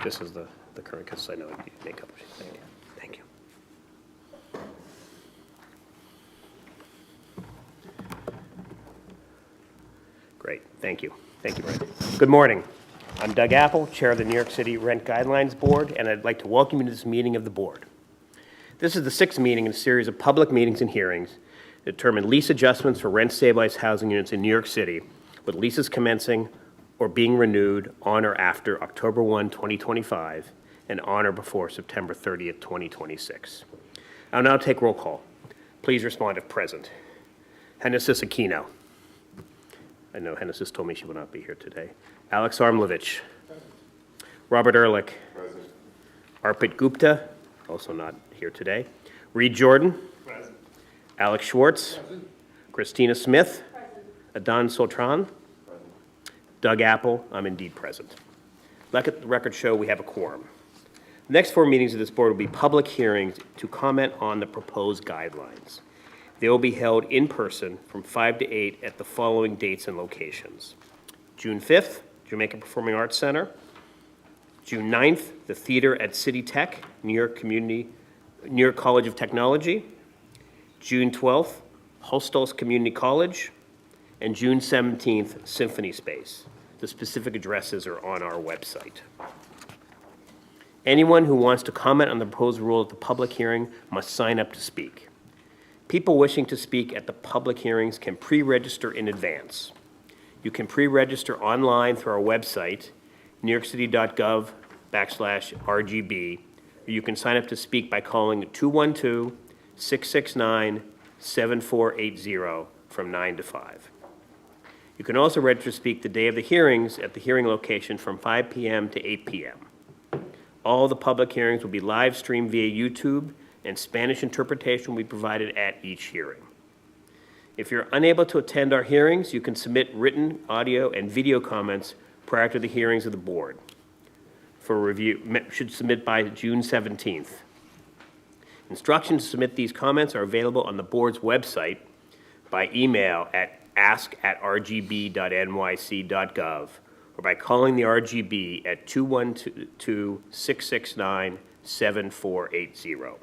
This is the current, because I know you make up. Thank you. Great, thank you. Thank you, Brian. Good morning. I'm Doug Apple, Chair of the New York City Rent Guidelines Board, and I'd like to welcome you to this meeting of the board. This is the sixth meeting in a series of public meetings and hearings to determine lease adjustments for rent-stabilized housing units in New York City, with leases commencing or being renewed on or after October 1, 2025, and on or before September 30th, 2026. I'll now take roll call. Please respond if present. Hennessis Aquino. I know Hennessis told me she will not be here today. Alex Armlovich. Robert Ehrlich. Present. Arpit Gupta, also not here today. Reed Jordan. Present. Alex Schwartz. Present. Christina Smith. Present. Adan Soltran. Present. Doug Apple, I'm indeed present. Let the record show we have a quorum. The next 4 meetings of this board will be public hearings to comment on the proposed guidelines. They will be held in person from 5 to 8 at the following dates and locations. June 5th, Jamaica Performing Arts Center. June 9th, the theater at City Tech, New York College of Technology. June 12th, Hostos Community College. And June 17th, Symphony Space. The specific addresses are on our website. Anyone who wants to comment on the proposed rule at the public hearing must sign up to speak. People wishing to speak at the public hearings can pre-register in advance. You can pre-register online through our website, newyorkcity.gov/RGB, or you can sign up to speak by calling 212-669-7480 from 9 to 5. You can also register to speak the day of the hearings at the hearing location from 5 p.m. to 8 p.m. All the public hearings will be live streamed via YouTube, and Spanish interpretation will be provided at each hearing. If you're unable to attend our hearings, you can submit written, audio, and video comments prior to the hearings of the board. For review, should submit by June 17th. Instructions to submit these comments are available on the board's website by email at ask@rgb.nyc.gov or by calling the RGB at 212-669-7480.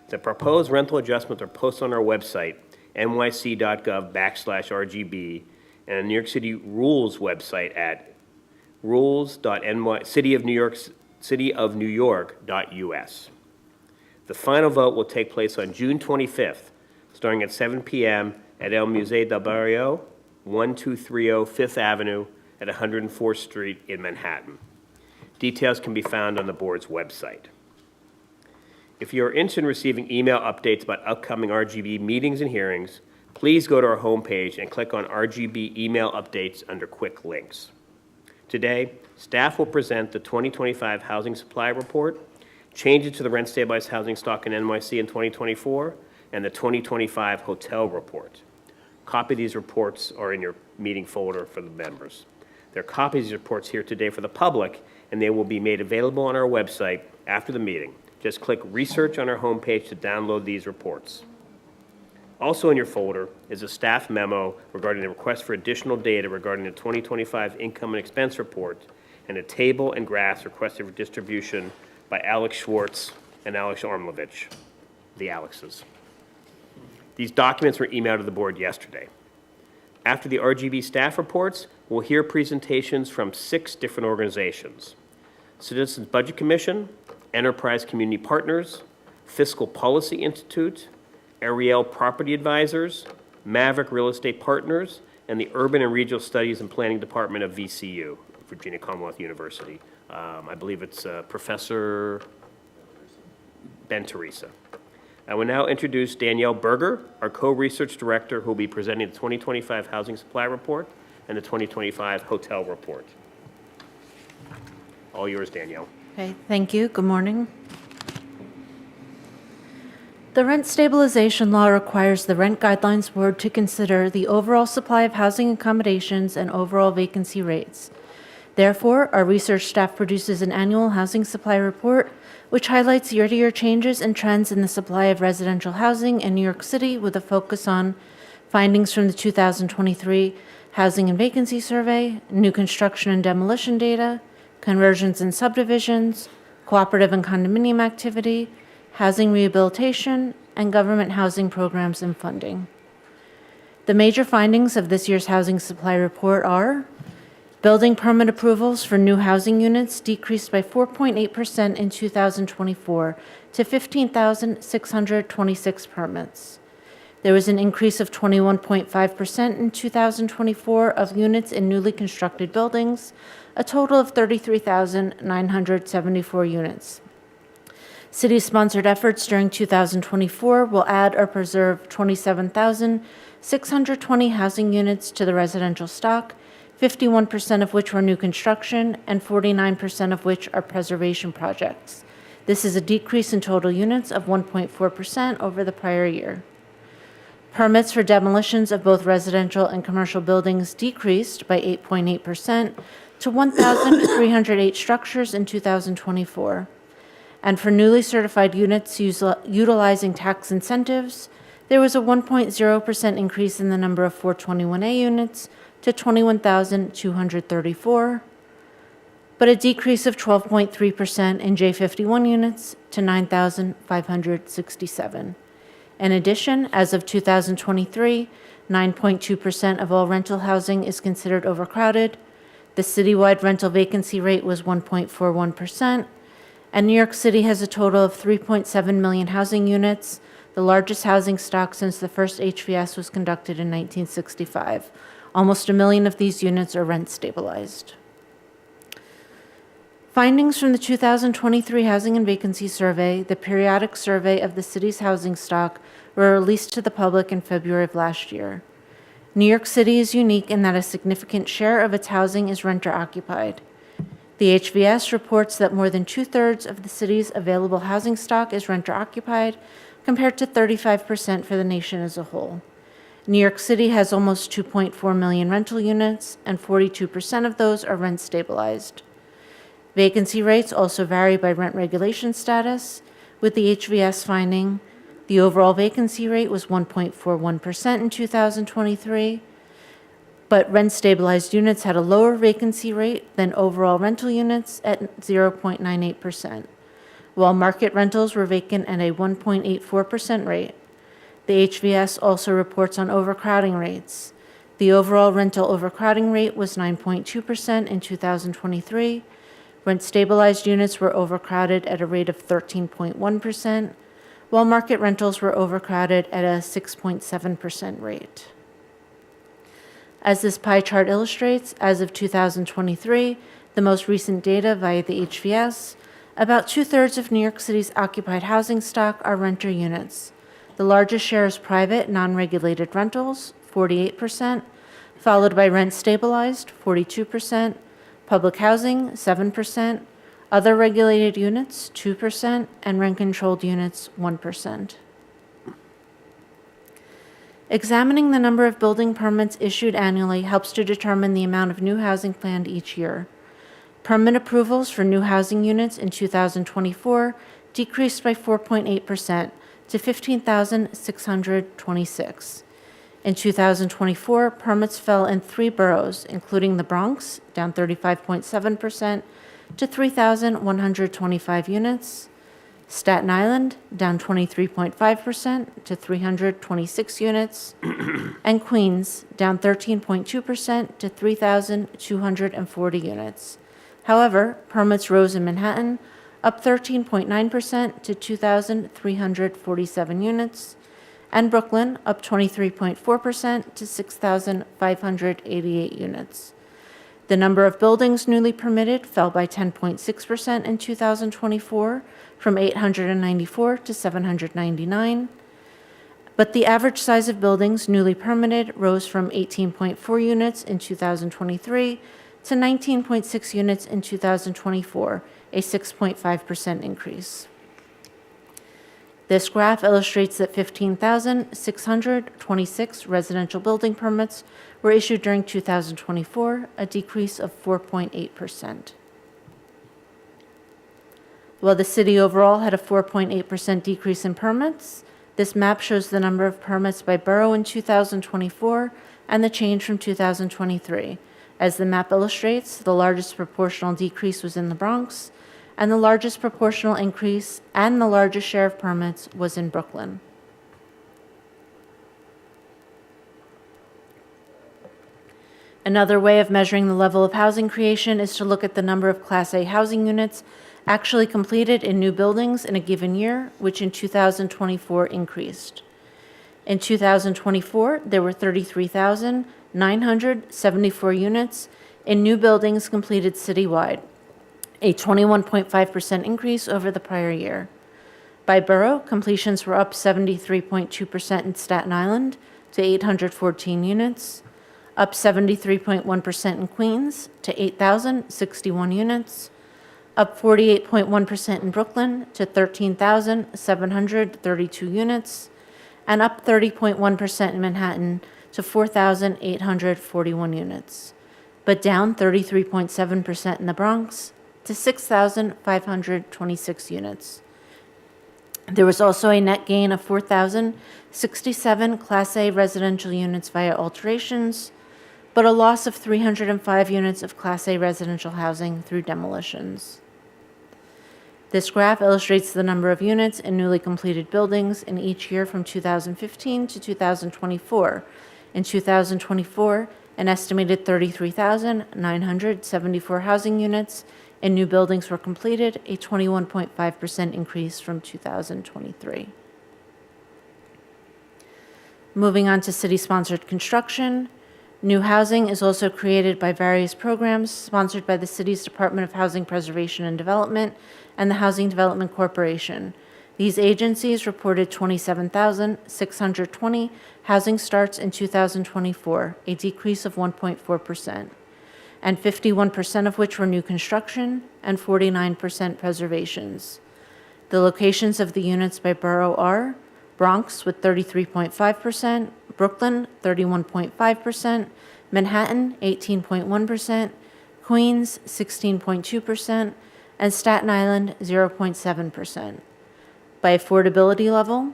The proposed rental adjustments are posted on our website, nyc.gov/RGB, and the New York City Rules website at rules.cityofnewyork.us. The final vote will take place on June 25th, starting at 7 p.m. at El Museo del Barrio, 1230 Fifth Avenue at 104th Street in Manhattan. Details can be found on the board's website. If you are interested in receiving email updates about upcoming RGB meetings and hearings, please go to our homepage and click on RGB email updates under quick links. Today, staff will present the 2025 Housing Supply Report, changes to the rent-stabilized housing stock in NYC in 2024, and the 2025 Hotel Report. Copy of these reports are in your meeting folder for the members. There are copies of these reports here today for the public, and they will be made available on our website after the meeting. Just click Research on our homepage to download these reports. Also in your folder is a staff memo regarding the request for additional data regarding the 2025 Income and Expense Report and a table and graphs requested for distribution by Alex Schwartz and Alex Armlovich, the Alexes. These documents were emailed to the board yesterday. After the RGB staff reports, we'll hear presentations from 6 different organizations: Citizens Budget Commission, Enterprise Community Partners, Fiscal Policy Institute, Ariel Property Advisors, Maverick Real Estate Partners, and the Urban and Regional Studies and Planning Department of VCU, Virginia Commonwealth University. I believe it's Professor Ben Teresa. I will now introduce Danielle Berger, our co-research director, who will be presenting the 2025 Housing Supply Report and the 2025 Hotel Report. All yours, Danielle. Okay, thank you. Good morning. The rent stabilization law requires the Rent Guidelines Board to consider the overall supply of housing accommodations and overall vacancy rates. Therefore, our research staff produces an annual housing supply report, which highlights year-to-year changes and trends in the supply of residential housing in New York City with a focus on findings from the 2023 Housing and Vacancy Survey, new construction and demolition data, conversions and subdivisions, cooperative and condominium activity, housing rehabilitation, and government housing programs and funding. The major findings of this year's housing supply report are: building permit approvals for new housing units decreased by 4.8% in 2024 to 15,626 permits. There was an increase of 21.5% in 2024 of units in newly constructed buildings, a total of 33,974 units. City-sponsored efforts during 2024 will add or preserve 27,620 housing units to the residential stock, 51% of which were new construction and 49% of which are preservation projects. This is a decrease in total units of 1.4% over the prior year. Permits for demolitions of both residential and commercial buildings decreased by 8.8% to 1,308 structures in 2024. And for newly certified units utilizing tax incentives, there was a 1.0% increase in the number of 421A units to 21,234, but a decrease of 12.3% in J51 units to 9,567. In addition, as of 2023, 9.2% of all rental housing is considered overcrowded. The citywide rental vacancy rate was 1.41%, and New York City has a total of 3.7 million housing units, the largest housing stock since the first HVS was conducted in 1965. Almost 1 million of these units are rent stabilized. Findings from the 2023 Housing and Vacancy Survey, the periodic survey of the city's housing stock, were released to the public in February of last year. New York City is unique in that a significant share of its housing is renter-occupied. The HVS reports that more than 2/3 of the city's available housing stock is renter-occupied, compared to 35% for the nation as a whole. New York City has almost 2.4 million rental units, and 42% of those are rent stabilized. Vacancy rates also vary by rent regulation status, with the HVS finding the overall vacancy rate was 1.41% in 2023, but rent-stabilized units had a lower vacancy rate than overall rental units at 0.98%, while market rentals were vacant at a 1.84% rate. The HVS also reports on overcrowding rates. The overall rental overcrowding rate was 9.2% in 2023. Rent-stabilized units were overcrowded at a rate of 13.1%, while market rentals were overcrowded at a 6.7% rate. As this pie chart illustrates, as of 2023, the most recent data via the HVS, about 2/3 of New York City's occupied housing stock are renter units. The largest share is private, non-regulated rentals, 48%, followed by rent-stabilized, 42%, public housing, 7%, other regulated units, 2%, and rent-controlled units, 1%. Examining the number of building permits issued annually helps to determine the amount of new housing planned each year. Permit approvals for new housing units in 2024 decreased by 4.8% to 15,626. In 2024, permits fell in 3 boroughs, including the Bronx, down 35.7% to 3,125 units, Staten Island, down 23.5% to 326 units, and Queens, down 13.2% to 3,240 units. However, permits rose in Manhattan, up 13.9% to 2,347 units, and Brooklyn, up 23.4% to 6,588 units. The number of buildings newly permitted fell by 10.6% in 2024, from 894 to 799, but the average size of buildings newly permitted rose from 18.4 units in 2023 to 19.6 units in 2024, a 6.5% increase. This graph illustrates that 15,626 residential building permits were issued during 2024, a decrease of 4.8%. While the city overall had a 4.8% decrease in permits, this map shows the number of permits by borough in 2024 and the change from 2023. As the map illustrates, the largest proportional decrease was in the Bronx, and the largest proportional increase and the largest share of permits was in Brooklyn. Another way of measuring the level of housing creation is to look at the number of Class A housing units actually completed in new buildings in a given year, which in 2024 increased. In 2024, there were 33,974 units in new buildings completed citywide, a 21.5% increase over the prior year. By borough, completions were up 73.2% in Staten Island to 814 units, up 73.1% in Queens to 8,061 units, up 48.1% in Brooklyn to 13,732 units, and up 30.1% in Manhattan to 4,841 units, but down 33.7% in the Bronx to 6,526 units. There was also a net gain of 4,067 Class A residential units via alterations, but a loss of 305 units of Class A residential housing through demolitions. This graph illustrates the number of units in newly completed buildings in each year from 2015 to 2024. In 2024, an estimated 33,974 housing units in new buildings were completed, a 21.5% increase from 2023. Moving on to city-sponsored construction, new housing is also created by various programs sponsored by the city's Department of Housing Preservation and Development and the Housing Development Corporation. These agencies reported 27,620 housing starts in 2024, a decrease of 1.4%, and 51% of which were new construction and 49% preservations. The locations of the units by borough are Bronx with 33.5%, Brooklyn 31.5%, Manhattan 18.1%, Queens 16.2%, and Staten Island 0.7%. By affordability level,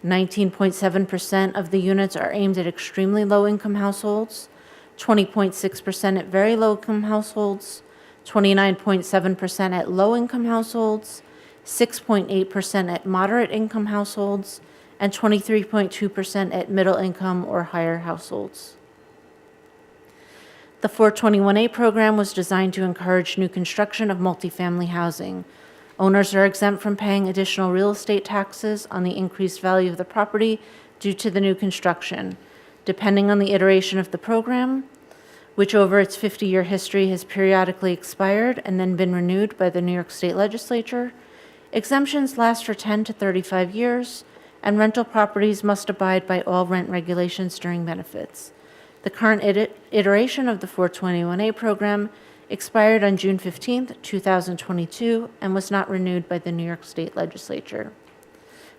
19.7% of the units are aimed at extremely low-income households, 20.6% at very low-income households, 29.7% at low-income households, 6.8% at moderate-income households, and 23.2% at middle-income or higher households. The 421A program was designed to encourage new construction of multifamily housing. Owners are exempt from paying additional real estate taxes on the increased value of the property due to the new construction. Depending on the iteration of the program, which over its 50-year history has periodically expired and then been renewed by the New York State Legislature, exemptions last for 10 to 35 years, and rental properties must abide by all rent regulations during benefits. The current iteration of the 421A program expired on June 15, 2022, and was not renewed by the New York State Legislature.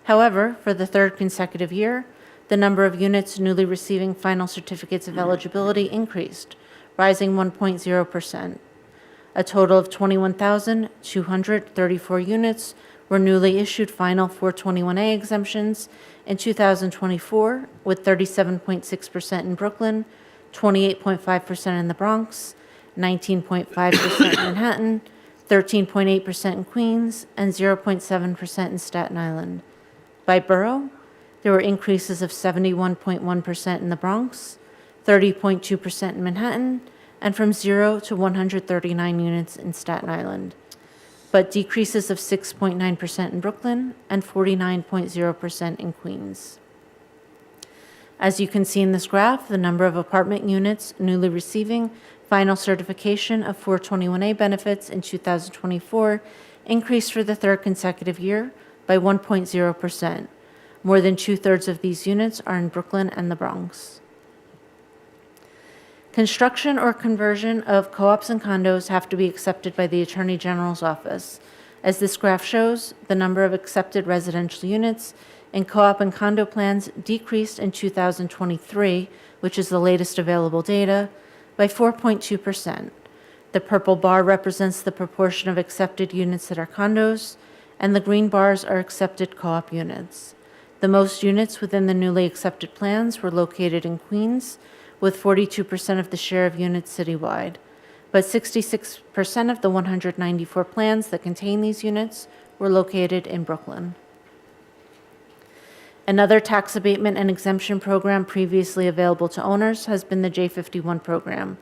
However, for the third consecutive year, the number of units newly receiving final certificates of eligibility increased, rising 1.0%. A total of 21,234 units were newly issued final 421A exemptions in 2024, with 37.6% in Brooklyn, 28.5% in the Bronx, 19.5% in Manhattan, 13.8% in Queens, and 0.7% in Staten Island. By borough, there were increases of 71.1% in the Bronx, 30.2% in Manhattan, and from 0 to 139 units in Staten Island, but decreases of 6.9% in Brooklyn and 49.0% in Queens. As you can see in this graph, the number of apartment units newly receiving final certification of 421A benefits in 2024 increased for the third consecutive year by 1.0%. More than two-thirds of these units are in Brooklyn and the Bronx. Construction or conversion of co-ops and condos have to be accepted by the Attorney General's office. As this graph shows, the number of accepted residential units in co-op and condo plans decreased in 2023, which is the latest available data, by 4.2%. The purple bar represents the proportion of accepted units that are condos, and the green bars are accepted co-op units. The most units within the newly accepted plans were located in Queens, with 42% of the share of units citywide. But 66% of the 194 plans that contain these units were located in Brooklyn. Another tax abatement and exemption program previously available to owners has been the J51 program.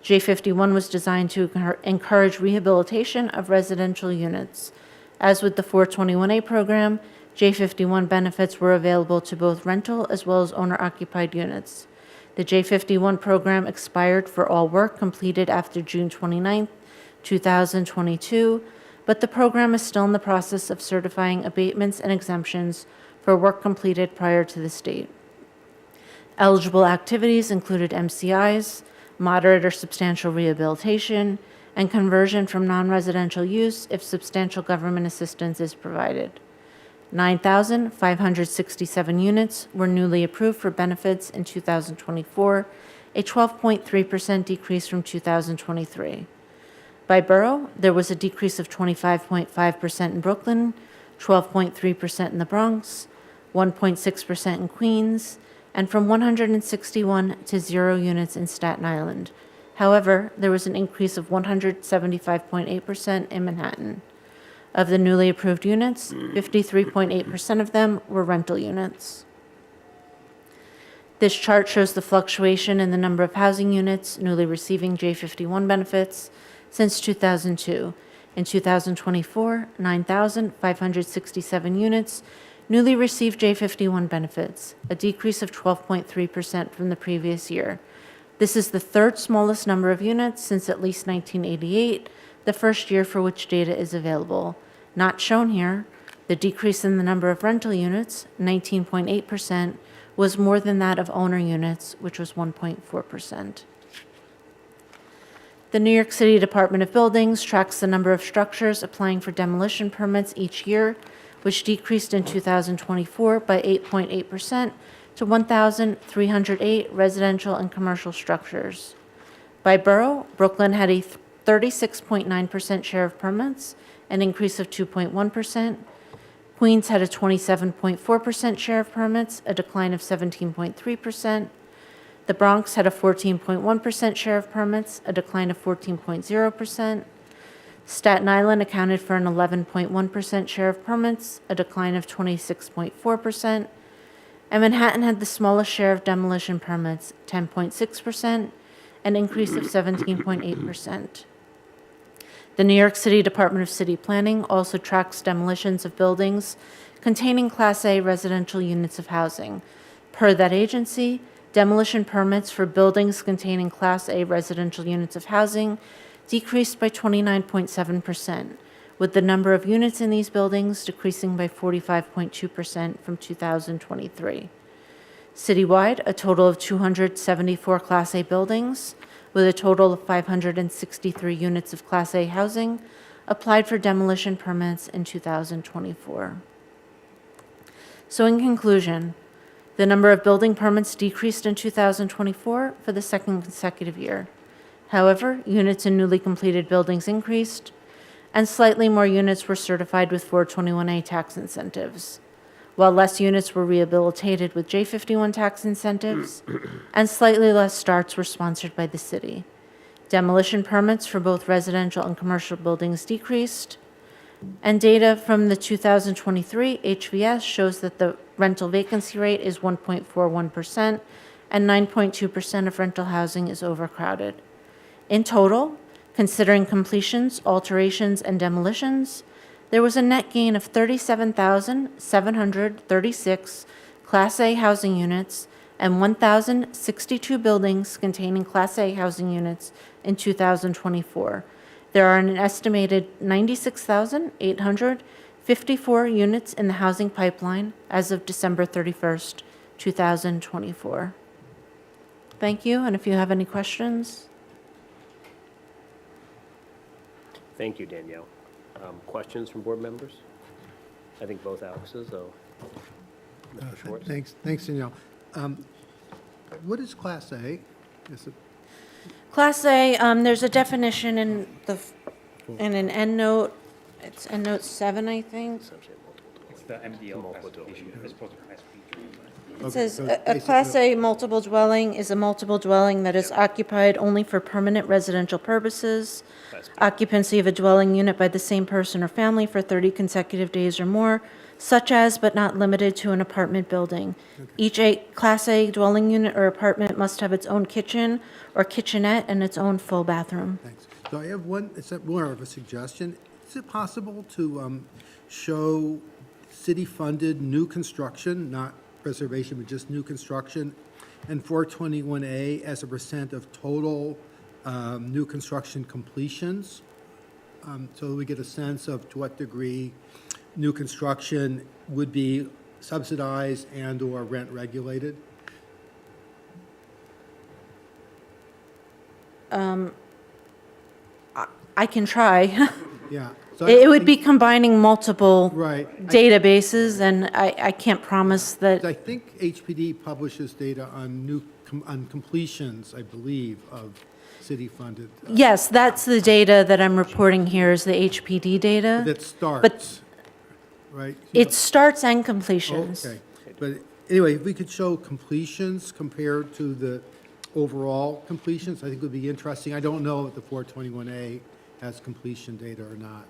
J51 was designed to encourage rehabilitation of residential units. As with the 421A program, J51 benefits were available to both rental as well as owner-occupied units. The J51 program expired for all work completed after June 29, 2022, but the program is still in the process of certifying abatements and exemptions for work completed prior to this date. Eligible activities included MCIs, moderate or substantial rehabilitation, and conversion from non-residential use if substantial government assistance is provided. 9,567 units were newly approved for benefits in 2024, a 12.3% decrease from 2023. By borough, there was a decrease of 25.5% in Brooklyn, 12.3% in the Bronx, 1.6% in Queens, and from 161 to 0 units in Staten Island. However, there was an increase of 175.8% in Manhattan. Of the newly approved units, 53.8% of them were rental units. This chart shows the fluctuation in the number of housing units newly receiving J51 benefits since 2002. In 2024, 9,567 units newly received J51 benefits, a decrease of 12.3% from the previous year. This is the third smallest number of units since at least 1988, the first year for which data is available. Not shown here, the decrease in the number of rental units, 19.8%, was more than that of owner units, which was 1.4%. The New York City Department of Buildings tracks the number of structures applying for demolition permits each year, which decreased in 2024 by 8.8% to 1,308 residential and commercial structures. By borough, Brooklyn had a 36.9% share of permits, an increase of 2.1%. Queens had a 27.4% share of permits, a decline of 17.3%. The Bronx had a 14.1% share of permits, a decline of 14.0%. Staten Island accounted for an 11.1% share of permits, a decline of 26.4%. And Manhattan had the smallest share of demolition permits, 10.6%, an increase of 17.8%. The New York City Department of City Planning also tracks demolitions of buildings containing Class A residential units of housing. Per that agency, demolition permits for buildings containing Class A residential units of housing decreased by 29.7%, with the number of units in these buildings decreasing by 45.2% from 2023. Citywide, a total of 274 Class A buildings, with a total of 563 units of Class A housing, applied for demolition permits in 2024. So in conclusion, the number of building permits decreased in 2024 for the second consecutive year. However, units in newly completed buildings increased, and slightly more units were certified with 421A tax incentives, while less units were rehabilitated with J51 tax incentives, and slightly less starts were sponsored by the city. Demolition permits for both residential and commercial buildings decreased, and data from the 2023 HVS shows that the rental vacancy rate is 1.41%, and 9.2% of rental housing is overcrowded. In total, considering completions, alterations, and demolitions, there was a net gain of 37,736 Class A housing units and 1,062 buildings containing Class A housing units in 2024. There are an estimated 96,854 units in the housing pipeline as of December 31st, 2024. Thank you, and if you have any questions. Thank you, Danielle. Questions from board members? I think both Alexes, so. Mr. Schwartz? Thanks, Danielle. What is Class A? Is it Class A, there's a definition in an end note. It's end note 7, I think. Essentially multiple It's the MDL Multiple classification as opposed to class B. It says, so a basically- Class A multiple dwelling is a multiple dwelling that is occupied only for permanent residential purposes. Occupancy of a dwelling unit by the same person or family for 30 consecutive days or more, such as but not limited to an apartment building. Each Class A dwelling unit or apartment must have its own kitchen or kitchenette and its own full bathroom. Thanks. So I have one, it's more of a suggestion. Is it possible to show city-funded new construction, not preservation, but just new construction, and 421A as a percent of total new construction completions? So that we get a sense of to what degree new construction would be subsidized and/or rent regulated? I can try. Yeah. So I It don't would be think- combining multiple Right. databases, and I can't promise that. I think HPD publishes data on on completions, I believe, of city-funded, Yes, that's the data that I'm reporting here is the HPD data. that starts, right? It starts and completions. Okay, but anyway, if we could show completions compared to the overall completions, I think would be interesting. I don't know if the 421A has completion data or not.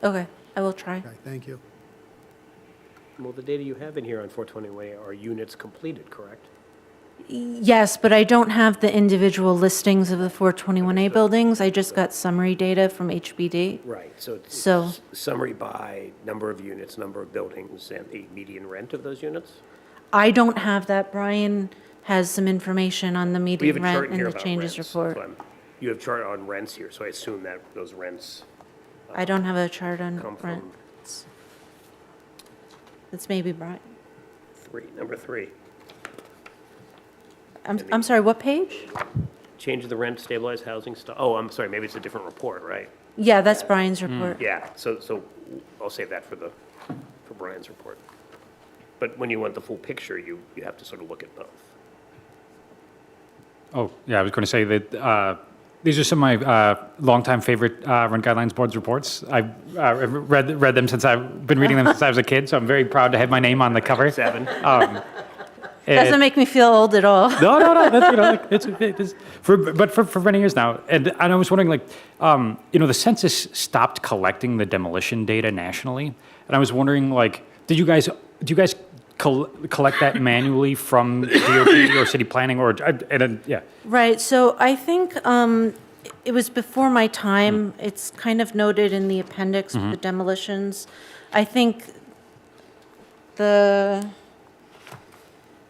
Okay, I will try. Okay, thank you. Well, the data you have in here on 420 are units completed, correct? Yes, but I don't have the individual listings of the 421A buildings. I just got summary data from HPD. Right, so it's So- summary by number of units, number of buildings, and the median rent of those units? I don't have that. Brian has some information on the We have median a rent chart in and here the about changes rents. report. So you have chart on rents here, so I assume that those rents I don't have a chart on come rent. from It's maybe Brian. number three. I'm sorry, what page? Change of the rent, stabilized housing stock. Oh, I'm sorry, maybe it's a different report, right? Yeah, that's Brian's report. Yeah, so I'll save that for Brian's report. But when you want the full picture, you have to sort of look at both. Oh, yeah, I was going to say that these are some of my longtime favorite Rent Guidelines Board's reports. I've read them since I've been reading them since I was a kid, so I'm very proud to have my name on the cover. 7. Doesn't make me feel old at all. No, that's, it's for many years now. And I was wondering, the census stopped collecting the demolition data nationally. And I was wondering, do you guys collect that manually from DOT or city planning yeah. Right, so I think it was before my time. It's kind of noted in the appendix of the demolitions. I think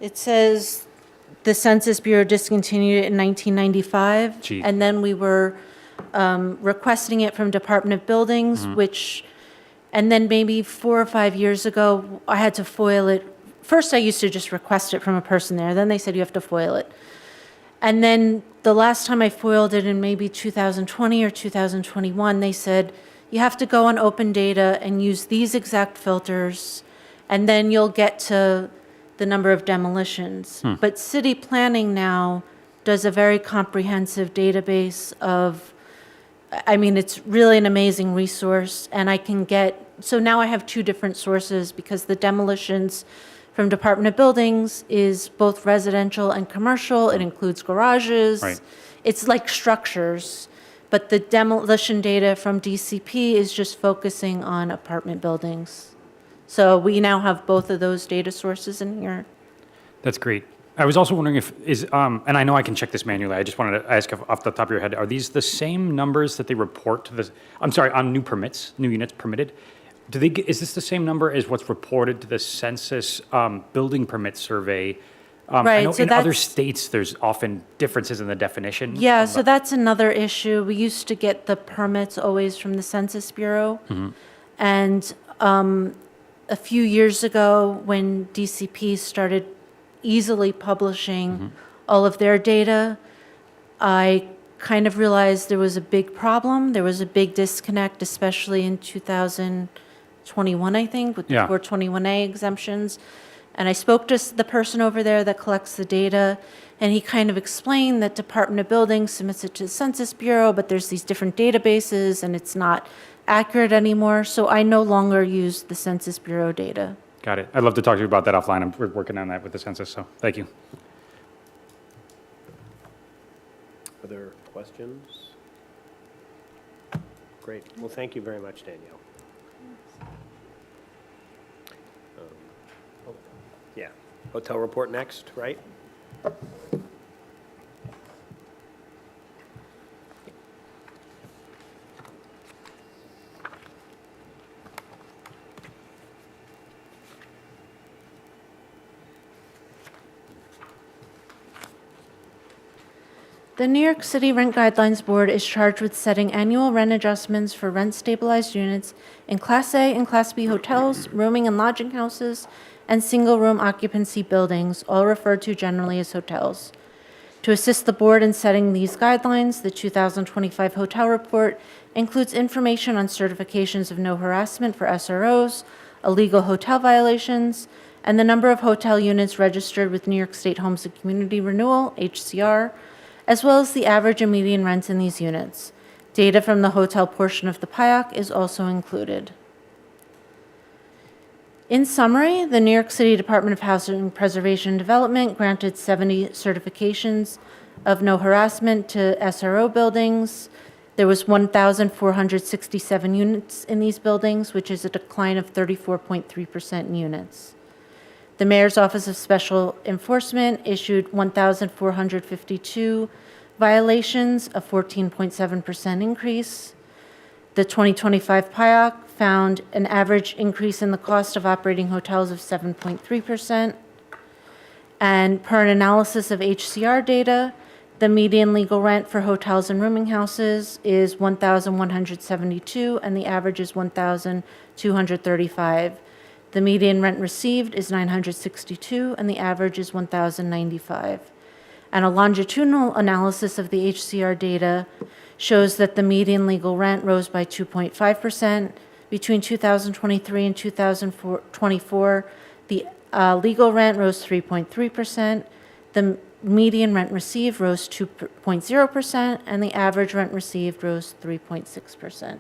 it says the Census Bureau discontinued it in 1995. Gee. And then we were requesting it from Department of Buildings, and then maybe 4 or 5 years ago, I had to FOIL it. First, I used to just request it from a person there. Then they said you have to FOIL it. And then the last time I FOILed it in maybe 2020 or 2021, they said you have to go on open data and use these exact filters, and then you'll get to the number of demolitions. But city planning now does a very comprehensive database of, it's really an amazing resource, and so now I have 2 different sources because the demolitions from Department of Buildings is both residential and commercial. It includes garages. Right. It's like structures, but the demolition data from DCP is just focusing on apartment buildings. So we now have both of those data sources in here. That's great. I was also wondering and I know I can check this manually, I just wanted to ask off the top of your head, are these the same numbers that they report to on new units permitted? Is this the same number as what's reported to the census building permit survey? I Right, know so in other that's- states, there's often differences in the definition. Yeah, so that's another issue. We used to get the permits always from the Census Bureau. And a few years ago, when DCP started easily publishing all of their data, I kind of realized there was a big problem. There was a big disconnect, especially in 2021, I think, with the Yeah. 421A exemptions. And I spoke to the person over there that collects the data, and he kind of explained that Department of Buildings submits it to the Census Bureau, but there's these different databases, and it's not accurate anymore. So I no longer use the Census Bureau data. Got it. I'd love to talk to you about that offline. We're working on that with the census, so thank you. Other questions? Great. Well, thank you very much, Danielle. Yeah. Hotel report next, right? The New York City Rent Guidelines Board is charged with setting annual rent adjustments for rent-stabilized units in Class A and Class B hotels, rooming and lodging houses, and single-room occupancy buildings, all referred to generally as hotels. To assist the board in setting these guidelines, the 2025 hotel report includes information on certifications of no harassment for SROs, illegal hotel violations, and the number of hotel units registered with New York State Homes and Community Renewal, HCR, as well as the average and median rents in these units. Data from the hotel portion of the PIOC is also included. In summary, the New York City Department of Housing Preservation and Development granted 70 certifications of no harassment to SRO buildings. There was 1,467 units in these buildings, which is a decline of 34.3% in units. The Mayor's Office of Special Enforcement issued 1,452 violations, a 14.7% increase. The 2025 PIOC found an average increase in the cost of operating hotels of 7.3%. And per an analysis of HCR data, the median legal rent for hotels and rooming houses is $1,172, and the average is $1,235. The median rent received is $962, and the average is $1,095. And a longitudinal analysis of the HCR data shows that the median legal rent rose by 2.5%. Between 2023 and 2024, the legal rent rose 3.3%. The median rent received rose 2.0%, and the average rent received rose 3.6%.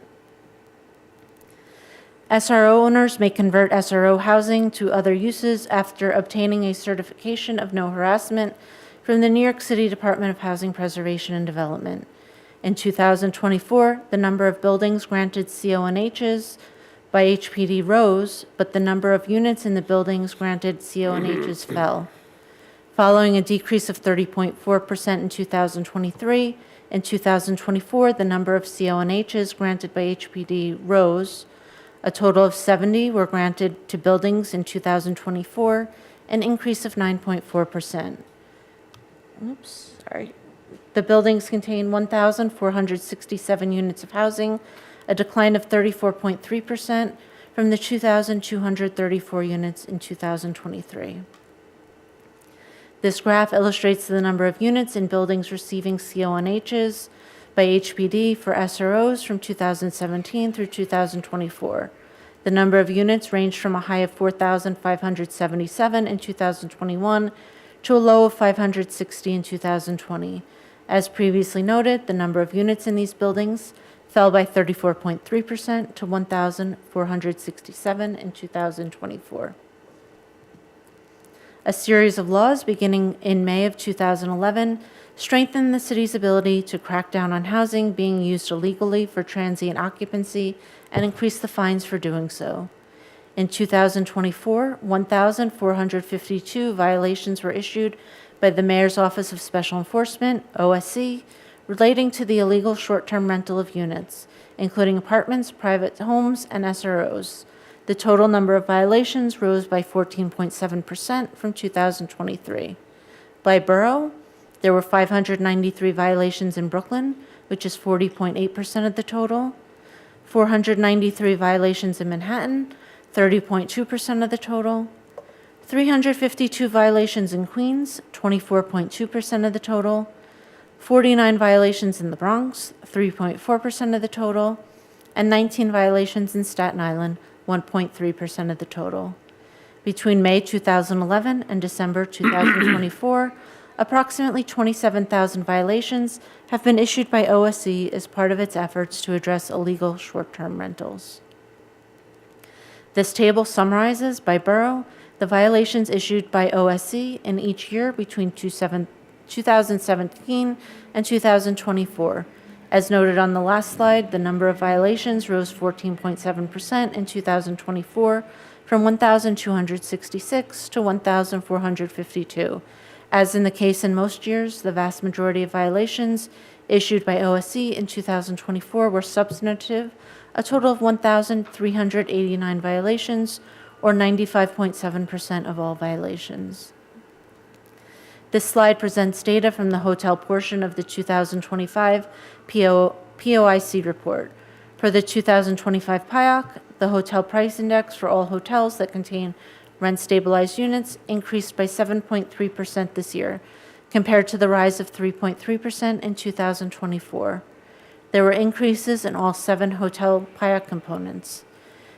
SRO owners may convert SRO housing to other uses after obtaining a certification of no harassment from the New York City Department of Housing Preservation and Development. In 2024, the number of buildings granted CONHs by HPD rose, but the number of units in the buildings granted CONHs fell. Following a decrease of 30.4% in 2023, in 2024, the number of CONHs granted by HPD rose. A total of 70 were granted to buildings in 2024, an increase of 9.4%. Oops, sorry. The buildings contain 1,467 units of housing, a decline of 34.3% from the 2,234 units in 2023. This graph illustrates the number of units in buildings receiving CONHs by HPD for SROs from 2017 through 2024. The number of units ranged from a high of 4,577 in 2021 to a low of 560 in 2020. As previously noted, the number of units in these buildings fell by 34.3% to 1,467 in 2024. A series of laws beginning in May of 2011 strengthened the city's ability to crack down on housing being used illegally for transient occupancy and increase the fines for doing so. In 2024, 1,452 violations were issued by the Mayor's Office of Special Enforcement, OSC, relating to the illegal short-term rental of units, including apartments, private homes, and SROs. The total number of violations rose by 14.7% from 2023. By borough, there were 593 violations in Brooklyn, which is 40.8% of the total, 493 violations in Manhattan, 30.2% of the total, 352 violations in Queens, 24.2% of the total, 49 violations in the Bronx, 3.4% of the total, and 19 violations in Staten Island, 1.3% of the total. Between May 2011 and December 2024, approximately 27,000 violations have been issued by OSC as part of its efforts to address illegal short-term rentals. This table summarizes by borough the violations issued by OSC in each year between 2017 and 2024. As noted on the last slide, the number of violations rose 14.7% in 2024 from 1,266 to 1,452. As in the case in most years, the vast majority of violations issued by OSC in 2024 were substantive, a total of 1,389 violations, or 95.7% of all violations. This slide presents data from the hotel portion of the 2025 POIC report. For the 2025 PIOC, the hotel price index for all hotels that contain rent-stabilized units increased by 7.3% this year, compared to the rise of 3.3% in 2024. There were increases in all 7 hotel PIOC components.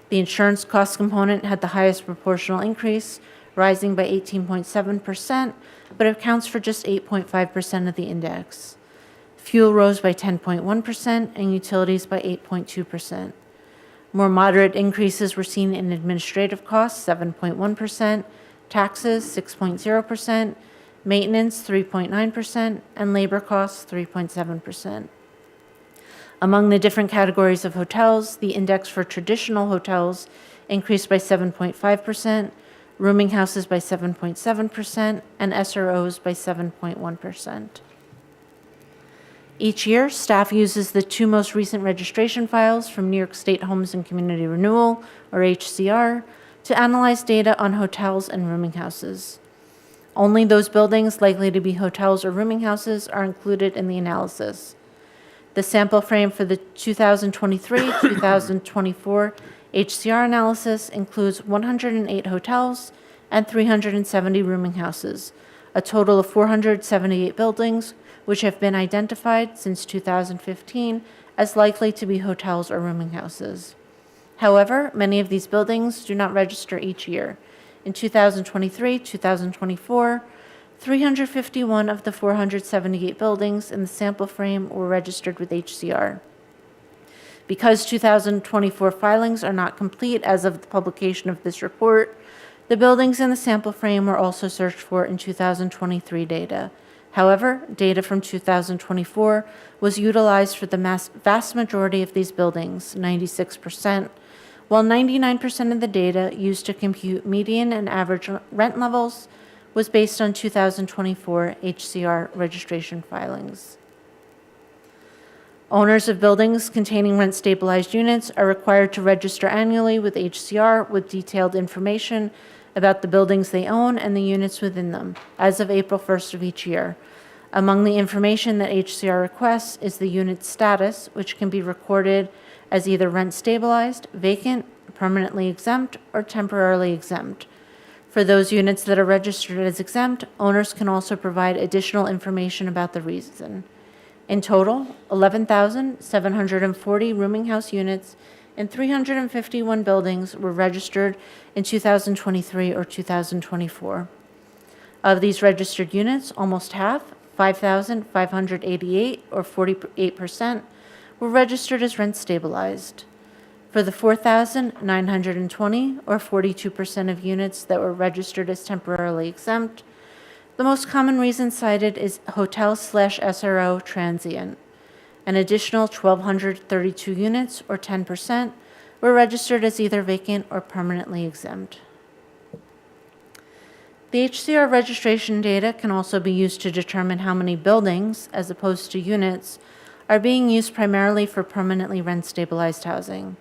The insurance cost component had the highest proportional increase, rising by 18.7%, but accounts for just 8.5% of the index. Fuel rose by 10.1% and utilities by 8.2%. More moderate increases were seen in administrative costs, 7.1%, taxes, 6.0%, maintenance, 3.9%, and labor costs, 3.7%. Among the different categories of hotels, the index for traditional hotels increased by 7.5%, rooming houses by 7.7%, and SROs by 7.1%. Each year, staff uses the 2 most recent registration files from New York State Homes and Community Renewal, or HCR, to analyze data on hotels and rooming houses. Only those buildings likely to be hotels or rooming houses are included in the analysis. The sample frame for the 2023-2024 HCR analysis includes 108 hotels and 370 rooming houses, a total of 478 buildings, which have been identified since 2015 as likely to be hotels or rooming houses. However, many of these buildings do not register each year. In 2023-2024, 351 of the 478 buildings in the sample frame were registered with HCR. Because 2024 filings are not complete as of the publication of this report, the buildings in the sample frame were also searched for in 2023 data. However, data from 2024 was utilized for the vast majority of these buildings, 96%, while 99% of the data used to compute median and average rent levels was based on 2024 HCR registration filings. Owners of buildings containing rent-stabilized units are required to register annually with HCR with detailed information about the buildings they own and the units within them, as of April 1st of each year. Among the information that HCR requests is the unit status, which can be recorded as either rent-stabilized, vacant, permanently exempt, or temporarily exempt. For those units that are registered as exempt, owners can also provide additional information about the reason. In total, 11,740 rooming house units in 351 buildings were registered in 2023 or 2024. Of these registered units, almost half, 5,588 or 48%, were registered as rent stabilized. For the 4,920 or 42% of units that were registered as temporarily exempt, the most common reason cited is hotel/SRO transient. An additional 1,232 units, or 10%, were registered as either vacant or permanently exempt. The HCR registration data can also be used to determine how many buildings, as opposed to units, are being used primarily for permanently rent-stabilized housing.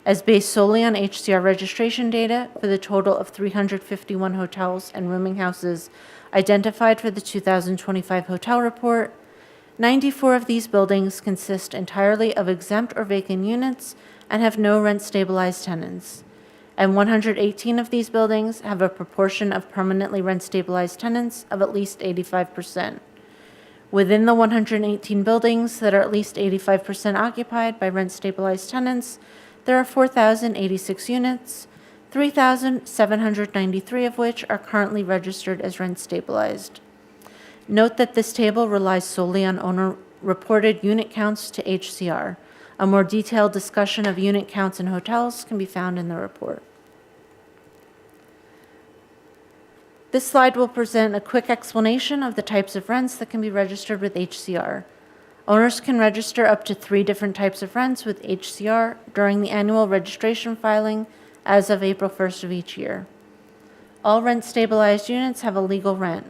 As based solely on HCR registration data for the total of 351 hotels and rooming houses identified for the 2025 hotel report, 94 of these buildings consist entirely of exempt or vacant units and have no rent-stabilized tenants, and 118 of these buildings have a proportion of permanently rent-stabilized tenants of at least 85%. Within the 118 buildings that are at least 85% occupied by rent-stabilized tenants, there are 4,086 units, 3,793 of which are currently registered as rent-stabilized. Note that this table relies solely on owner-reported unit counts to HCR. A more detailed discussion of unit counts in hotels can be found in the report. This slide will present a quick explanation of the types of rents that can be registered with HCR. Owners can register up to 3 different types of rents with HCR during the annual registration filing as of April 1st of each year. All rent-stabilized units have a legal rent.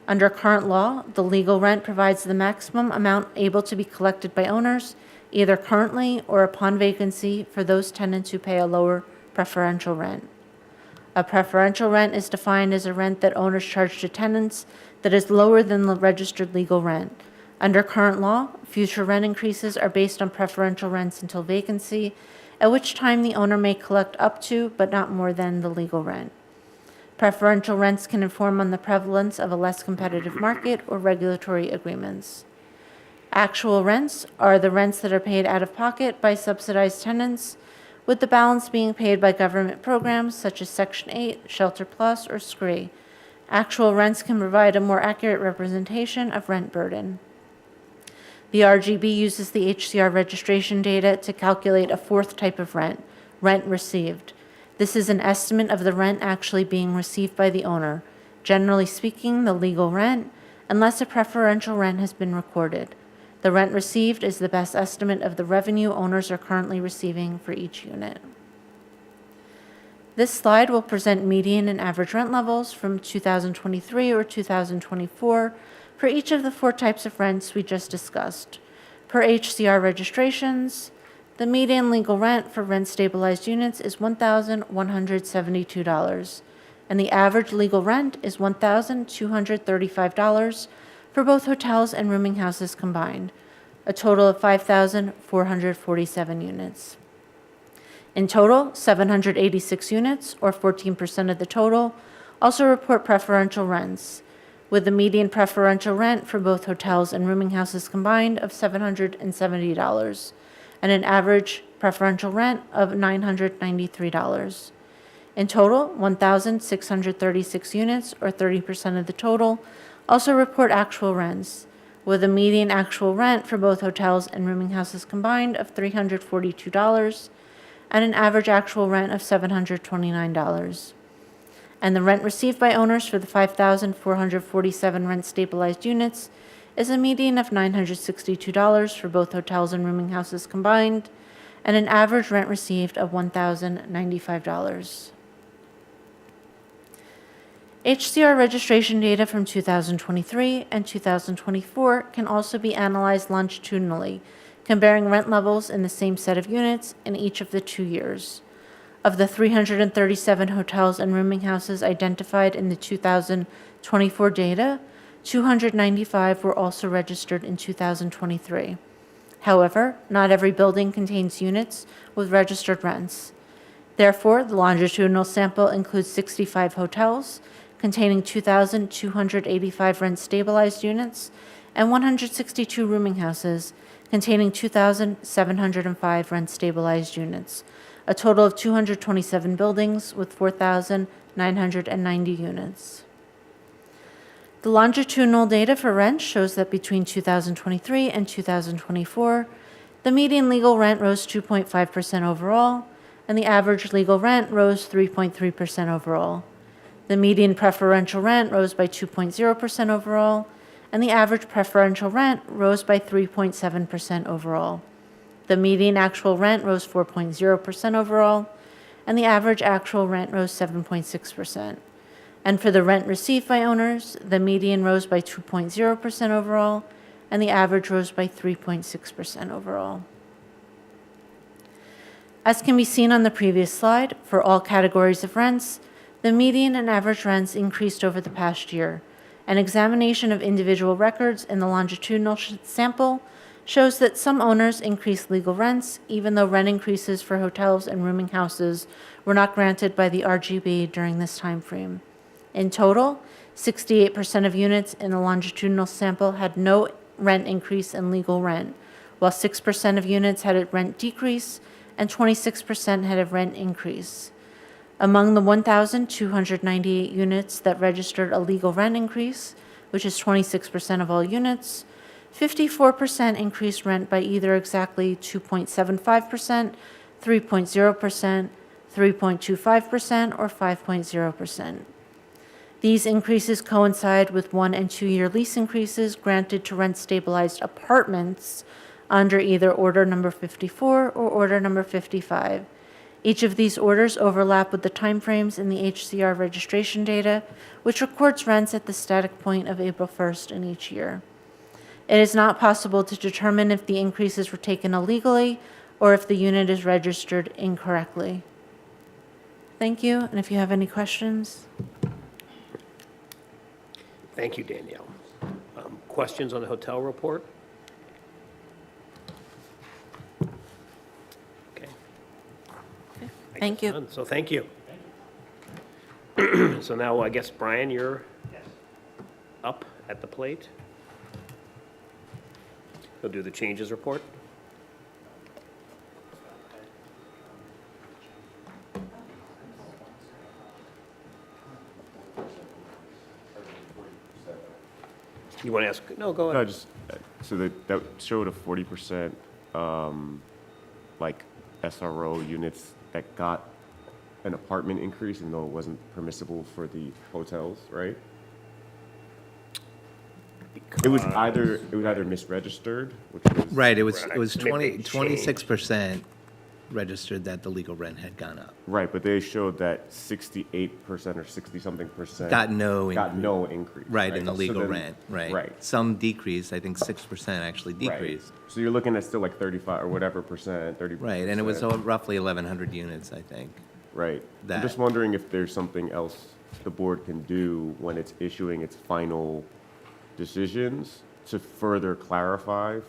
Under current law, the legal rent provides the maximum amount able to be collected by owners, either currently or upon vacancy, for those tenants who pay a lower preferential rent. A preferential rent is defined as a rent that owners charge to tenants that is lower than the registered legal rent. Under current law, future rent increases are based on preferential rents until vacancy, at which time the owner may collect up to, but not more than, the legal rent. Preferential rents can inform on the prevalence of a less competitive market or regulatory agreements. Actual rents are the rents that are paid out of pocket by subsidized tenants, with the balance being paid by government programs such as Section 8, Shelter Plus, or SCREE. Actual rents can provide a more accurate representation of rent burden. The RGB uses the HCR registration data to calculate a 4th type of rent, rent received. This is an estimate of the rent actually being received by the owner, generally speaking, the legal rent, unless a preferential rent has been recorded. The rent received is the best estimate of the revenue owners are currently receiving for each unit. This slide will present median and average rent levels from 2023 or 2024 for each of the 4 types of rents we just discussed. Per HCR registrations, the median legal rent for rent-stabilized units is $1,172, and the average legal rent is $1,235 for both hotels and rooming houses combined, a total of 5,447 units. In total, 786 units, or 14% of the total, also report preferential rents, with the median preferential rent for both hotels and rooming houses combined of $770, and an average preferential rent of $993. In total, 1,636 units, or 30% of the total, also report actual rents, with a median actual rent for both hotels and rooming houses combined of $342, and an average actual rent of $729. And the rent received by owners for the 5,447 rent-stabilized units is a median of $962 for both hotels and rooming houses combined, and an average rent received of $1,095. HCR registration data from 2023 and 2024 can also be analyzed longitudinally, comparing rent levels in the same set of units in each of the 2 years. Of the 337 hotels and rooming houses identified in the 2024 data, 295 were also registered in 2023. However, not every building contains units with registered rents. Therefore, the longitudinal sample includes 65 hotels containing 2,285 rent-stabilized units and 162 rooming houses containing 2,705 rent-stabilized units, a total of 227 buildings with 4,990 units. The longitudinal data for rent shows that between 2023 and 2024, the median legal rent rose 2.5% overall, and the average legal rent rose 3.3% overall. The median preferential rent rose by 2.0% overall, and the average preferential rent rose by 3.7% overall. The median actual rent rose 4.0% overall, and the average actual rent rose 7.6%. And for the rent received by owners, the median rose by 2.0% overall, and the average rose by 3.6% overall. As can be seen on the previous slide, for all categories of rents, the median and average rents increased over the past year. An examination of individual records in the longitudinal sample shows that some owners increased legal rents, even though rent increases for hotels and rooming houses were not granted by the RGB during this time frame. In total, 68% of units in the longitudinal sample had no rent increase in legal rent, while 6% of units had a rent decrease and 26% had a rent increase. Among the 1,298 units that registered a legal rent increase, which is 26% of all units, 54% increased rent by either exactly 2.75%, 3.0%, 3.25%, or 5.0%. These increases coincide with 1- and 2-year lease increases granted to rent-stabilized apartments under either Order Number 54 or Order Number 55. Each of these orders overlap with the timeframes in the HCR registration data, which records rents at the static point of April 1st in each year. It is not possible to determine if the increases were taken illegally or if the unit is registered incorrectly. Thank you, and if you have any questions. Thank you, Danielle. Questions on the hotel report? Okay. I Thank guess you. none, so thank you. So now, I guess, Brian, you're up at the plate. You'll do the changes report? You want to ask? No, go No, ahead. just, so that showed a 40%, like SRO units that got an apartment increase, even though it wasn't permissible for the hotels, right? It was either misregistered, which was. Right, it was Maybe 26% registered that the legal rent had gone up. Right, but they showed that 68% or 60-something percent. Got no Got increase. no increase. Right, in the So legal then- rent, right. Right. Some decreased, I think 6% actually Right. decreased. So you're looking at still like 35 or whatever percent, 30%. Right, and it was roughly 1,100 units, I think. Right. I'm that. just wondering if there's something else the board can do when it's issuing its final decisions to further clarify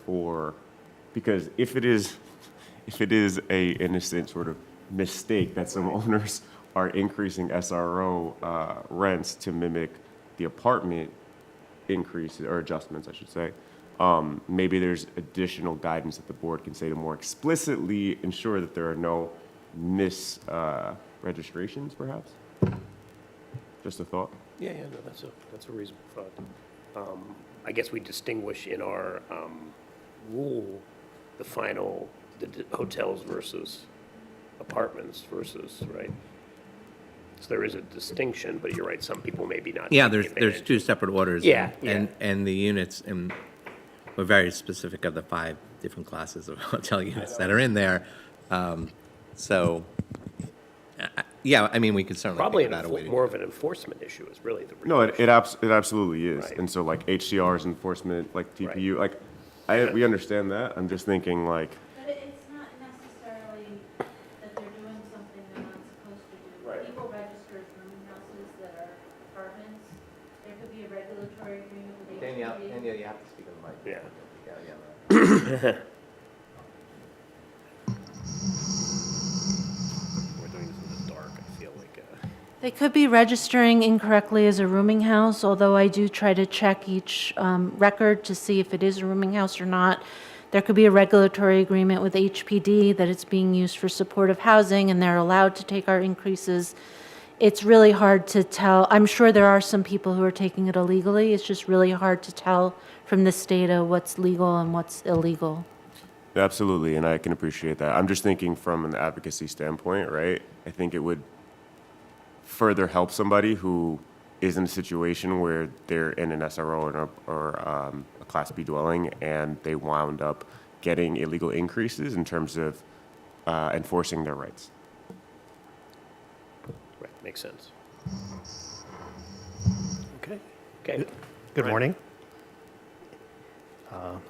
because if it is a innocent sort of mistake that some owners are increasing SRO rents to mimic the apartment increases or adjustments, I should say, maybe there's additional guidance that the board can say to more explicitly ensure that there are no registrations, perhaps? Just a thought. Yeah, no, that's a reasonable thought. I guess we distinguish in our rule the hotels versus apartments versus, right? So there is a distinction, but you're right, some people maybe not. Yeah, taking there's advantage. two separate orders. Yeah, And the units, and we're very specific of the 5 different classes of hotel units that are in there. So, yeah, I mean, we could certainly Probably think about a way to do more it. of an enforcement issue is really the. No, real issue. it absolutely is. Right. And so like HCR's enforcement, like TPU, Right. like, we understand that. I'm just thinking like, But it's not necessarily that they're doing something they're not supposed to do. Right. People register rooming houses that are apartments. There could be a regulatory agreement with HPD. you have to speak on the mic. Yeah. We're doing this in the dark, I feel like. They could be registering incorrectly as a rooming house, although I do try to check each record to see if it is a rooming house or not. There could be a regulatory agreement with HPD that it's being used for supportive housing and they're allowed to take our increases. It's really hard to tell. I'm sure there are some people who are taking it illegally. It's just really hard to tell from this data what's legal and what's illegal. absolutely, and I can appreciate that. I'm just thinking from an advocacy standpoint, right? I think it would further help somebody who is in a situation where they're in an SRO or a Class B dwelling and they wound up getting illegal increases in terms of enforcing their rights. Right, makes sense. Okay. Good Right. morning.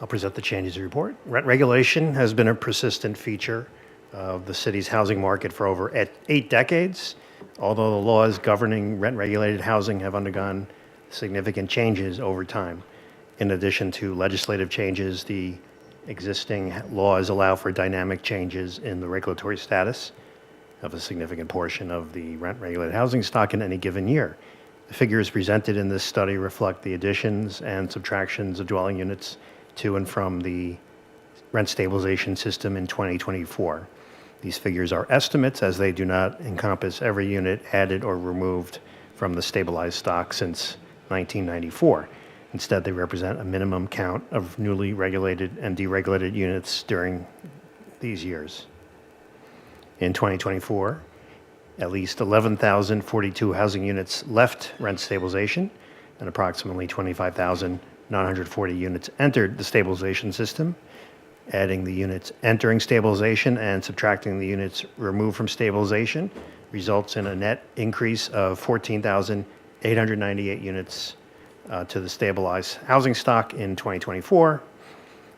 I'll present the changes report. Rent regulation has been a persistent feature of the city's housing market for over 8 decades. Although the laws governing rent-regulated housing have undergone significant changes over time. In addition to legislative changes, the existing laws allow for dynamic changes in the regulatory status of a significant portion of the rent-regulated housing stock in any given year. The figures presented in this study reflect the additions and subtractions of dwelling units to and from the rent stabilization system in 2024. These figures are estimates as they do not encompass every unit added or removed from the stabilized stock since 1994. Instead, they represent a minimum count of newly regulated and deregulated units during these years. In 2024, At least 11,042 housing units left rent stabilization, and approximately 25,940 units entered the stabilization system. Adding the units entering stabilization and subtracting the units removed from stabilization results in a net increase of 14,898 units to the stabilized housing stock in 2024.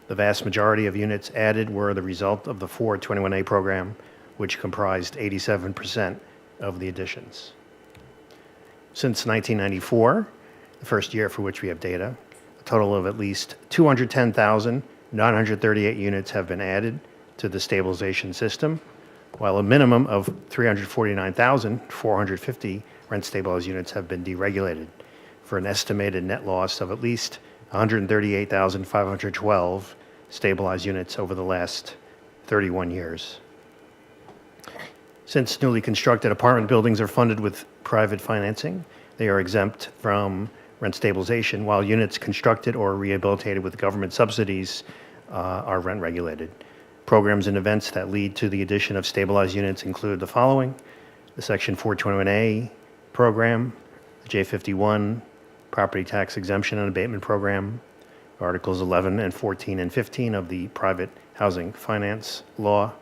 The vast majority of units added were the result of the 421A program, which comprised 87% of the additions. Since 1994, the first year for which we have data, a total of at least 210,938 units have been added to the stabilization system, while a minimum of 349,450 rent-stabilized units have been deregulated, for an estimated net loss of at least 138,512 stabilized units over the last 31 years. Since newly constructed apartment buildings are funded with private financing, they are exempt from rent stabilization, while units constructed or rehabilitated with government subsidies are rent regulated. Programs and events that lead to the addition of stabilized units include the following: the Section 421A program, the J51 property tax exemption and abatement program, Articles 11 and 14 and 15 of the Private Housing Finance Law,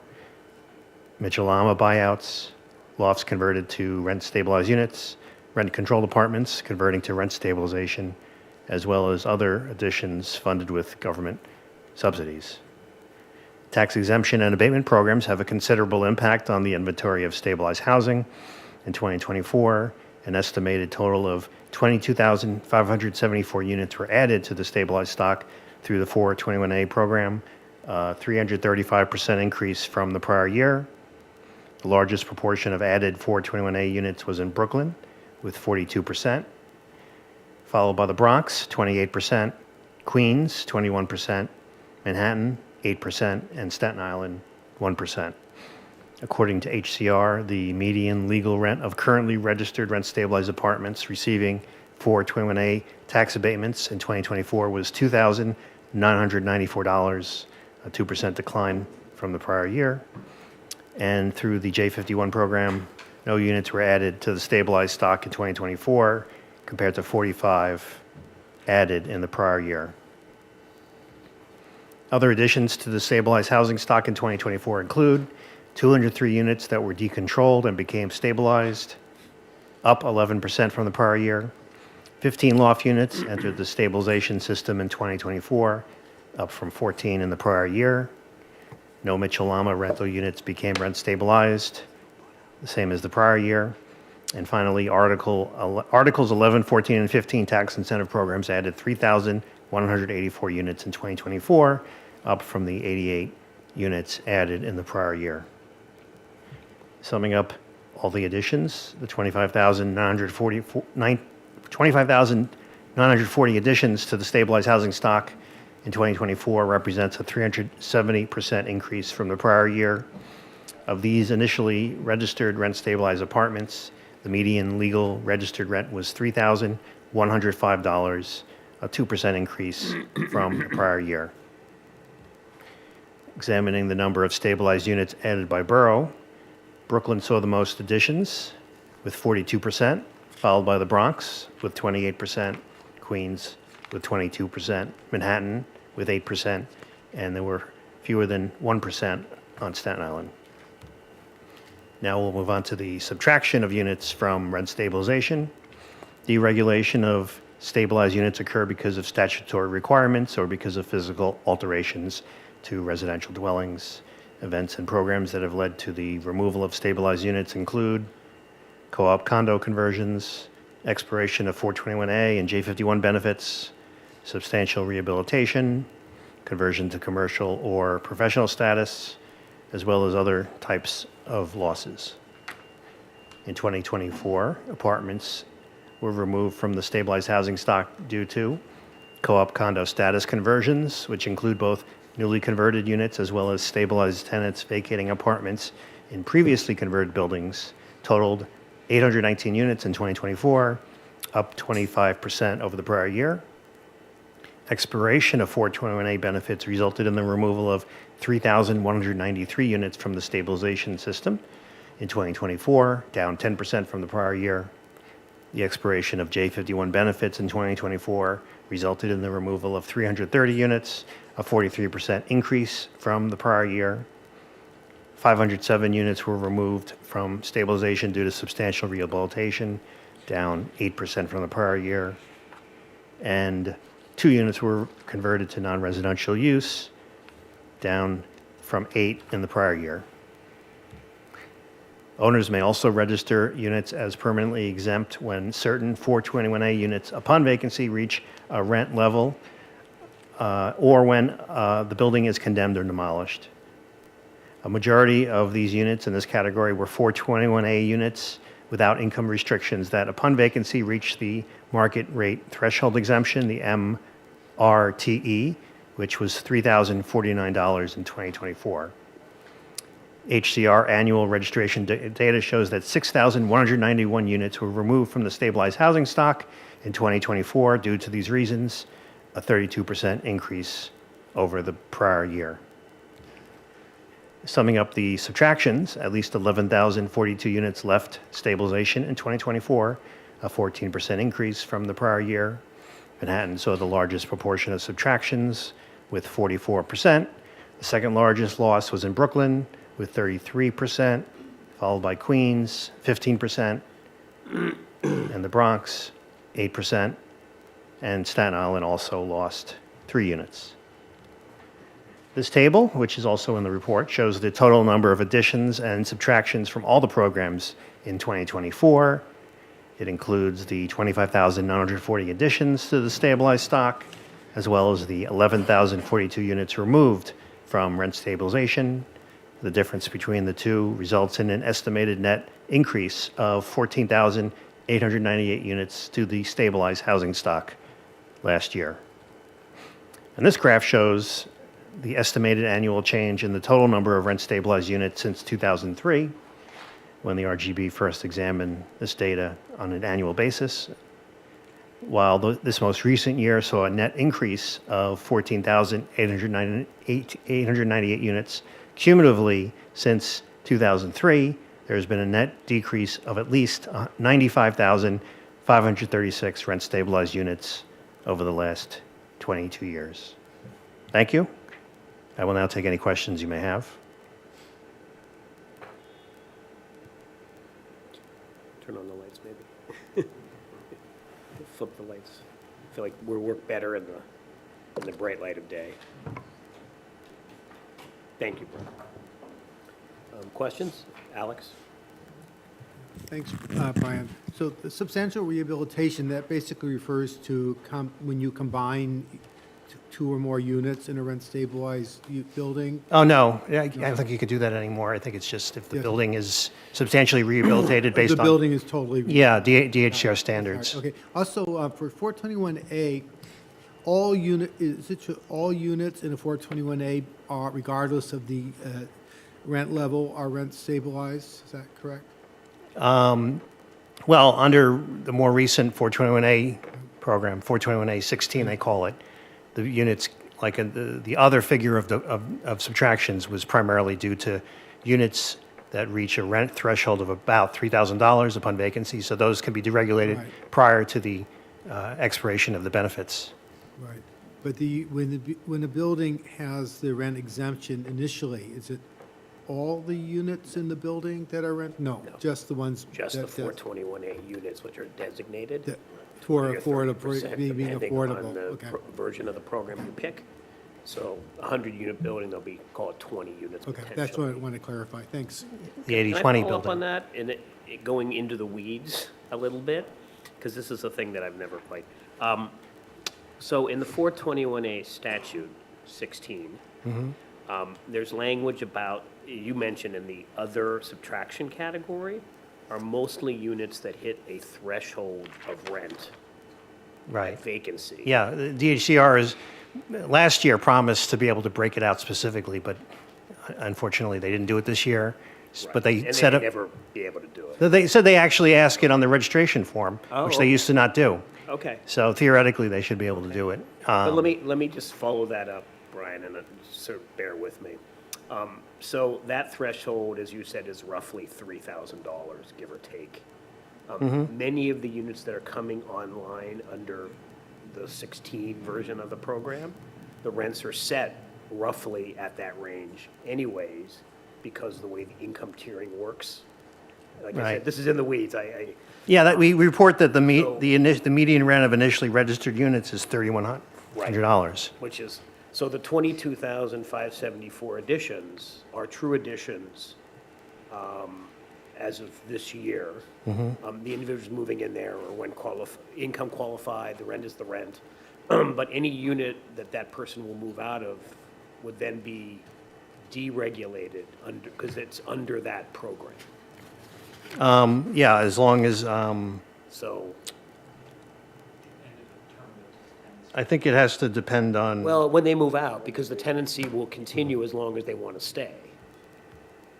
Mitchell-Lama buyouts, lofts converted to rent-stabilized units, rent-controlled apartments converting to rent stabilization, as well as other additions funded with government subsidies. Tax exemption and abatement programs have a considerable impact on the inventory of stabilized housing. In 2024, an estimated total of 22,574 units were added to the stabilized stock through the 421A program, a 335% increase from the prior year. The largest proportion of added 421A units was in Brooklyn, with 42%, followed by the Bronx, 28%, Queens, 21%, Manhattan, 8%, and Staten Island, 1%. According to HCR, the median legal rent of currently registered rent-stabilized apartments receiving 421A tax abatements in 2024 was $2,994, a 2% decline from the prior year. And through the J51 program, no units were added to the stabilized stock in 2024 compared to 45 added in the prior year. Other additions to the stabilized housing stock in 2024 include 203 units that were decontrolled and became stabilized, up 11% from the prior year. 15 loft units entered the stabilization system in 2024, up from 14 in the prior year. No Mitchell-Lama rental units became rent stabilized, the same as the prior year. And finally, Articles 11, 14, and 15 tax incentive programs added 3,184 units in 2024, up from the 88 units added in the prior year. Summing up all the additions, the 25,940 additions to the stabilized housing stock in 2024 represents a 370% increase from the prior year. Of these initially registered rent-stabilized apartments, the median legal registered rent was $3,105, a 2% increase from the prior year. Examining the number of stabilized units added by borough, Brooklyn saw the most additions with 42%, followed by the Bronx with 28%, Queens with 22%, Manhattan with 8%, and there were fewer than 1% on Staten Island. Now we'll move on to the subtraction of units from rent stabilization. Deregulation of stabilized units occur because of statutory requirements or because of physical alterations to residential dwellings. Events and programs that have led to the removal of stabilized units include co-op condo conversions, expiration of 421A and J51 benefits, substantial rehabilitation, conversion to commercial or professional status, as well as other types of losses. In 2024, apartments were removed from the stabilized housing stock due to co-op condo status conversions, which include both newly converted units as well as stabilized tenants vacating apartments in previously converted buildings, totaled 819 units in 2024, up 25% over the prior year. Expiration of 421A benefits resulted in the removal of 3,193 units from the stabilization system in 2024, down 10% from the prior year. The expiration of J51 benefits in 2024 resulted in the removal of 330 units, a 43% increase from the prior year. 507 units were removed from stabilization due to substantial rehabilitation, down 8% from the prior year. And 2 units were converted to non-residential use, down from 8 in the prior year. Owners may also register units as permanently exempt when certain 421A units upon vacancy reach a rent level or when the building is condemned or demolished. A majority of these units in this category were 421A units without income restrictions that upon vacancy reach the market rate threshold exemption, the MRTE, which was $3,049 in 2024. HCR annual registration data shows that 6,191 units were removed from the stabilized housing stock in 2024 due to these reasons, a 32% increase over the prior year. Summing up the subtractions, at least 11,042 units left stabilization in 2024, a 14% increase from the prior year. Manhattan saw the largest proportion of subtractions with 44%. The second largest loss was in Brooklyn with 33%, followed by Queens, 15%, and the Bronx, 8%, and Staten Island also lost 3 units. This table, which is also in the report, shows the total number of additions and subtractions from all the programs in 2024. It includes the 25,940 additions to the stabilized stock, as well as the 11,042 units removed from rent stabilization. The difference between the two results in an estimated net increase of 14,898 units to the stabilized housing stock last year. And this graph shows the estimated annual change in the total number of rent-stabilized units since 2003, when the RGB first examined this data on an annual basis. While this most recent year saw a net increase of 14,898 units, cumulatively since 2003, there has been a net decrease of at least 95,536 rent-stabilized units over the last 22 years. Thank you. I will now take any questions you may have. Turn on the lights, maybe. Flip the lights. I feel like we work better in the bright light of day. Thank you, Brian. Questions? Alex? Thanks, Brian. So the substantial rehabilitation, that basically refers to when you combine 2 or more units in a rent-stabilized building? Oh, no, I don't think you could do that anymore. I think it's just if the building is substantially rehabilitated based on... The building is totally... Yeah, DHCR standards. Okay. Also, for 421A, all units in a 421A are, regardless of the rent level, are rent stabilized? Is that correct? Well, under the more recent 421A program, 421A 16, they call it, the units, like the other figure of subtractions was primarily due to units that reach a rent threshold of about $3,000 upon vacancy. So those can be deregulated Right. prior to the expiration of the benefits. Right. But when the building has the rent exemption initially, is it all the units in the building that are rent? No, just the ones. Just the 421A units, which are designated. For Your affordable, 30%, being depending affordable, on the okay. version of the program you pick. So a 100-unit building, there'll be, call it 20 units Okay, potentially. that's what I want to clarify, thanks. The Can I 80-20 follow up on building. that and going into the weeds a little bit? Because this is a thing that I've never quite. So in the 421A statute 16, there's language about, you mentioned in the other subtraction category, are mostly units that hit a threshold of rent Right. vacancy. Yeah, the DHCR last year promised to be able to break it out specifically, but unfortunately, they didn't do it this year. But they And set they'd up, never be able to do it. they said they actually ask it on the registration form, which they Oh. used to not do. Okay. So theoretically, they should be able to do it. But let me just follow that up, Brian, and sort of bear with me. So that threshold, as you said, is roughly $3,000, give or take. Many of the units that are coming online under the 16 version of the program, the rents are set roughly at that range anyways, because of the way the income tiering works. Like I said, Right. this is in the weeds. Yeah, that, we report that the So- the median rent of initially registered units is $3,100. Which is, so the 22,574 additions are true additions as of this year. The individuals moving in there or when income qualified, the rent is the rent. But any unit that that person will move out of would then be deregulated under, because it's under that program. Yeah, as long as, So, I think it has to depend on. well, when they move out, because the tenancy will continue as long as they want to stay.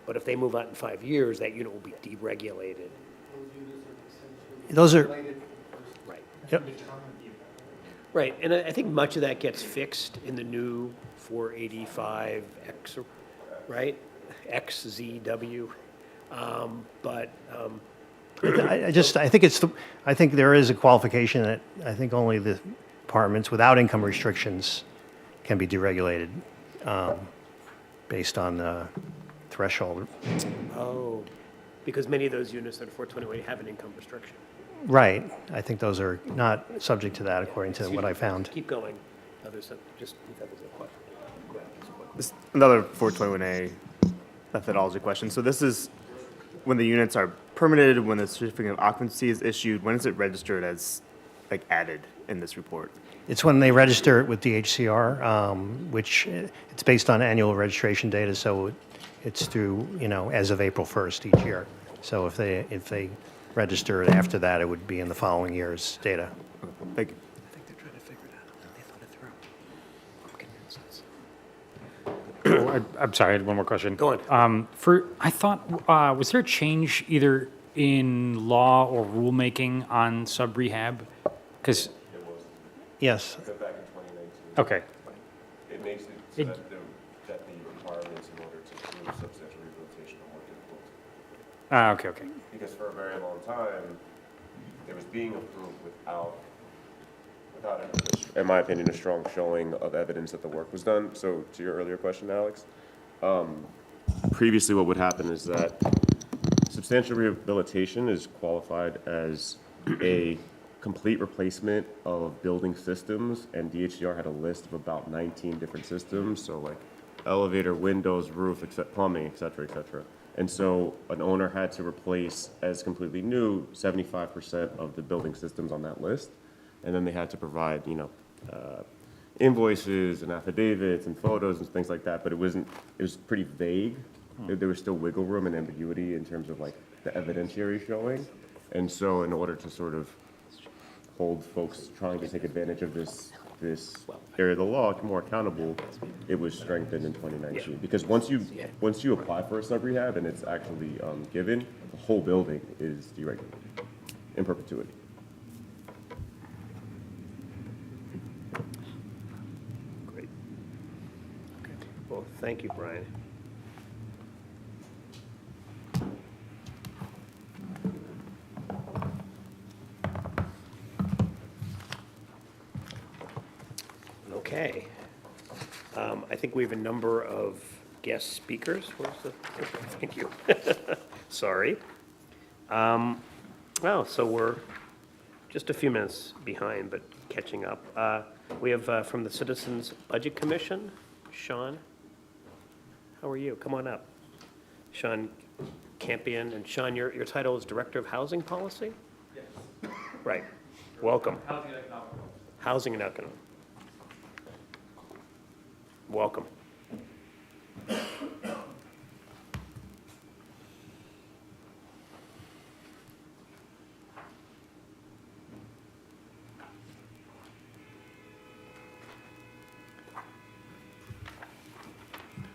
But if they move out in 5 years, that unit will be deregulated. Those are, Right. yep, Right, and I think much of that gets fixed in the new 485X, right? XZW. But, I think I think there is a qualification that I think only the apartments without income restrictions can be deregulated, based on the threshold. oh, because many of those units that are 421 have an income restriction. Right, I think those are not subject to that according to what I found. Keep going. Others, just, if that was a question. Go ahead, there's a question. This- Another 421A methodology question. So this is when the units are permitted, when the certificate of occupancy is issued, when is it registered as, like, added in this report? It's when they register it with the HCR, which it's based on annual registration data, so it's through, as of April 1st each year. So if they register it after that, it would be in the following year's data. Thank you. I think they're trying to figure it out. They thought it through. I'm convinced it's. I'm sorry, I had one more question. Go on. I thought, was there a change either in law or rulemaking on sub-rehab? Because, Yes, Back in 2019, okay, it makes it so that the requirements in order to prove substantial rehabilitation are more difficult. okay. Because for a very long time, it was being approved without, in my opinion, a strong showing of evidence that the work was done. So to your earlier question, Alex, previously what would happen is that substantial rehabilitation is qualified as a complete replacement of building systems, and DHCR had a list of about 19 different systems, so like elevator, windows, roof, plumbing, et cetera, et cetera. And so an owner had to replace, as completely new, 75% of the building systems on that list. And then they had to provide, invoices and affidavits and photos and things like that, but it was pretty vague. There was still wiggle room and ambiguity in terms of like the evidentiary showing. And so in order to sort of hold folks trying to take advantage of this area of the law more accountable, it was strengthened in 2019. Because once you apply for a sub-rehab and it's actually given, the whole building is deregulated in perpetuity. Great. Okay. Well, thank you, Brian. Okay. I think we have a number of guest speakers. Where's the, thank you. Sorry. Well, so we're just a few minutes behind, but catching up. We have from the Citizens Budget Commission, Sean. How are you? Come on up. Sean Campion, and Sean, your title is Director of Housing Policy? Yes. Right. Welcome. Housing and Economic. Housing and Economic. Welcome.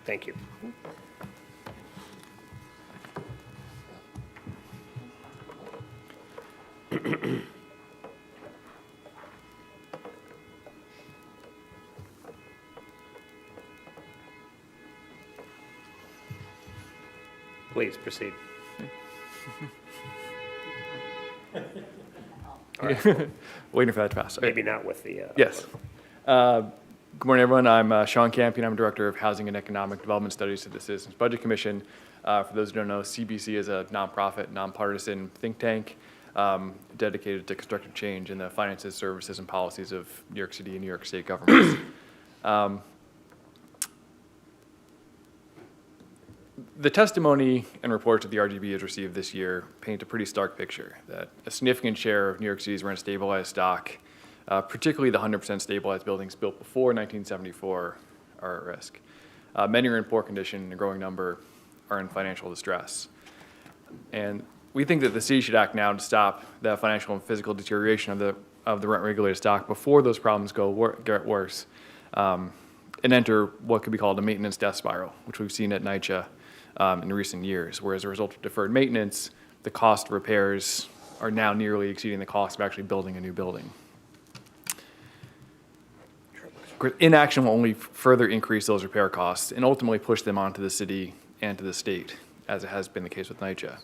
Thank you. Please proceed. Waiting for that to pass. Okay. Maybe not with the. Yes. Good morning, everyone. I'm Sean Campion. I'm Director of Housing and Economic Development Studies at the Citizens Budget Commission. For those who don't know, CBC is a nonprofit, nonpartisan think tank dedicated to constructive change in the finances, services, and policies of New York City and New York State governments. The testimony and reports that the RGB has received this year paint a pretty stark picture that a significant share of New York City's rent-stabilized stock, particularly the 100% stabilized buildings built before 1974, are at risk. Many are in poor condition, and a growing number are in financial distress. And we think that the city should act now to stop the financial and physical deterioration of the rent-regulated stock before those problems get worse, and enter what could be called a maintenance death spiral, which we've seen at NYCHA in recent years, where as a result of deferred maintenance, the cost of repairs are now nearly exceeding the cost of actually building a new building. Inaction will only further increase those repair costs and ultimately push them onto the city and to the state, as it has been the case with NYCHA,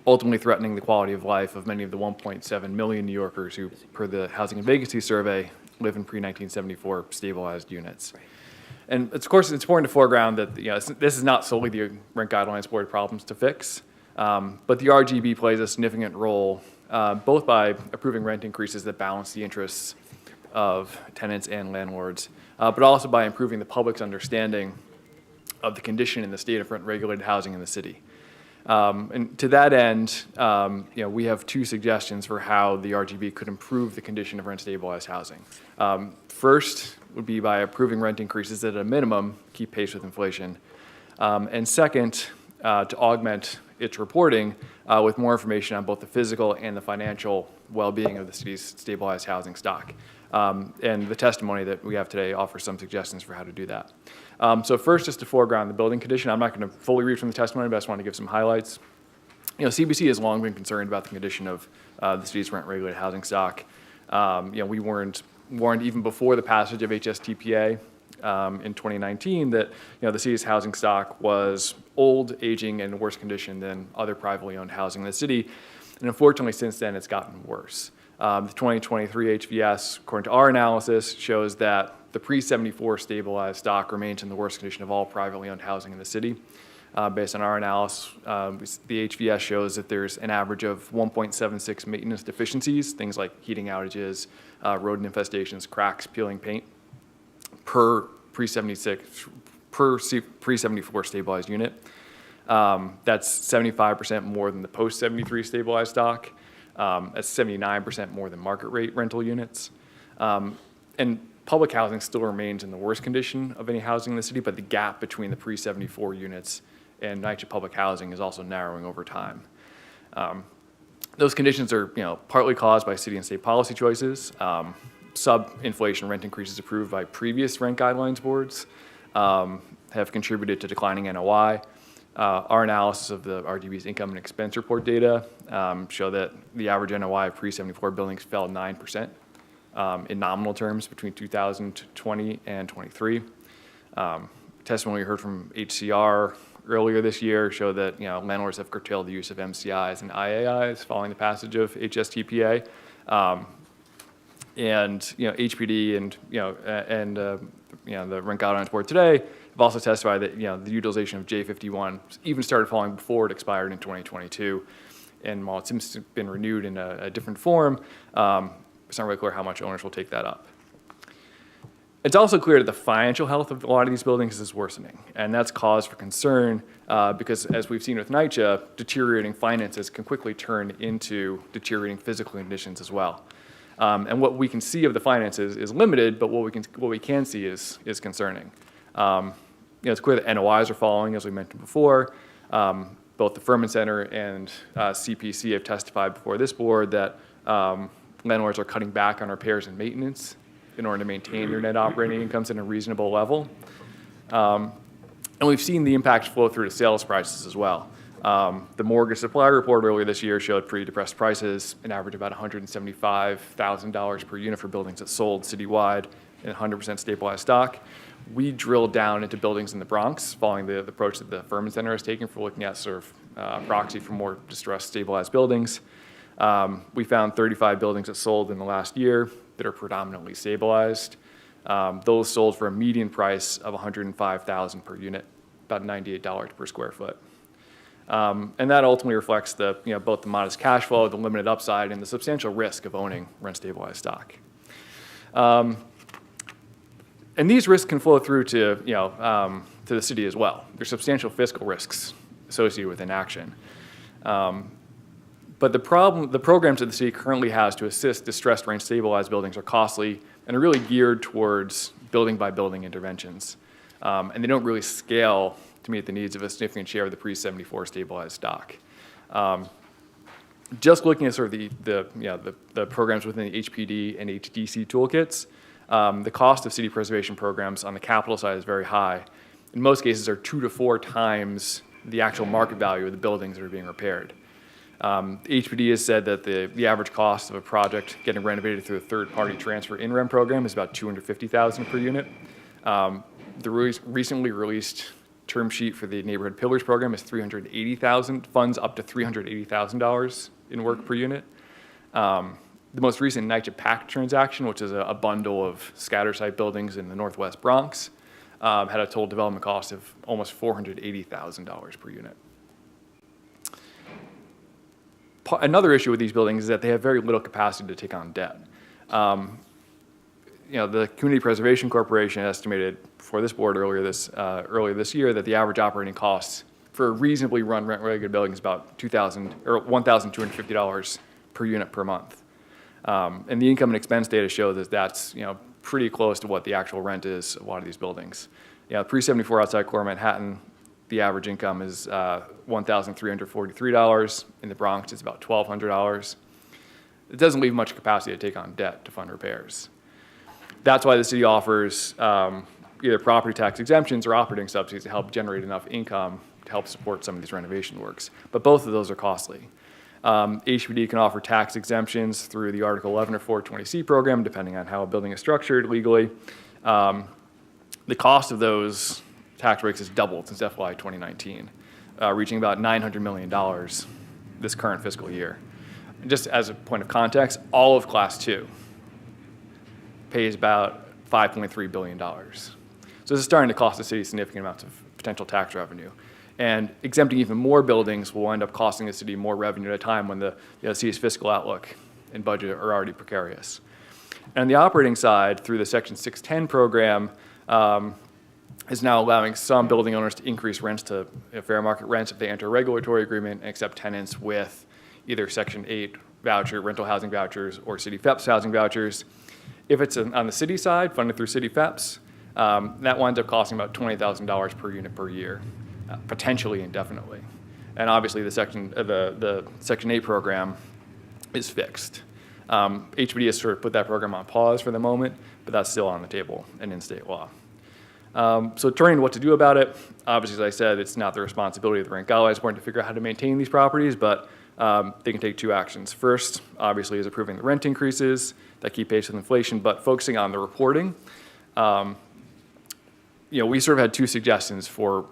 ultimately threatening the quality of life of many of the 1.7 million New Yorkers who, per the Housing and Vacancy Survey, live in pre-1974 stabilized units. And of course, it's important to foreground that this is not solely the Rent Guidelines Board problems to fix, but the RGB plays a significant role both by approving rent increases that balance the interests of tenants and landlords, but also by improving the public's understanding of the condition and the state of rent-regulated housing in the city. And to that end, we have two suggestions for how the RGB could improve the condition of rent-stabilized housing. First would be by approving rent increases that at a minimum keep pace with inflation. And second, to augment its reporting with more information on both the physical and the financial well-being of the city's stabilized housing stock. And the testimony that we have today offers some suggestions for how to do that. So first, just to foreground the building condition, I'm not going to fully read from the testimony, but I just want to give some highlights. CBC has long been concerned about the condition of the city's rent-regulated housing stock. We warned even before the passage of HSTPA in 2019 that the city's housing stock was old, aging, and in worse condition than other privately owned housing in the city. And unfortunately, since then, it's gotten worse. The 2023 HVS, according to our analysis, shows that the pre-74 stabilized stock remains in the worst condition of all privately owned housing in the city. Based on our analysis, the HVS shows that there's an average of 1.76 maintenance deficiencies, things like heating outages, rodent infestations, cracks, peeling paint, per pre-74 stabilized unit. That's 75% more than the post-73 stabilized stock. That's 79% more than market rate rental units. And public housing still remains in the worst condition of any housing in the city, but the gap between the pre-74 units and NYCHA public housing is also narrowing over time. Those conditions are partly caused by city and state policy choices. Sub-inflation rent increases approved by previous rent guidelines boards have contributed to declining NOI. Our analysis of the RGB's income and expense report data show that the average NOI of pre-74 buildings fell 9% in nominal terms between 2020 and 23. Testimony we heard from HCR earlier this year showed that landlords have curtailed the use of MCIs and IAIs following the passage of HSTPA. HPD and the Rent Guidelines Board today have also testified that the utilization of J51 even started falling before it expired in 2022, and while it's since been renewed in a different form, it's not really clear how much owners will take that up. It's also clear that the financial health of a lot of these buildings is worsening, and that's cause for concern because, as we've seen with NYCHA, deteriorating finances can quickly turn into deteriorating physical conditions as well. And what we can see of the finances is limited, but what we can see is concerning. It's clear that NOIs are falling, as we mentioned before. Both the Furman Center and CPC have testified before this board that landlords are cutting back on repairs and maintenance in order to maintain their net operating incomes at a reasonable level. And we've seen the impact flow through to sales prices as well. The mortgage supply report earlier this year showed pretty depressed prices, an average about $175,000 per unit for buildings that sold citywide in 100% stabilized stock. We drilled down into buildings in the Bronx following the approach that the Furman Center is taking for looking at sort of proxy for more distressed stabilized buildings. We found 35 buildings that sold in the last year that are predominantly stabilized. Those sold for a median price of $105,000 per unit, about $98 per square foot. And that ultimately reflects both the modest cash flow, the limited upside, and the substantial risk of owning rent-stabilized stock. And these risks can flow through to the city as well. There's substantial fiscal risks associated with inaction. But the programs that the city currently has to assist distressed rent-stabilized buildings are costly and are really geared towards building-by-building interventions. And they don't really scale to meet the needs of a significant share of the pre-74 stabilized stock. Just looking at sort of the programs within the HPD and HDC toolkits, the cost of city preservation programs on the capital side is very high. In most cases, are 2 to 4 times the actual market value of the buildings that are being repaired. HPD has said that the average cost of a project getting renovated through a third-party transfer in-rent program is about $250,000 per unit. The recently released term sheet for the Neighborhood Pillars program is $380,000, funds up to $380,000 in work per unit. The most recent NYCHA PACT transaction, which is a bundle of scatter site buildings in the Northwest Bronx, had a total development cost of almost $480,000 per unit. Another issue with these buildings is that they have very little capacity to take on debt. The Community Preservation Corporation estimated for this board earlier this year that the average operating costs for a reasonably run rent-regulated building is about $1,250 per unit per month. And the income and expense data show that that's pretty close to what the actual rent is of a lot of these buildings. Pre-74 outside core Manhattan, the average income is $1,343. In the Bronx, it's about $1,200. It doesn't leave much capacity to take on debt to fund repairs. That's why the city offers either property tax exemptions or operating subsidies to help generate enough income to help support some of these renovation works. But both of those are costly. HPD can offer tax exemptions through the Article 11 or 420C program, depending on how a building is structured legally. The cost of those tax breaks has doubled since FY 2019, reaching about $900 million this current fiscal year. And just as a point of context, all of Class 2 pays about $5.3 billion. So this is starting to cost the city significant amounts of potential tax revenue. And exempting even more buildings will end up costing the city more revenue at a time when the city's fiscal outlook and budget are already precarious. And on the operating side, through the Section 610 program, is now allowing some building owners to increase rents to fair market rents if they enter a regulatory agreement and accept tenants with either Section 8 voucher, rental housing vouchers, or city FEPS housing vouchers. If it's on the city side, funded through city FEPS, that winds up costing about $20,000 per unit per year, potentially indefinitely. And obviously the Section 8 program is fixed. HPD has sort of put that program on pause for the moment, but that's still on the table and in state law. So turning to what to do about it, obviously, as I said, it's not the responsibility of the Rent Guidelines Board to figure out how to maintain these properties, but they can take 2 actions. First, obviously, is approving the rent increases that keep pace with inflation, but focusing on the reporting. We sort of had 2 suggestions for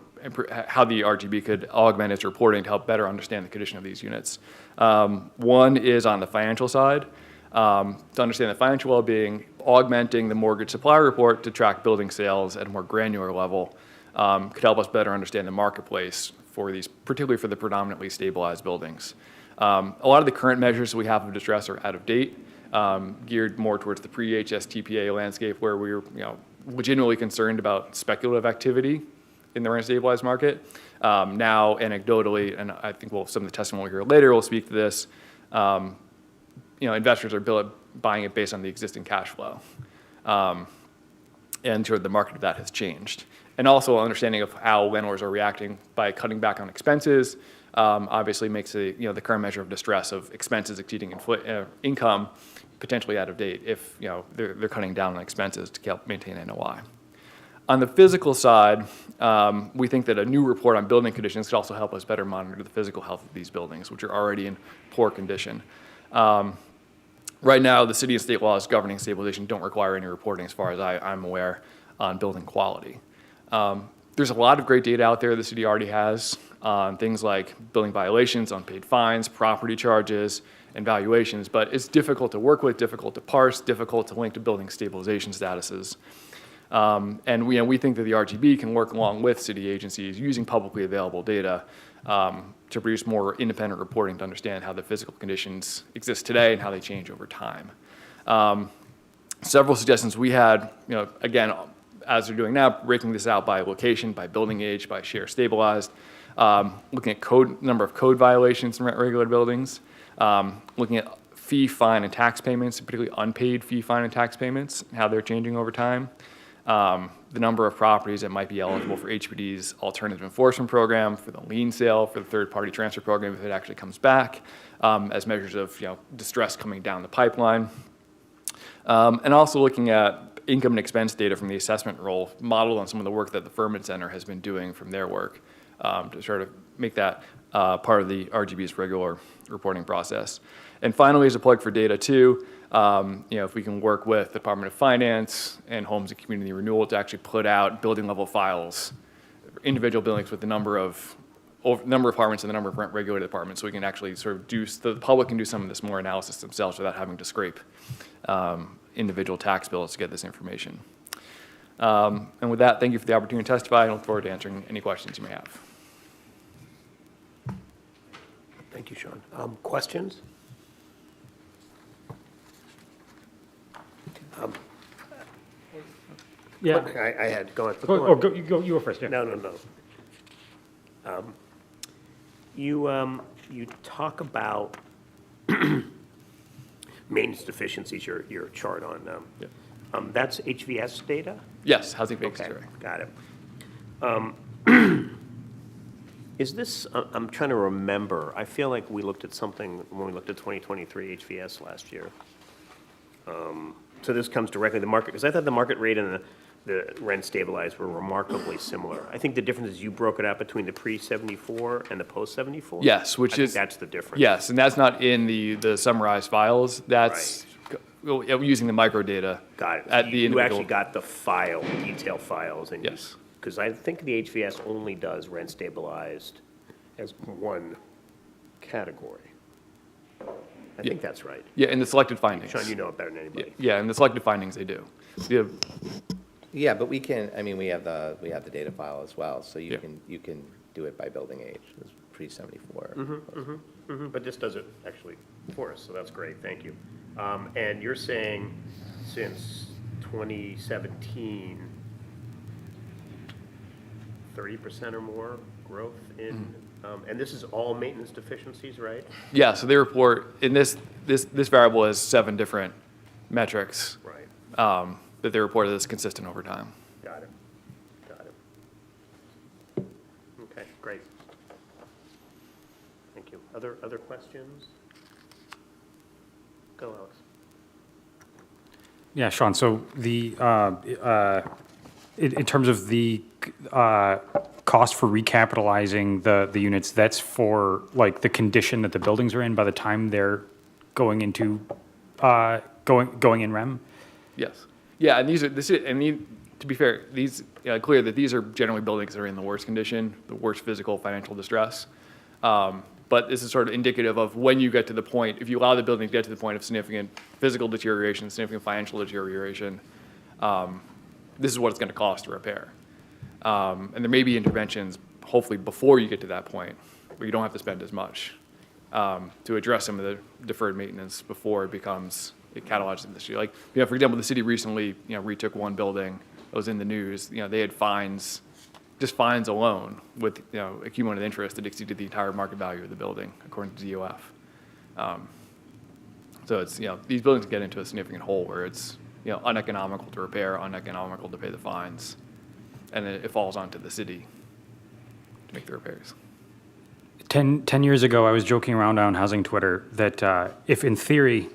how the RGB could augment its reporting to help better understand the condition of these units. One is on the financial side. To understand the financial well-being, augmenting the mortgage supply report to track building sales at a more granular level could help us better understand the marketplace for these, particularly for the predominantly stabilized buildings. A lot of the current measures we have of distress are out of date, geared more towards the pre-HSTPA landscape where we were legitimately concerned about speculative activity in the rent-stabilized market. Now, anecdotally, and I think some of the testimony we'll hear later will speak to this, investors are buying it based on the existing cash flow. And sort of the market of that has changed. And also understanding of how landlords are reacting by cutting back on expenses obviously makes the current measure of distress of expenses exceeding income potentially out of date if they're cutting down on expenses to help maintain NOI. On the physical side, we think that a new report on building conditions could also help us better monitor the physical health of these buildings, which are already in poor condition. Right now, the city and state laws governing stabilization don't require any reporting, as far as I'm aware, on building quality. There's a lot of great data out there the city already has on things like building violations, unpaid fines, property charges, and valuations, but it's difficult to work with, difficult to parse, difficult to link to building stabilization statuses. And we think that the RGB can work along with city agencies using publicly available data to produce more independent reporting to understand how the physical conditions exist today and how they change over time. Several suggestions we had, again, as we're doing now, breaking this out by location, by building age, by share stabilized, looking at number of code violations in rent-regulated buildings, looking at fee, fine, and tax payments, particularly unpaid fee, fine, and tax payments, how they're changing over time. The number of properties that might be eligible for HPD's alternative enforcement program, for the lien sale, for the third-party transfer program if it actually comes back, as measures of distress coming down the pipeline. And also looking at income and expense data from the assessment roll, modeled on some of the work that the Furman Center has been doing from their work, to sort of make that part of the RGB's regular reporting process. And finally, as a plug for data too, if we can work with the Department of Finance and Homes and Community Renewal to actually put out building level files, individual buildings with the number of apartments and the number of rent regulated apartments, so we can actually sort of the public can do some of this more analysis themselves without having to scrape individual tax bills to get this information. And with that, thank you for the opportunity to testify. I look forward to answering any questions you may have. Thank you, Sean. Questions? Yeah. I had, go on. You go first, yeah. No. You talk about maintenance deficiencies, your chart on, that's HVS data? Yes, housing vacancy Okay, rate. got it. Is this, I'm trying to remember, I feel like we looked at something when we looked at 2023 HVS last year. So this comes directly to the market, because I thought the market rate and the rent stabilized were remarkably similar. I think the difference is you broke it out between the pre-74 and the post-74? Yes, which I think is that's the difference. Yes, and that's not in the summarized files. That's using the microdata. Got it. At the You individual. actually got the file, detail files, and Yes. because I think the HVS only does rent stabilized as one category. I think that's right. Yeah, in the selected findings. Sean, you know it better than anybody. Yeah, in the selected findings, they do. Yeah, but we can, we have the data file as well, so you can do it by building age, it's pre-74. But this does it actually for us, so that's great, thank you. And you're saying since 2017, 30% or more growth in, and this is all maintenance deficiencies, right? Yeah, so they report, in this variable has 7 different metrics Right, that they reported as consistent over time. got it. Okay, great. Thank you. Other questions? Go, Alex. Yeah, Sean, so in terms of the cost for recapitalizing the units, that's for like the condition that the buildings are in by the time they're going into, going in REM? Yes. Yeah, and to be fair, clear that these are generally buildings that are in the worst condition, the worst physical, financial distress. But this is sort of indicative of when you get to the point, if you allow the building to get to the point of significant physical deterioration, significant financial deterioration, this is what it's going to cost to repair. And there may be interventions, hopefully before you get to that point, where you don't have to spend as much to address some of the deferred maintenance before it catalyzes the issue. Like, for example, the city recently, retook one building that was in the news. They had fines, just fines alone, with accumulated interest that exceeded the entire market value of the building, according to DOF. So it's these buildings get into a significant hole where it's uneconomical to repair, uneconomical to pay the fines, and then it falls onto the city to make the repairs. 10 years ago, I was joking around on housing Twitter that if in theory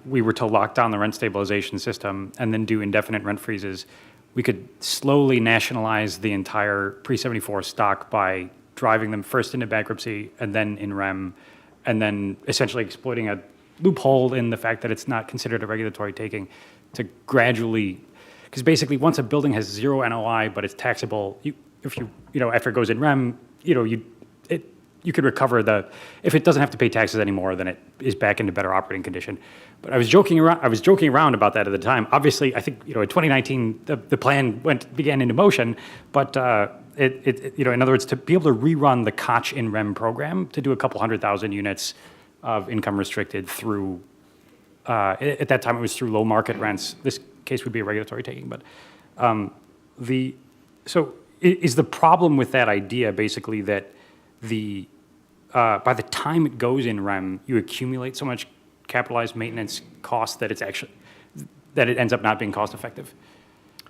we were to lock down the rent stabilization system and then do indefinite rent freezes, we could slowly nationalize the entire pre-74 stock by driving them first into bankruptcy and then in REM, and then essentially exploiting a loophole in the fact that it's not considered a regulatory taking to gradually, because basically once a building has zero NOI but it's taxable, after it goes in REM, you could recover if it doesn't have to pay taxes anymore, then it is back into better operating condition. But I was joking around about that at the time. Obviously, I think, in 2019, the plan began into motion, but, in other words, to be able to rerun the Koch in REM program, to do a couple 100,000 units of income restricted through, at that time it was through low market rents. This case would be a regulatory taking, but, so is the problem with that idea basically that by the time it goes in REM, you accumulate so much capitalized maintenance cost that it ends up not being cost effective?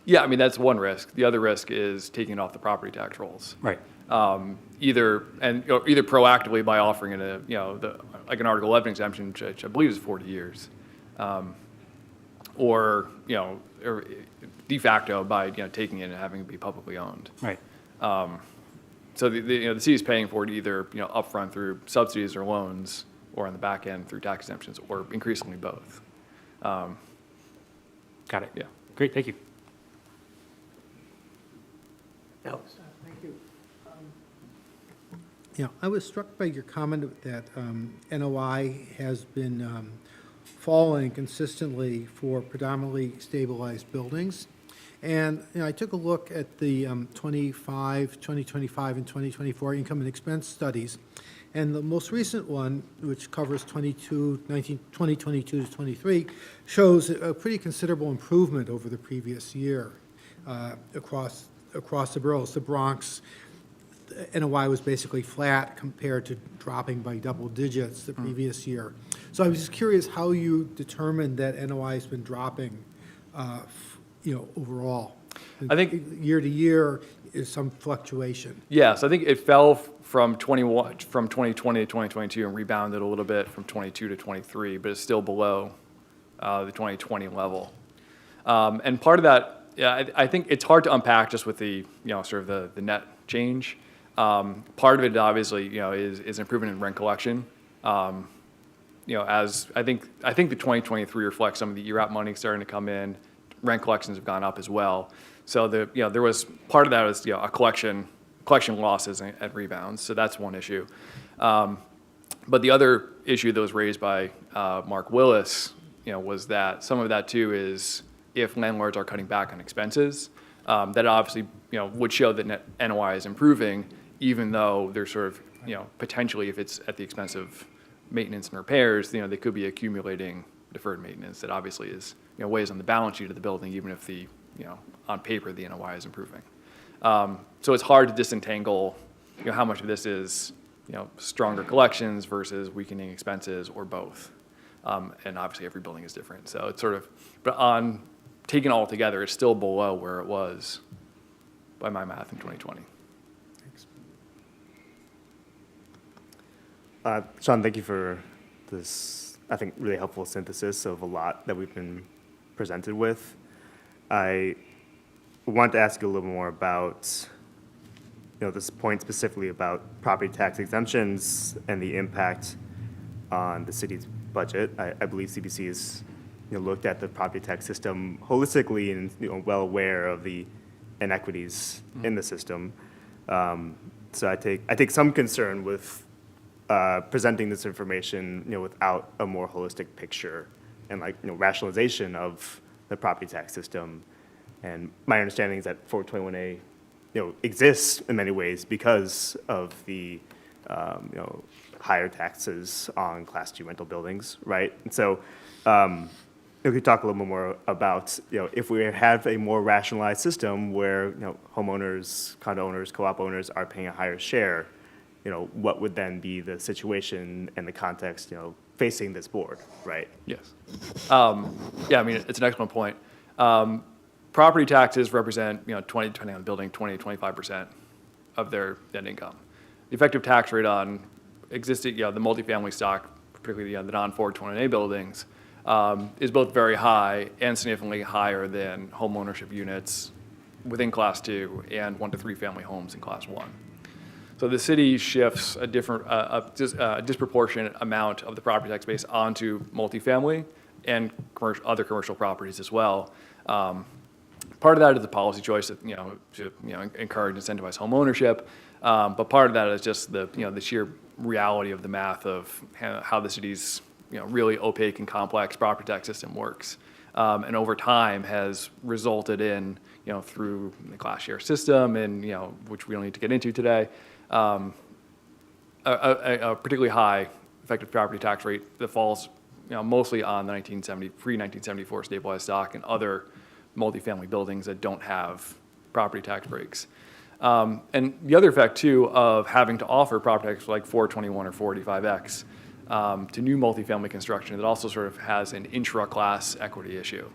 Yeah, I mean, that's one risk. The other risk is taking it off the property tax rolls. Right. Either proactively by offering it like an Article 11 exemption, which I believe is 40 years, or de facto by taking it and having it be publicly owned. Right. So the city is paying for it either upfront through subsidies or loans, or on the back end through tax exemptions, or increasingly both. Got it. Yeah. Great, thank you. Alex? Yeah, I was struck by your comment that NOI has been falling consistently for predominantly stabilized buildings. And I took a look at the 2025 and 2024 income and expense studies. And the most recent one, which covers 2022 to 23, shows a pretty considerable improvement over the previous year across the boroughs. The Bronx, NOI was basically flat compared to dropping by double digits the previous year. So I was just curious how you determined that NOI has been dropping, overall. I think year to year is some fluctuation. Yes, I think it fell from 2020 to 2022 and rebounded a little bit from 22 to 23, but it's still below the 2020 level. And part of that, I think it's hard to unpack just with the sort of the net change. Part of it obviously is improvement in rent collection. As I think the 2023 reflects some of the ERAP money starting to come in. Rent collections have gone up as well. So there was part of that was a collection losses and rebounds. So that's one issue. But the other issue that was raised by Mark Willis, was that some of that too is if landlords are cutting back on expenses, that obviously would show that net NOI is improving, even though they're sort of potentially, if it's at the expense of maintenance and repairs, they could be accumulating deferred maintenance that obviously is weighs on the balance sheet of the building, even if on paper the NOI is improving. So it's hard to disentangle how much of this is stronger collections versus weakening expenses or both. And obviously every building is different. So it's sort of, but on taken all together, it's still below where it was by my math in 2020. Sean, thank you for this, I think, really helpful synthesis of a lot that we've been presented with. I want to ask you a little more about, this point specifically about property tax exemptions and the impact on the city's budget. I believe CBC has, looked at the property tax system holistically and, well aware of the inequities in the system. So I take some concern with presenting this information, without a more holistic picture and rationalization of the property tax system. And my understanding is that 421A, exists in many ways because of the, higher taxes on Class 2 rental buildings, right? And so, if we talk a little bit more about, if we have a more rationalized system where, homeowners, condo owners, co-op owners are paying a higher share, what would then be the situation and the context, facing this board, right? Yes. Yeah, I mean, it's an excellent point. Property taxes represent, depending on the building, 20 to 25% of their net income. The effective tax rate on existing, the multifamily stock, particularly the non-421A buildings, is both very high and significantly higher than home ownership units within Class 2 and 1 to 3 family homes in Class 1. So the city shifts a disproportionate amount of the property tax base onto multifamily and other commercial properties as well. Part of that is a policy choice that, to encourage and incentivize home ownership. But part of that is just the sheer reality of the math of how the city's, really opaque and complex property tax system works. And over time has resulted in, through the class share system and, which we don't need to get into today, a particularly high effective property tax rate that falls, mostly on the pre-1974 stabilized stock and other multifamily buildings that don't have property tax breaks. And the other effect, too, of having to offer property tax like 421 or 485X to new multifamily construction, it also sort of has an intra-class equity issue.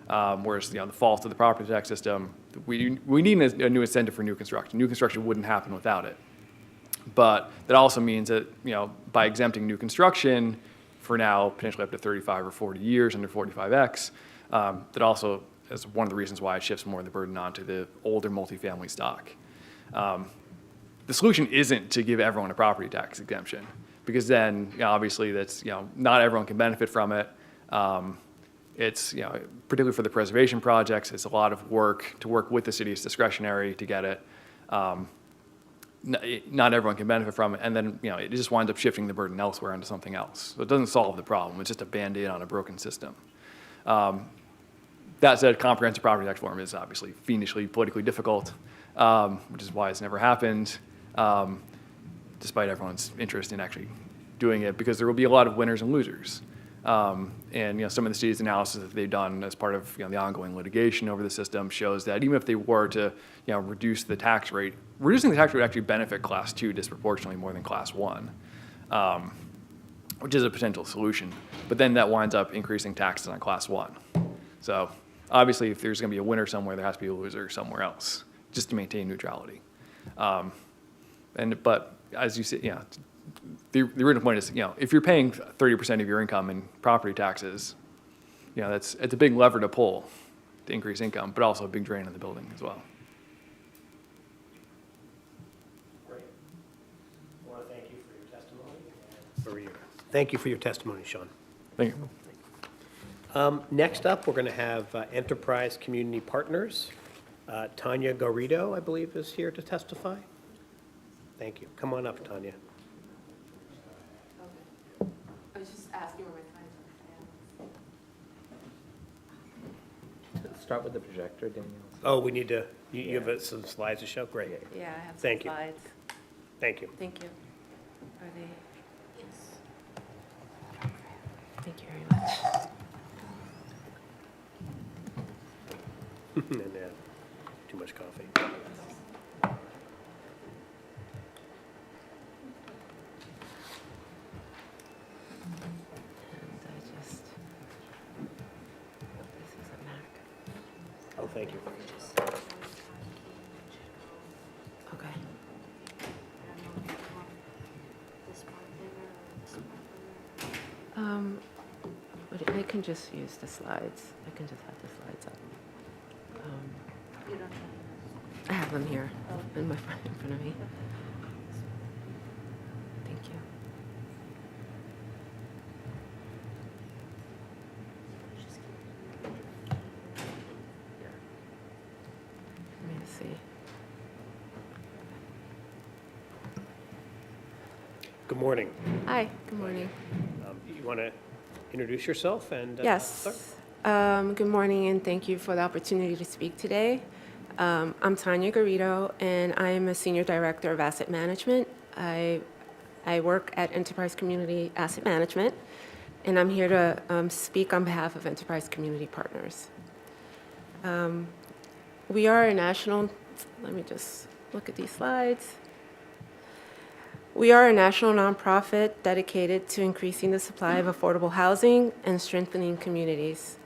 Whereas, the fault of the property tax system, we need a new incentive for new construction. New construction wouldn't happen without it. But that also means that, by exempting new construction for now potentially up to 35 or 40 years under 45X, that also is one of the reasons why it shifts more of the burden onto the older multifamily stock. The solution isn't to give everyone a property tax exemption, because then, obviously that's, not everyone can benefit from it. It's, particularly for the preservation projects, it's a lot of work to work with the city. It's discretionary to get it. Not everyone can benefit from it, and then it just winds up shifting the burden elsewhere into something else. So it doesn't solve the problem. It's just a Band-Aid on a broken system. That said, comprehensive property tax reform is obviously fiendishly politically difficult, which is why it's never happened, despite everyone's interest in actually doing it, because there will be a lot of winners and losers. And some of the city's analysis that they've done as part of the ongoing litigation over the system shows that even if they were to reduce the tax rate, reducing the tax rate would actually benefit Class 2 disproportionately more than Class 1, which is a potential solution. But then that winds up increasing taxes on Class 1. So obviously, if there's going to be a winner somewhere, there has to be a loser somewhere else, just to maintain neutrality. But as you say, the original point is, if you're paying 30% of your income in property taxes, it's a big lever to pull to increase income, but also a big drain on the building as well. Great. I want to thank you for your testimony. Thank you for your testimony, Sean. Thank you. Next up, we're going to have Enterprise Community Partners. Tanya Garrido, I believe, is here to testify. Thank you. Come on up, Tanya. I was just asking where my slides Start with the projector, Danielle. Oh, we need to, you have some slides to show? Great. are. Yeah, I have some Thank you. slides. Thank you. Thank you. Are they? Yes. Thank you very much. And too much coffee. And I just, this is a Mac. Oh, thank you. Okay. But I can just use the slides. I can just have the slides up. I have them here in front of me. Thank you. Let me see. Good morning. Hi, good morning. You want to introduce yourself and? Yes. Good morning, and thank you for the opportunity to speak today. I'm Tanya Garrido, and I am a Senior Director of Asset Management. I work at Enterprise Community Asset Management, and I'm here to speak on behalf of Enterprise Community Partners. We are a national, let me just look at these slides. We are a national nonprofit dedicated to increasing the supply of affordable housing and strengthening communities.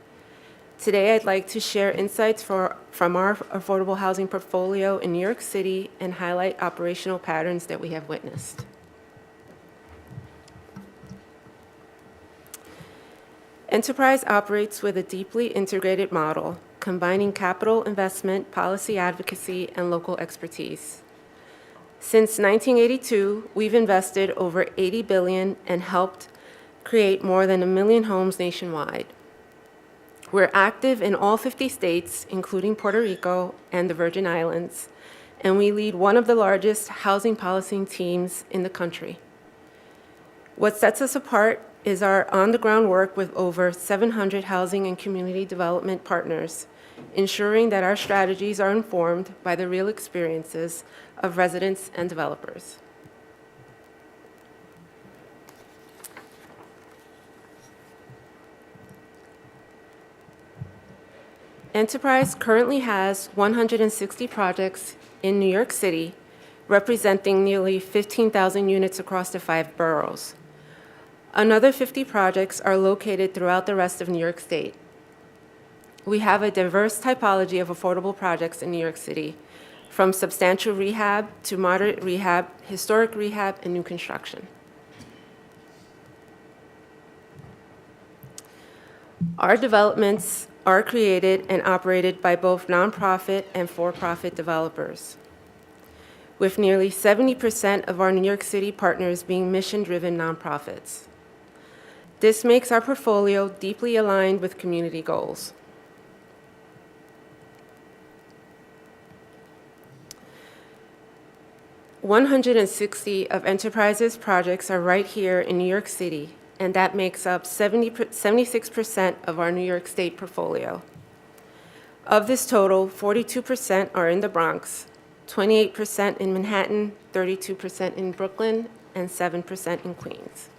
Today, I'd like to share insights from our affordable housing portfolio in New York City and highlight operational patterns that we have witnessed. Enterprise operates with a deeply integrated model, combining capital investment, policy advocacy, and local expertise. Since 1982, we've invested over $80 billion and helped create more than 1 million homes nationwide. We're active in all 50 states, including Puerto Rico and the Virgin Islands, and we lead one of the largest housing policy teams in the country. What sets us apart is our on-the-ground work with over 700 housing and community development partners, ensuring that our strategies are informed by the real experiences of residents and developers. Enterprise currently has 160 projects in New York City, representing nearly 15,000 units across the 5 boroughs. Another 50 projects are located throughout the rest of New York State. We have a diverse typology of affordable projects in New York City, from substantial rehab to moderate rehab, historic rehab, and new construction. Our developments are created and operated by both nonprofit and for-profit developers, with nearly 70% of our New York City partners being mission-driven nonprofits. This makes our portfolio deeply aligned with community goals. "160 of Enterprise's projects are right here in New York City, and that makes up 76% of our New York State portfolio. Of this total, 42% are in the Bronx, 28% in Manhattan, 32% in Brooklyn, and 7% in Queens.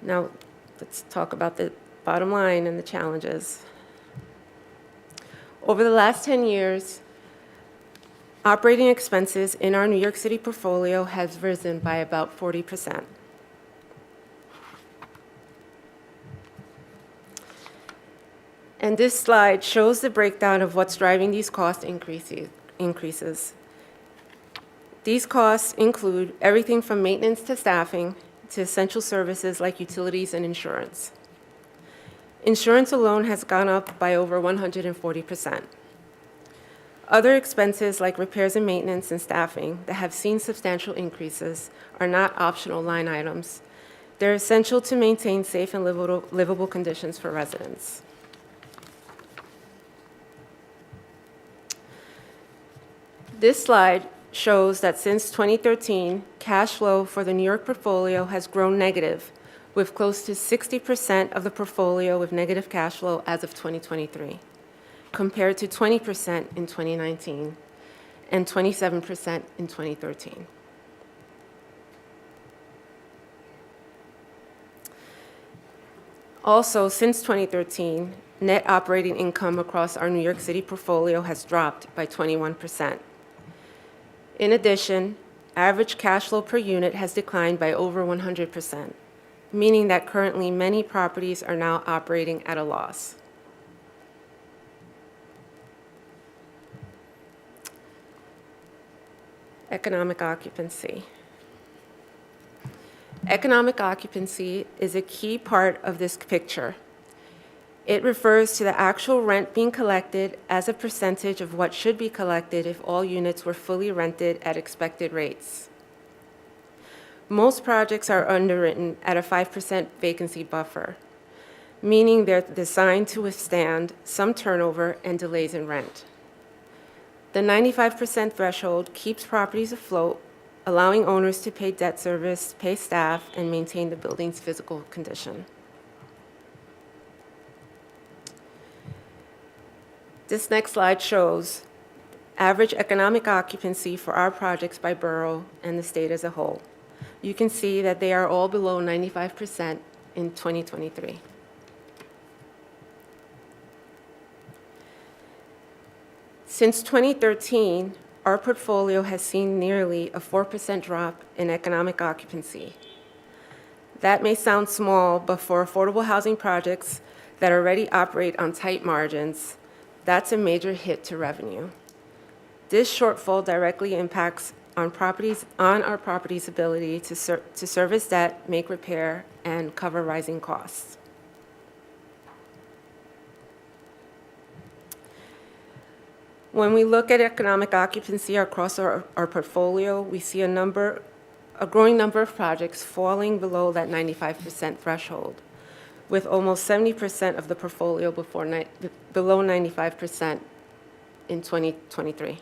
Now, let's talk about the bottom line and the challenges. Over the last 10 years, operating expenses in our New York City portfolio has risen by about 40%. And this slide shows the breakdown of what's driving these cost increases. These costs include everything from maintenance to staffing to essential services like utilities and insurance. Insurance alone has gone up by over 140%. Other expenses like repairs and maintenance and staffing that have seen substantial increases are not optional line items. They're essential to maintain safe and livable conditions for residents. This slide shows that since 2013, cash flow for the New York portfolio has grown negative, with close to 60% of the portfolio with negative cash flow as of 2023, compared to 20% in 2019 and 27% in 2013. Also, since 2013, net operating income across our New York City portfolio has dropped by 21%. In addition, average cash flow per unit has declined by over 100%, meaning that currently many properties are now operating at a loss. Economic occupancy. Economic occupancy is a key part of this picture. It refers to the actual rent being collected as a percentage of what should be collected if all units were fully rented at expected rates. Most projects are underwritten at a 5% vacancy buffer, meaning they're designed to withstand some turnover and delays in rent. The 95% threshold keeps properties afloat, allowing owners to pay debt service, pay staff, and maintain the building's physical condition. This next slide shows average economic occupancy for our projects by borough and the state as a whole. You can see that they are all below 95% in 2023. Since 2013, our portfolio has seen nearly a 4% drop in economic occupancy. That may sound small, but for affordable housing projects that already operate on tight margins, that's a major hit to revenue. This shortfall directly impacts on our property's ability to service debt, make repair, and cover rising costs. When we look at economic occupancy across our portfolio, we see a growing number of projects falling below that 95% threshold, with almost 70% of the portfolio below 95% in 2023.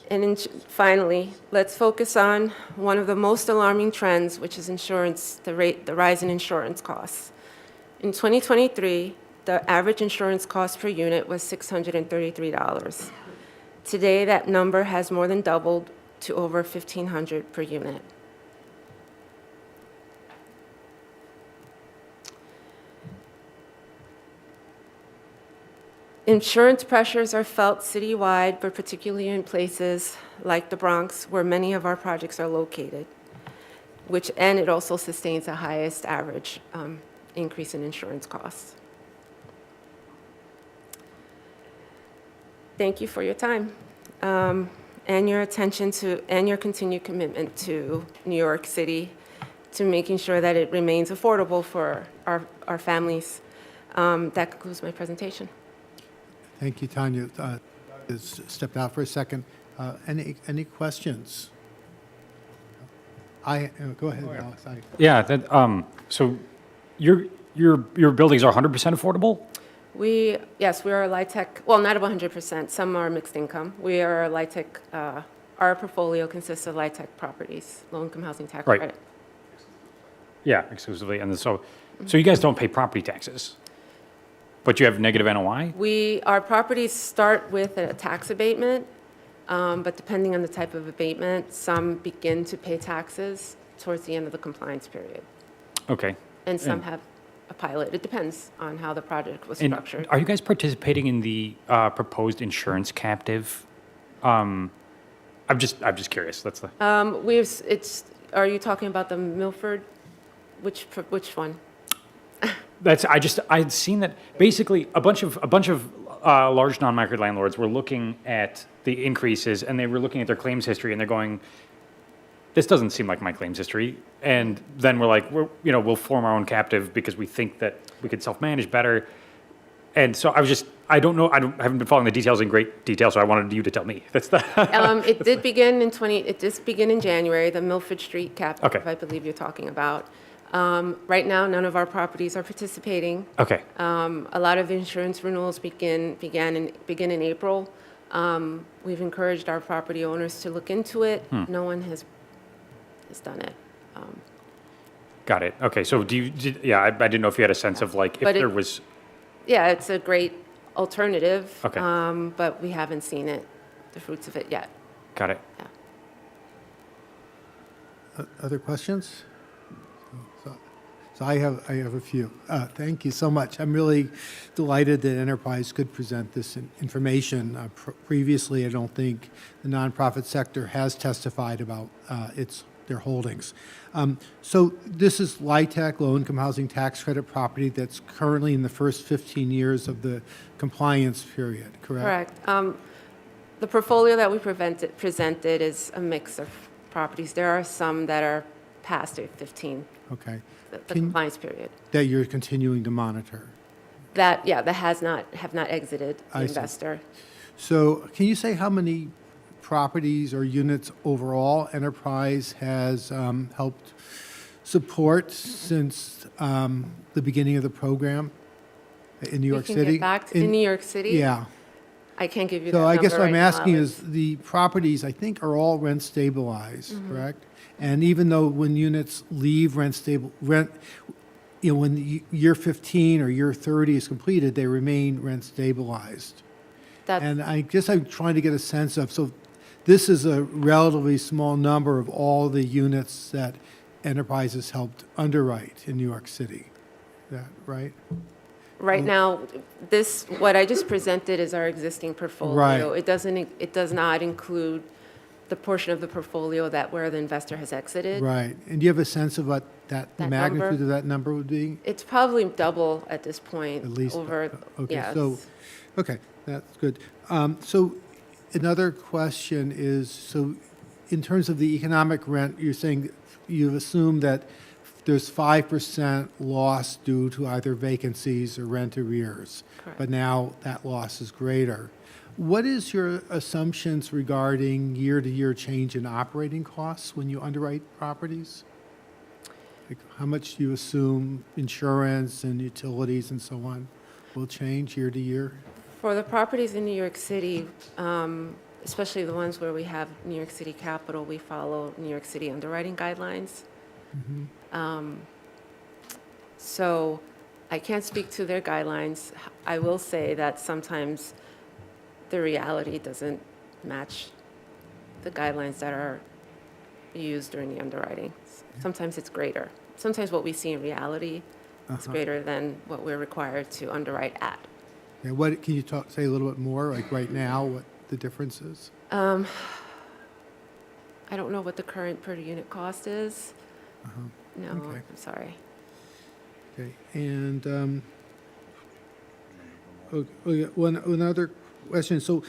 And finally, let's focus on one of the most alarming trends, which is insurance, the rise in insurance costs. In 2023, the average insurance cost per unit was $633. Today, that number has more than doubled to over $1,500 per unit. Insurance pressures are felt citywide, but particularly in places like the Bronx, where many of our projects are located, and it also sustains the highest average increase in insurance costs. Thank you for your time and your attention and your continued commitment to New York City, to making sure that it remains affordable for our families. That concludes my presentation. Thank you, Tanya. Has stepped out for a second. Any questions? Go ahead, Alex. Yeah, so your buildings are 100% affordable? Yes, we are a LIHTC, well, not of 100%, some are mixed income. We are a LIHTC, our portfolio consists of LIHTC properties, low-income housing tax Right. credit. Yeah, exclusively. And so you guys don't pay property taxes, but you have negative NOI? Our properties start with a tax abatement, but depending on the type of abatement, some begin to pay taxes towards the end of the compliance period. Okay. And some have a pilot. It depends on how the project was And structured. are you guys participating in the proposed insurance captive? I'm just curious. That's the. Are you talking about the Milford? Which one? I'd seen that basically a bunch of large non-micro landlords were looking at the increases, and they were looking at their claims history, and they're going, this doesn't seem like my claims history. And then we're like, we'll form our own captive because we think that we could self-manage better. And so I don't know, I haven't been following the details in great detail, so I wanted you to tell me. That's the. It did begin in January, the Milford Street captive, Okay. I believe you're talking about. Right now, none of our properties are participating. Okay. A lot of the insurance renewals begin in April. We've encouraged our property owners to look into it. No one has done it. Got it. Okay. So I didn't know if you had a sense of like, if there was. Yeah, it's a great alternative. Okay. But we haven't seen the fruits of it yet. Got it. Yeah. Other questions? So I have a few. Thank you so much. I'm really delighted that Enterprise could present this information. Previously, I don't think the nonprofit sector has testified about their holdings. So this is LIHTC, low-income housing tax credit property that's currently in the first 15 years of the compliance period, correct? Correct. The portfolio that we presented is a mix of properties. There are some that are past their 15. Okay. The compliance period. That you're continuing to monitor. That have not exited the I see. investor. So can you say how many properties or units overall Enterprise has helped support since the beginning of the program in New York City? We can get back to New York City. Yeah. I can't give you that So number I guess what right I'm now, asking Alex. is the properties, I think, are all rent stabilized, Mm-hmm. correct? And even though when units leave when year 15 or year 30 is completed, they remain rent stabilized. And I guess I'm trying to get a sense of, so this is a relatively small number of all the units that Enterprise has helped underwrite in New York City. Is that right? Right now, what I just presented is our existing portfolio. Right. It does not include the portion of the portfolio where the investor has exited. Right. And do you have a sense of what the That magnitude number? of that number would be? It's probably double at this point. At least, over. okay, Yes. so, okay, that's good. So another question is, so in terms of the economic rent, you're saying you've assumed that there's 5% loss due to either vacancies or rent arrears. Correct. But now that loss is greater. What is your assumptions regarding year-to-year change in operating costs when you underwrite properties? Like, how much do you assume insurance and utilities and so on will change year to year? For the properties in New York City, especially the ones where we have New York City Capital, we follow New York City underwriting guidelines. So I can't speak to their guidelines. I will say that sometimes the reality doesn't match the guidelines that are used during the underwriting. Sometimes it's greater. Sometimes what we see in reality is greater than what we're required to underwrite at. Yeah, what, can you say a little bit more, like right now, what the difference is? I don't know what the current per unit cost is. No, Okay. I'm sorry. Okay, and, one other question. So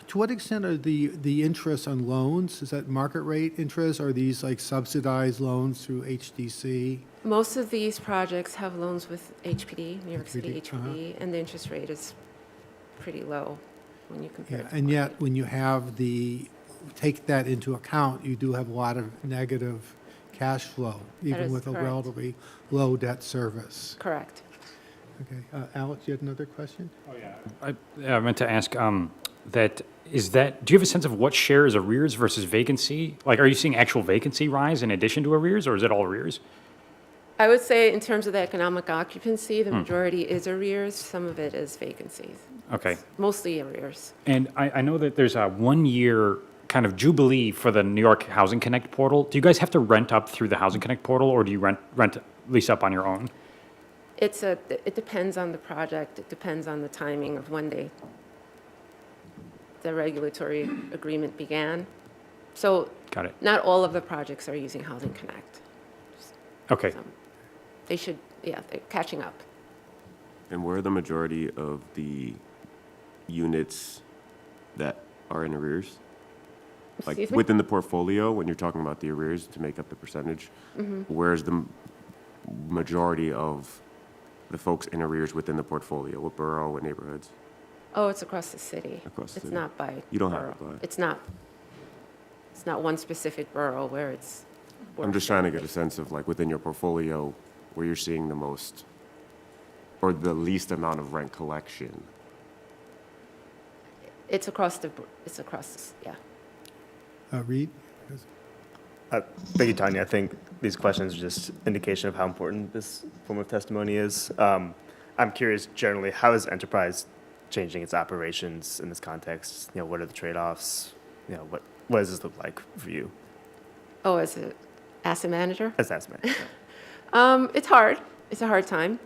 to what extent are the interest on loans, is that market rate interest? Are these like subsidized loans through HDC? Most of these projects have loans with HPD, New York City HPD, HPD, and the interest rate is pretty low when you compare Yeah, it to and yet, market. when you have take that into account, you do have a lot of negative cash flow, even is with a correct. relatively low debt service. Correct. Okay, Alex, you had another question? I meant to ask, do you have a sense of what share is arrears versus vacancy? Like, are you seeing actual vacancy rise in addition to arrears, or is it all arrears? I would say in terms of the economic occupancy, the majority is arrears, some of it is vacancies. Okay. Mostly arrears. And I know that there's a 1-year kind of jubilee for the New York Housing Connect portal. Do you guys have to rent up through the Housing Connect portal, or do you lease up on your own? It depends on the project, it depends on the timing of when the regulatory agreement began. So Got it. not all of the projects are using Housing Connect. Okay. Some. They should, yeah, they're catching up. And where are the majority of the units that are in arrears? Like Excuse me? within the portfolio, when you're talking about the arrears to make up the percentage, where's the majority of the folks in arrears within the portfolio? What borough, what neighborhoods? Oh, it's across the city. Across the It's city. not by You don't have it borough. by- It's not one specific borough where it's. I'm just trying to get a sense of like within your portfolio, where you're seeing the most or the least amount of rent collection. It's across, yeah. Reed? Thank you, Tanya. I think these questions are just indication of how important this form of testimony is. I'm curious, generally, how is Enterprise changing its operations in this context? You know, what are the trade-offs? You know, what does this look like for you Oh, as an asset manager? as an asset manager? It's hard. It's a hard time.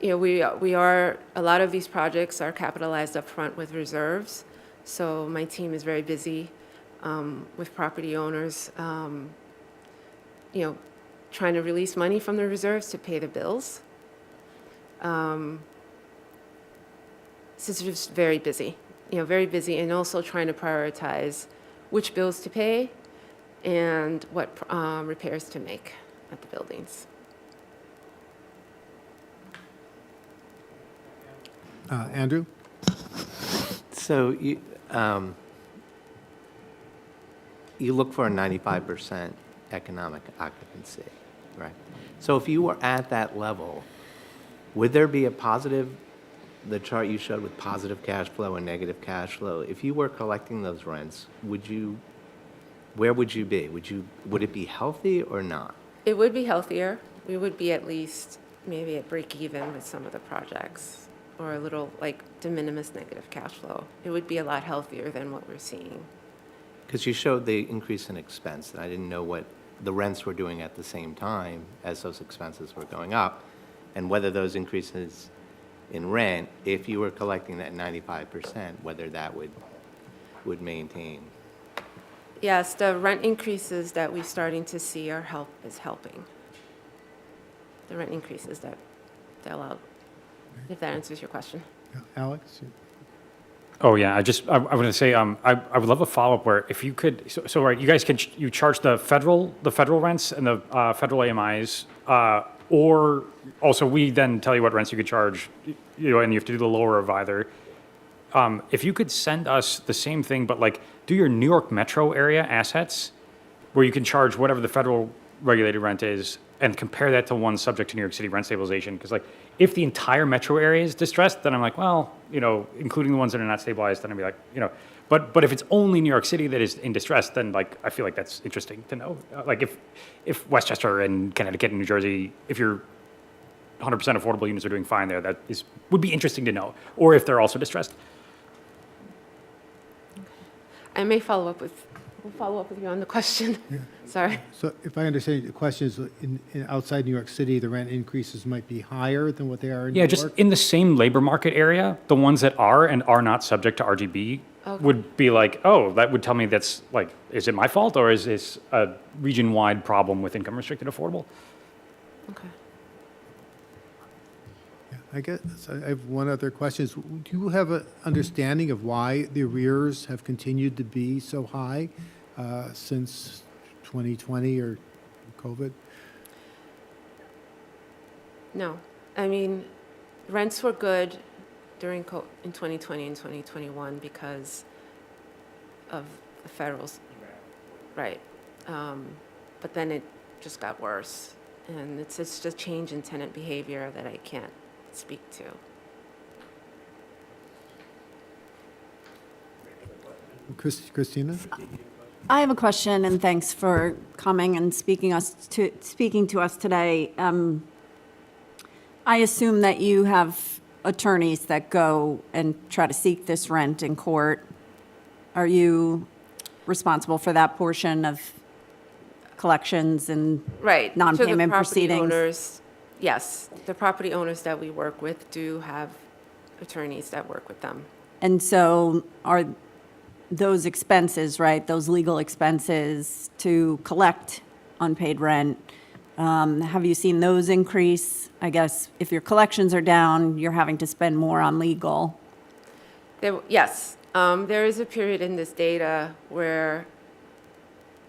You know, a lot of these projects are capitalized up front with reserves. So my team is very busy with property owners, you know, trying to release money from the reserves to pay the bills. So it's just very busy, very busy, and also trying to prioritize which bills to pay and what repairs to make at the buildings. Andrew? So you look for a 95% economic occupancy, right? So if you were at that level, would there be a positive, the chart you showed with positive cash flow and negative cash flow, if you were collecting those rents, where would you be? Would it be healthy or not? It would be healthier. We would be at least maybe at break even with some of the projects, or a little like de minimis negative cash flow. It would be a lot healthier than what we're seeing. Because you showed the increase in expense, and I didn't know what the rents were doing at the same time as those expenses were going up, and whether those increases in rent, if you were collecting that 95%, whether that would maintain. Yes, the rent increases that we're starting to see is helping. The rent increases that they allowed, if that answers your question. Alex? Oh, yeah, I was going to say, I would love a follow-up where if you could, so right, you guys can, you charge the federal rents and the federal AMIs, or also we then tell you what rents you could charge, you know, and you have to do the lower of either. If you could send us the same thing, but like, do your New York metro area assets, where you can charge whatever the federal regulated rent is, and compare that to one subject to New York City rent stabilization. Because like, if the entire metro area is distressed, then I'm like, well, you know, including the ones that are not stabilized, then I'd be like, you know, but if it's only New York City that is in distress, then like, I feel like that's interesting to know. Like if Westchester and Connecticut and New Jersey, if you're 100% affordable units are doing fine there, that would be interesting to know. Or if they're also distressed. I may we'll follow up with you on the question. Sorry. So if I understand, the question is, in outside New York City, the rent increases might be higher than what they are in New Yeah, York? just in the same labor market area, the ones that are and are not subject to RGB would be like, oh, that would tell me that's like, is it my fault or is this a region-wide problem with income restricted affordable? Okay. I guess I have one other question. Do you have an understanding of why the arrears have continued to be so high since 2020 or COVID? No, I mean, rents were good during in 2020 and 2021 because of the federals, right? But then it just got worse, and it's just a change in tenant behavior that I can't speak to. Christina? I have a question, and thanks for coming and speaking to us today. I assume that you have attorneys that go and try to seek this rent in court. Are you responsible for that portion of collections and Right. So the non-payment property proceedings? owners, yes, the property owners that we work with do have attorneys that work with them. And so are those expenses, right, those legal expenses to collect unpaid rent, have you seen those increase? I guess if your collections are down, you're having to spend more on legal. Yes, there is a period in this data where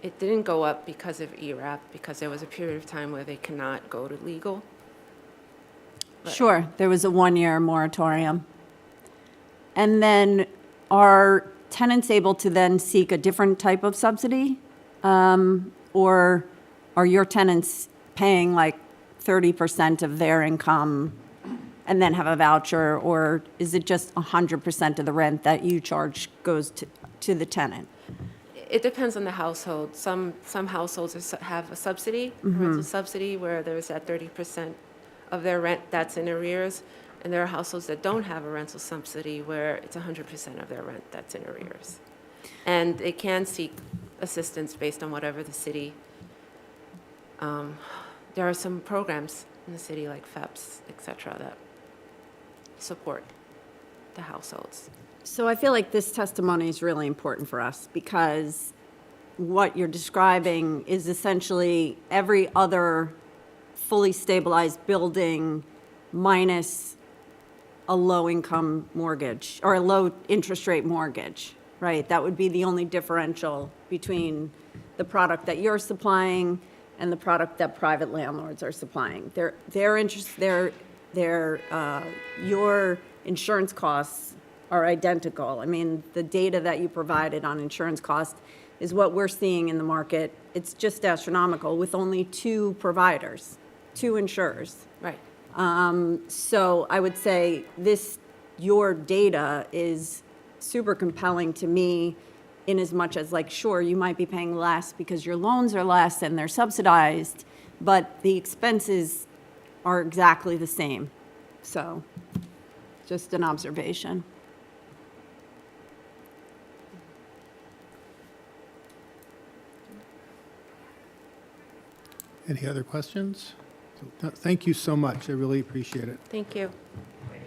it didn't go up because of ERAP, because there was a period of time where they cannot go to legal. Sure, there was a one-year moratorium. And then are tenants able to then seek a different type of subsidy? Or are your tenants paying like 30% of their income and then have a voucher? Or is it just 100% of the rent that you charge goes to the tenant? It depends on the household. Some households have a subsidy, rental subsidy, where there's that 30% of their rent that's in arrears. And there are households that don't have a rental subsidy where it's 100% of their rent that's in arrears. And they can seek assistance based on whatever the city. There are some programs in the city like FEPS, et cetera, that support the households. So I feel like this testimony is really important for us because what you're describing is essentially every other fully stabilized building minus a low-income mortgage or a low-interest rate mortgage, right? That would be the only differential between the product that you're supplying and the product that private landlords are supplying. Your insurance costs are identical. I mean, the data that you provided on insurance costs is what we're seeing in the market. It's just astronomical with only two providers, two insurers. Right. So I would say your data is super compelling to me in as much as like, sure, you might be paying less because your loans are less and they're subsidized, but the expenses are exactly the same. So just an observation. Any other questions? Thank you so much. I really appreciate it. Thank you. I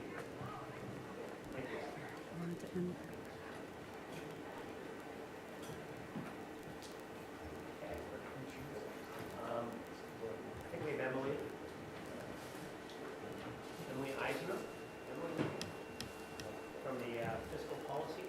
think we have Emily Eisner, from the fiscal policy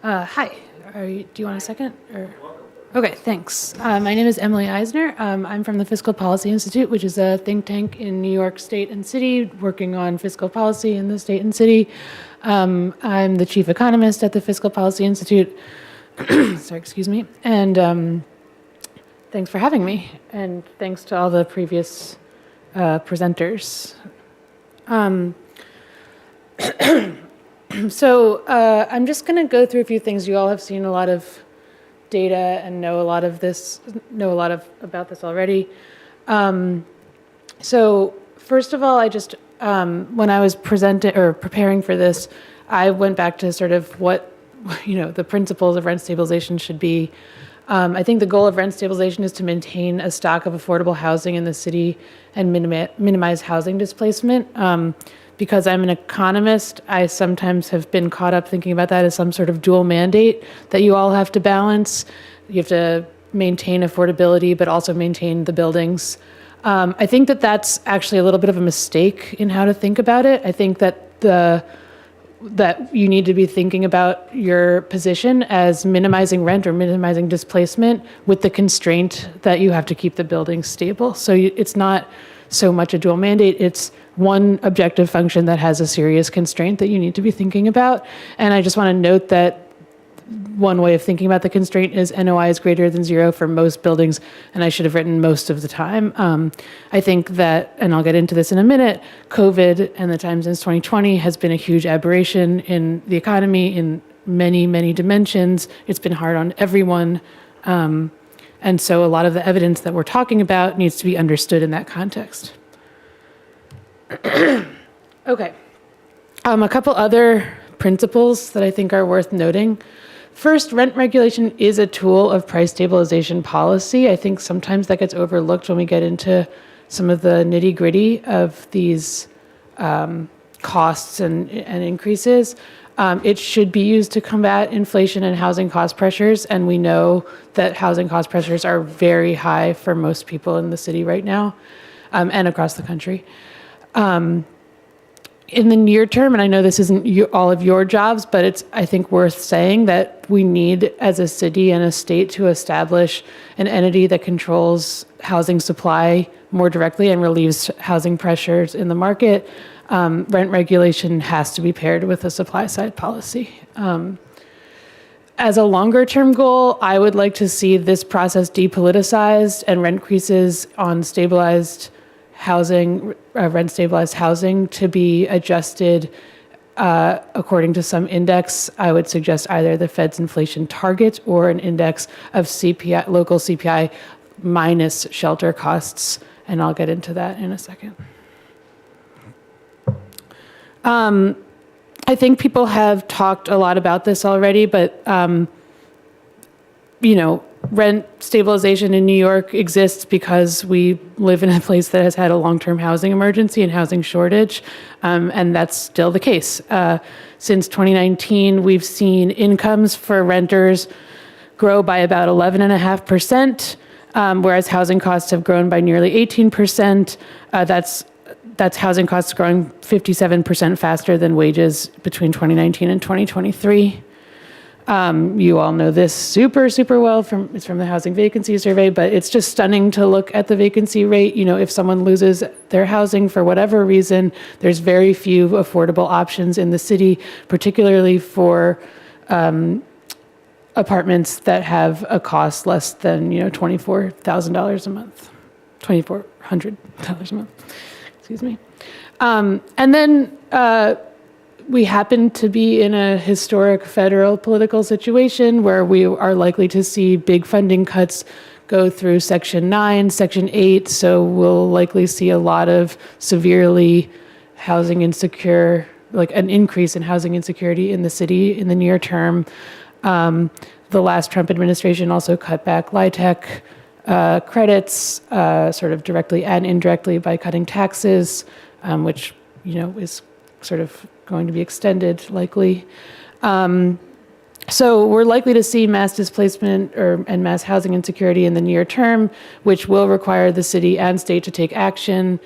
Hi. Do you want a second? Okay, thanks. My name is Emily Eisner. I'm from the Fiscal Policy Institute, which is a think tank in New York State and City working on fiscal policy in the state and city. I'm the chief economist at the Fiscal Policy Institute. Sorry, excuse me. And thanks for having me. And thanks to all the previous presenters. So I'm just going to go through a few things. You all have seen a lot of data and know a lot about this already. So first of all, I just when I was preparing for this, I went back to sort of what the principles of rent stabilization should be. I think the goal of rent stabilization is to maintain a stock of affordable housing in the city and minimize housing displacement. Because I'm an economist, I sometimes have been caught up thinking about that as some sort of dual mandate that you all have to balance. You have to maintain affordability, but also maintain the buildings. I think that that's actually a little bit of a mistake in how to think about it. I think that that you need to be thinking about your position as minimizing rent or minimizing displacement with the constraint that you have to keep the buildings stable. So it's not so much a dual mandate, it's one objective function that has a serious constraint that you need to be thinking about. And I just want to note that one way of thinking about the constraint is NOI is greater than 0 for most buildings, and I should have written most of the time. I think that, and I'll get into this in a minute, COVID and the time since 2020 has been a huge aberration in the economy in many, many dimensions. It's been hard on everyone. And so a lot of the evidence that we're talking about needs to be understood in that context. Okay. A couple other principles that I think are worth noting. First, rent regulation is a tool of price stabilization policy. I think sometimes that gets overlooked when we get into some of the nitty-gritty of these costs and increases. It should be used to combat inflation and housing cost pressures, and we know that housing cost pressures are very high for most people in the city right now, and across the country. In the near term, and I know this isn't all of your jobs, but it's, I think, worth saying that we need, as a city and a state, to establish an entity that controls housing supply more directly and relieves housing pressures in the market. Rent regulation has to be paired with a supply side policy. As a longer term goal, I would like to see this process depoliticized and rent increases on stabilized housing, rent stabilized housing, to be adjusted according to some index. I would suggest either the Fed's inflation target or an index of CPI, local CPI minus shelter costs. And I'll get into that in a second. I think people have talked a lot about this already, but, rent stabilization in New York exists because we live in a place that has had a long-term housing emergency and housing shortage, and that's still the case. Since 2019, we've seen incomes for renters grow by about 11.5%, whereas housing costs have grown by nearly 18%. That's housing costs growing 57% faster than wages between 2019 and 2023. You all know this super, super well it's from the Housing Vacancy Survey, but it's just stunning to look at the vacancy rate. If someone loses their housing for whatever reason, there's very few affordable options in the city, particularly for apartments that have a cost less than, $24,000 a month, $2,400 a month. Excuse me. And then we happen to be in a historic federal political situation where we are likely to see big funding cuts go through Section 9, Section 8, so we'll likely see a lot of severely housing insecure, like an increase in housing insecurity in the city in the near term. The last Trump administration also cut back LIHTC credits, sort of directly and indirectly by cutting taxes, which, is sort of going to be extended likely. So we're likely to see mass displacement and mass housing insecurity in the near term, which will require the city and state to take action.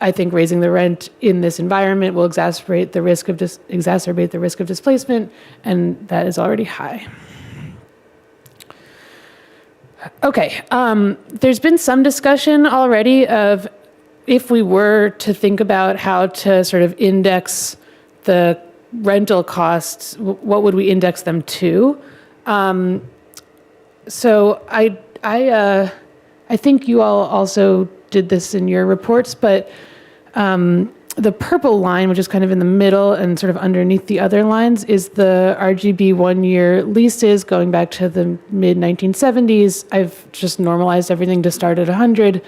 I think raising the rent in this environment will exacerbate the risk of displacement, and that is already high. Okay, there's been some discussion already of if we were to think about how to sort of index the rental costs, what would we index them to? So I think you all also did this in your reports, but the purple line, which is kind of in the middle and sort of underneath the other lines, is the RGB one-year leases going back to the mid-1970s. I've just normalized everything to start at 100.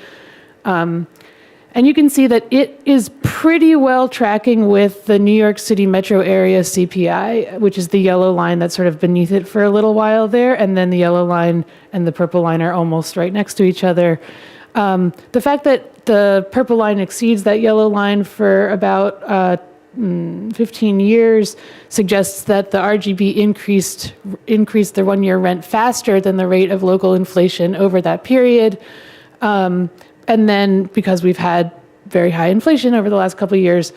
And you can see that it is pretty well tracking with the New York City metro area CPI, which is the yellow line that's sort of beneath it for a little while there. And then the yellow line and the purple line are almost right next to each other. The fact that the purple line exceeds that yellow line for about 15 years suggests that the RGB increased their one-year rent faster than the rate of local inflation over that period. And then because we've had very high inflation over the last couple of years,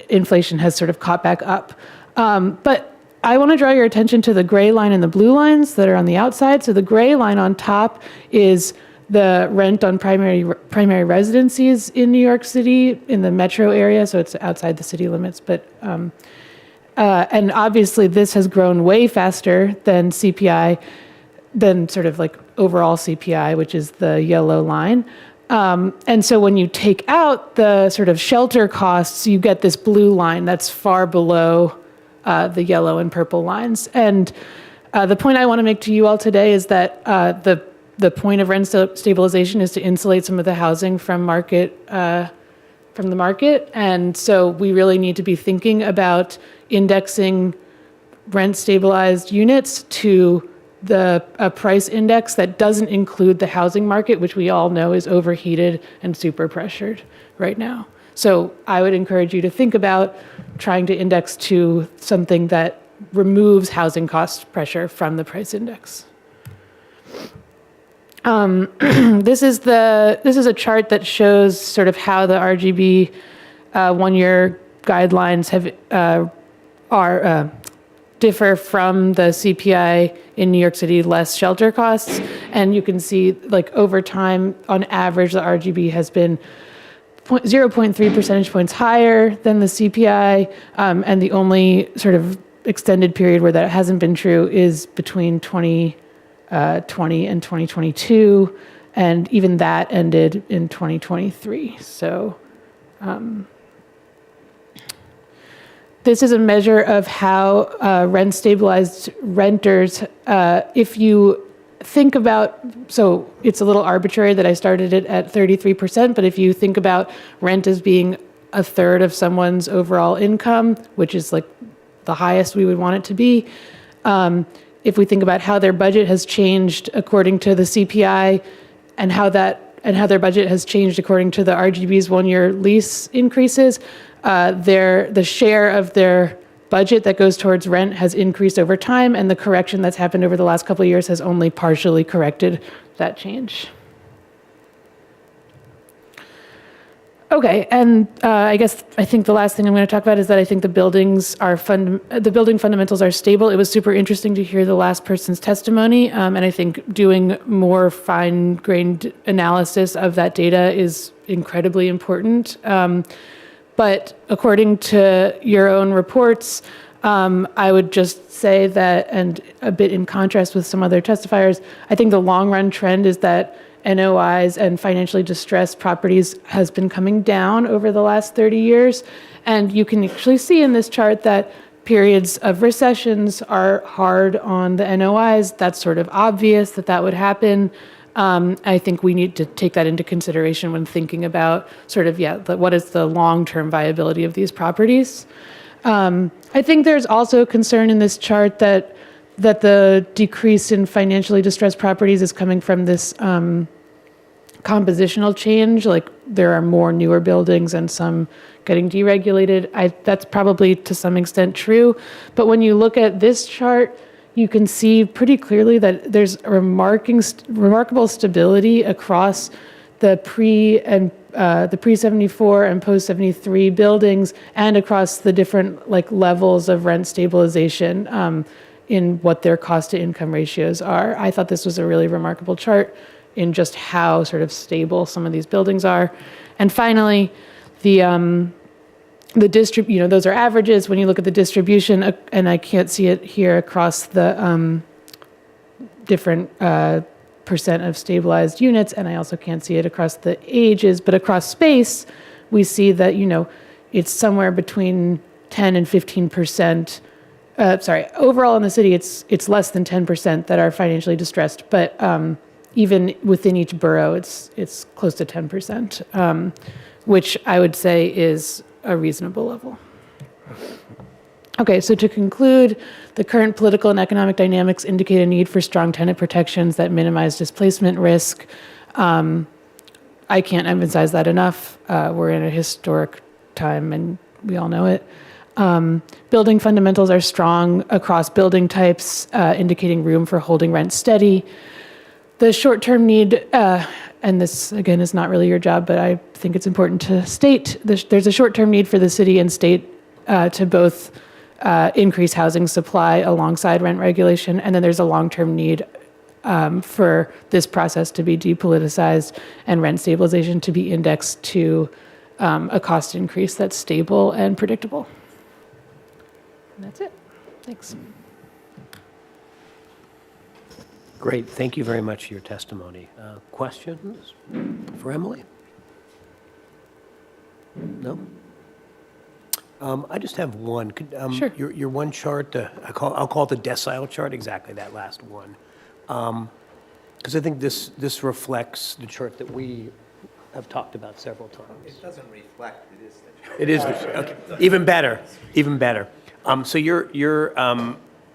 inflation has sort of caught back up. But I want to draw your attention to the gray line and the blue lines that are on the outside. So the gray line on top is the rent on primary residencies in New York City in the metro area, so it's outside the city limits. But and obviously this has grown way faster than CPI, than sort of like overall CPI, which is the yellow line. And so when you take out the sort of shelter costs, you get this blue line that's far below the yellow and purple lines. And the point I want to make to you all today is that the point of rent stabilization is to insulate some of the housing from the market. And so we really need to be thinking about indexing rent stabilized units to a price index that doesn't include the housing market, which we all know is overheated and super pressured right now. So I would encourage you to think about trying to index to something that removes housing cost pressure from the price index. This is a chart that shows sort of how the RGB one-year guidelines differ from the CPI in New York City less shelter costs. And you can see, like, over time, on average, the RGB has been 0.3 percentage points higher than the CPI. And the only sort of extended period where that hasn't been true is between 2020 and 2022. And even that ended in 2023. So this is a measure of how rent-stabilized renters, if you think about, so it's a little arbitrary that I started it at 33%, but if you think about rent as being a third of someone's overall income, which is like the highest we would want it to be, if we think about how their budget has changed according to the CPI and how their budget has changed according to the RGB's one-year lease increases, the share of their budget that goes towards rent has increased over time, and the correction that's happened over the last couple of years has only partially corrected that change. Okay, and I think the last thing I'm going to talk about is that I think the building fundamentals are stable. It was super interesting to hear the last person's testimony, and I think doing more fine-grained analysis of that data is incredibly important. But according to your own reports, I would just say that, and a bit in contrast with some other testifiers, I think the long-run trend is that NOIs and financially distressed properties has been coming down over the last 30 years. And you can actually see in this chart that periods of recessions are hard on the NOIs. That's sort of obvious that would happen. I think we need to take that into consideration when thinking about sort of, what is the long-term viability of these properties. I think there's also concern in this chart that the decrease in financially distressed properties is coming from this compositional change, like there are more newer buildings and some getting deregulated. That's probably to some extent true. But when you look at this chart, you can see pretty clearly that there's a remarkable stability across the pre and the pre-74 and post-73 buildings and across the different like levels of rent stabilization in what their cost to income ratios are. I thought this was a really remarkable chart in just how sort of stable some of these buildings are. And finally, those are averages. When you look at the distribution, and I can't see it here across the different percent of stabilized units, and I also can't see it across the ages, but across space, we see that, it's somewhere between 10 and 15%. Overall in the city, it's less than 10% that are financially distressed, but even within each borough, it's close to 10%, which I would say is a reasonable level. Okay, so to conclude, the current political and economic dynamics indicate a need for strong tenant protections that minimize displacement risk. I can't emphasize that enough. We're in a historic time, and we all know it. Building fundamentals are strong across building types, indicating room for holding rent steady. The short-term need, and this, again, is not really your job, but I think it's important to state, there's a short-term need for the city and state to both increase housing supply alongside rent regulation, and then there's a long-term need for this process to be depoliticized and rent stabilization to be indexed to a cost increase that's stable and predictable. And that's it. Thanks. Great, thank you very much for your testimony. Questions for Emily? No? I just have one. Sure. Your one chart, I'll call it the decile chart, exactly that last one. Because I think this reflects the chart that we have talked about several times. It doesn't reflect, it is the chart. It is, okay. Even better, even better. So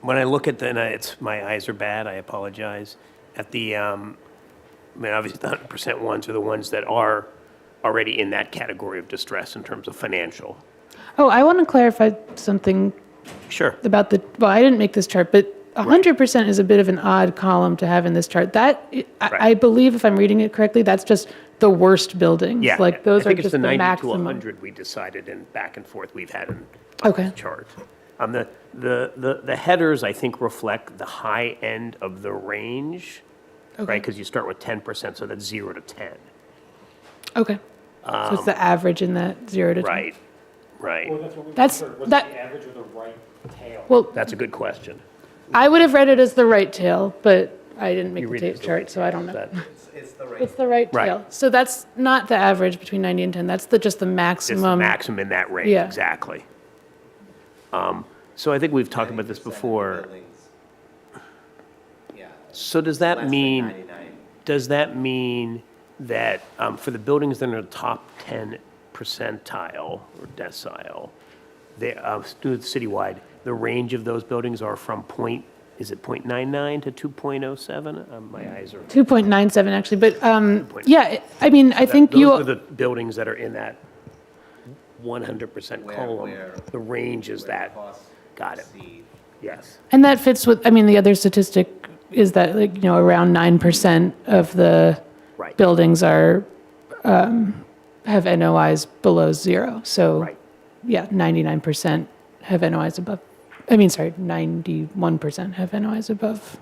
when I look at my eyes are bad, I apologize. At the, obviously the 100% ones are the ones that are already in that category of distress in terms of financial. Oh, I want to clarify something Sure. about I didn't make this chart, but 100% is a bit of an odd column to have in this chart. I believe, if I'm reading it correctly, that's just the worst buildings. Yeah. Like those I think are it's just the the 90 maximum. to 100 we decided in back and forth we've had in Okay. this chart. The headers, I think, reflect the high end of the range, right? Because you start with 10%, so that's 0 to 10. Okay. So it's the average in that 0 to 10. Right, right. That's that. average or the right tail? Well, That's a good question. I would have read it as the right tail, but I didn't make You the read it as tape the chart, right so I tail, don't know. that- It's the right. It's the right Right. tail. So that's not the average between 90 and 10. That's just the It's maximum. the maximum in that range, Yeah. exactly. So I think we've talked about this before. Yeah. So does that Less than mean? 99. Does that mean that for the buildings that are in the top 10 percentile or decile, they, citywide, the range of those buildings are from is it 0.99 to 2.07? My eyes are. 2.97 actually, but yeah, I mean, I think Those are the buildings that are in that 100% Where- column. where- The range is where that. costs Got it. exceed. Yes. and that fits with, I mean, the other statistic is that, like, around 9% of the Right. buildings are, have NOIs below 0. So, Right. yeah, 99% have NOIs above, 91% have NOIs above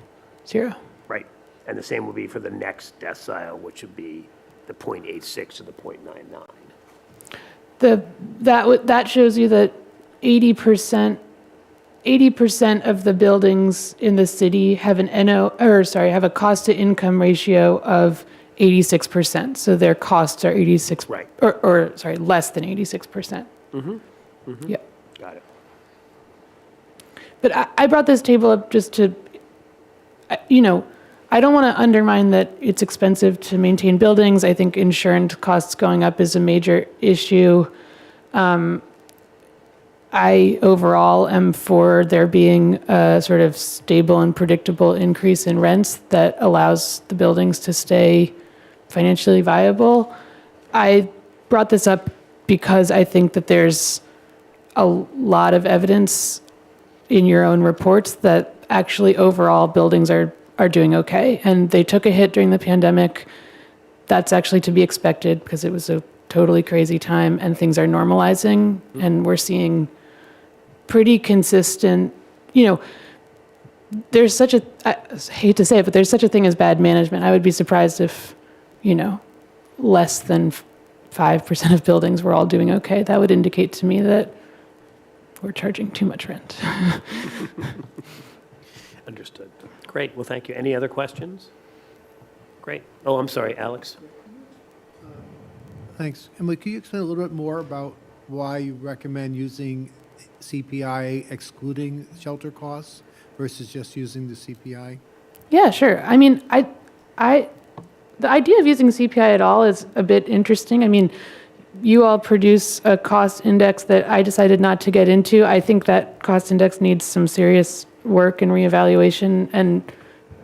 0. Right. And the same will be for the next decile, which would be the 0.86 to the 0.99. That shows you that 80% of the buildings in the city have have a cost to income ratio of 86%. So their costs are 86, Right. or less than 86%. Yeah. Got it. But I brought this table up just to, I don't want to undermine that it's expensive to maintain buildings. I think insurance costs going up is a major issue. I overall am for there being a sort of stable and predictable increase in rents that allows the buildings to stay financially viable. I brought this up because I think that there's a lot of evidence in your own reports that actually overall buildings are doing okay. And they took a hit during the pandemic. That's actually to be expected because it was a totally crazy time and things are normalizing and we're seeing pretty consistent, there's such a, I hate to say it, but there's such a thing as bad management. I would be surprised if, less than 5% of buildings were all doing okay. That would indicate to me that we're charging too much rent. Understood. Great, well, thank you. Any other questions? Great. Oh, I'm sorry, Alex. Thanks. Emily, can you explain a little bit more about why you recommend using CPI excluding shelter costs versus just using the CPI? Yeah, sure. I mean, the idea of using CPI at all is a bit interesting. I mean, you all produce a cost index that I decided not to get into. I think that cost index needs some serious work and reevaluation. And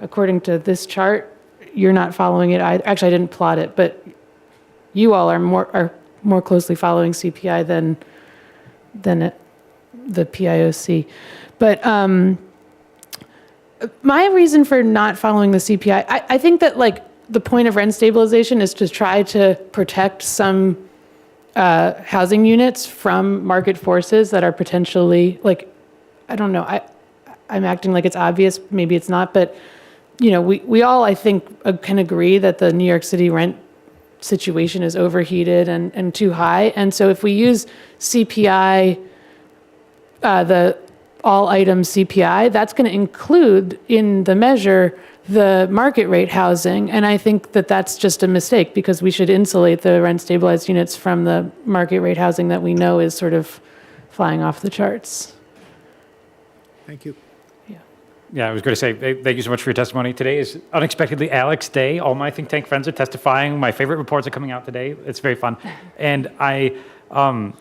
according to this chart, you're not following it. Actually, I didn't plot it, but you all are more closely following CPI than the PIOC. But my reason for not following the CPI, I think that the point of rent stabilization is to try to protect some housing units from market forces that are potentially I don't know. I'm acting like it's obvious. Maybe it's not, but we all, I think, can agree that the New York City rent situation is overheated and too high. And so if we use CPI, the all items CPI, that's going to include in the measure the market rate housing. And I think that that's just a mistake because we should insulate the rent stabilized units from the market rate housing that we know is sort of flying off the charts. Thank you. Yeah, I was going to say, thank you so much for your testimony. Today is unexpectedly Alex Day. All my think tank friends are testifying. My favorite reports are coming out today. It's very fun. And I feel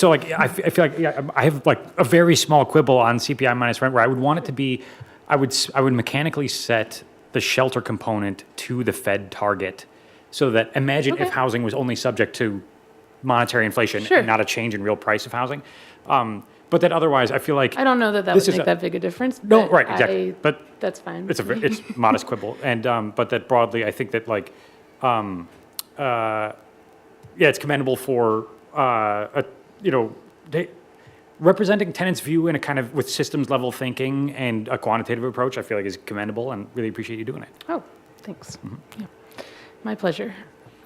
like I have a very small quibble on CPI minus rent where I would want it to be, I would mechanically set the shelter component to the Fed target so that imagine if housing was only subject to monetary inflation and not a change in real price of housing. But that otherwise, I feel like I don't know that would make that big a difference. No, right, exactly. But that's fine. It's modest quibble, and but that broadly, I think that it's commendable for representing tenants' view in a kind of with systems level thinking and a quantitative approach. I feel like is commendable, and really appreciate you doing it. Oh, thanks. Yeah, my pleasure.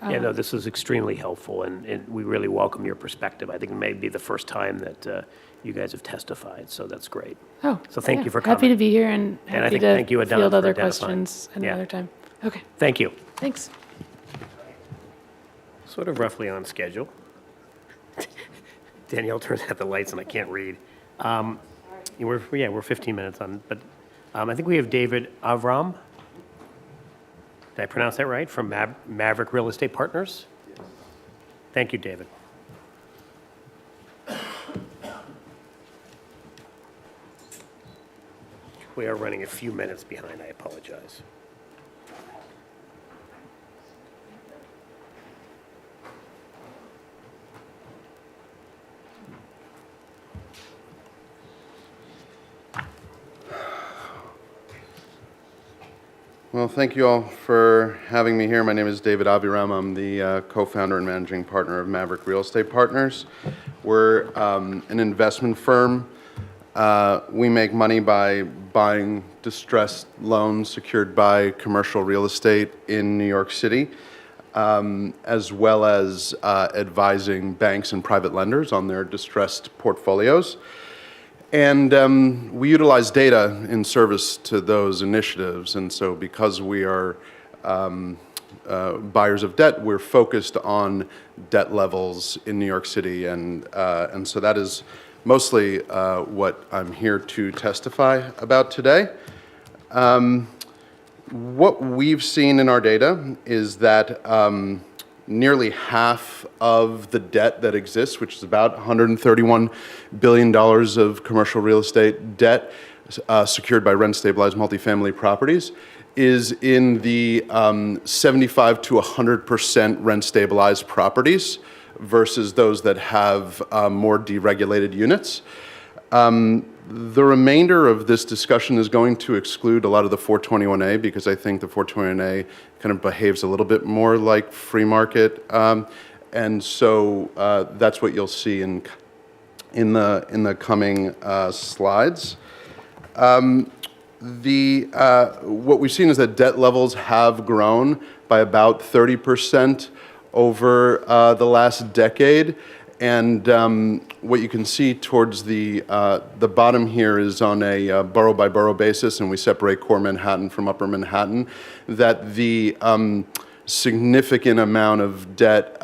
Yeah, no, this is extremely helpful, and we really welcome your perspective. I think it may be the first time that you guys have testified, so that's great. Oh, so thank you for coming. Happy to be here and happy I think, to thank you, Adnan, field for other identifying. questions another time. Okay. Thank you. Thanks. Sort of roughly on schedule. Danielle turns out the lights and I can't read. We're 15 minutes on, but I think we have David Avram. Did I pronounce that right? From Maverick Real Estate Partners? Thank you, David. We are running a few minutes behind. I apologize. Well, thank you all for having me here. My name is David Aviram. I'm the co-founder and managing partner of Maverick Real Estate Partners. We're an investment firm. We make money by buying distressed loans secured by commercial real estate in New York City, as well as advising banks and private lenders on their distressed portfolios. And we utilize data in service to those initiatives. And so because we are buyers of debt, we're focused on debt levels in New York City. And so that is mostly what I'm here to testify about today. What we've seen in our data is that nearly half of the debt that exists, which is about $131 billion of commercial real estate debt secured by rent-stabilized multifamily properties, is in the 75 to 100% rent-stabilized properties versus those that have more deregulated units. The remainder of this discussion is going to exclude a lot of the 421A because I think the 421A kind of behaves a little bit more like free market. And so that's what you'll see in the coming slides. What we've seen is that debt levels have grown by about 30% over the last decade. And what you can see towards the bottom here is on a borough-by-borough basis, and we separate core Manhattan from upper Manhattan, that the significant amount of debt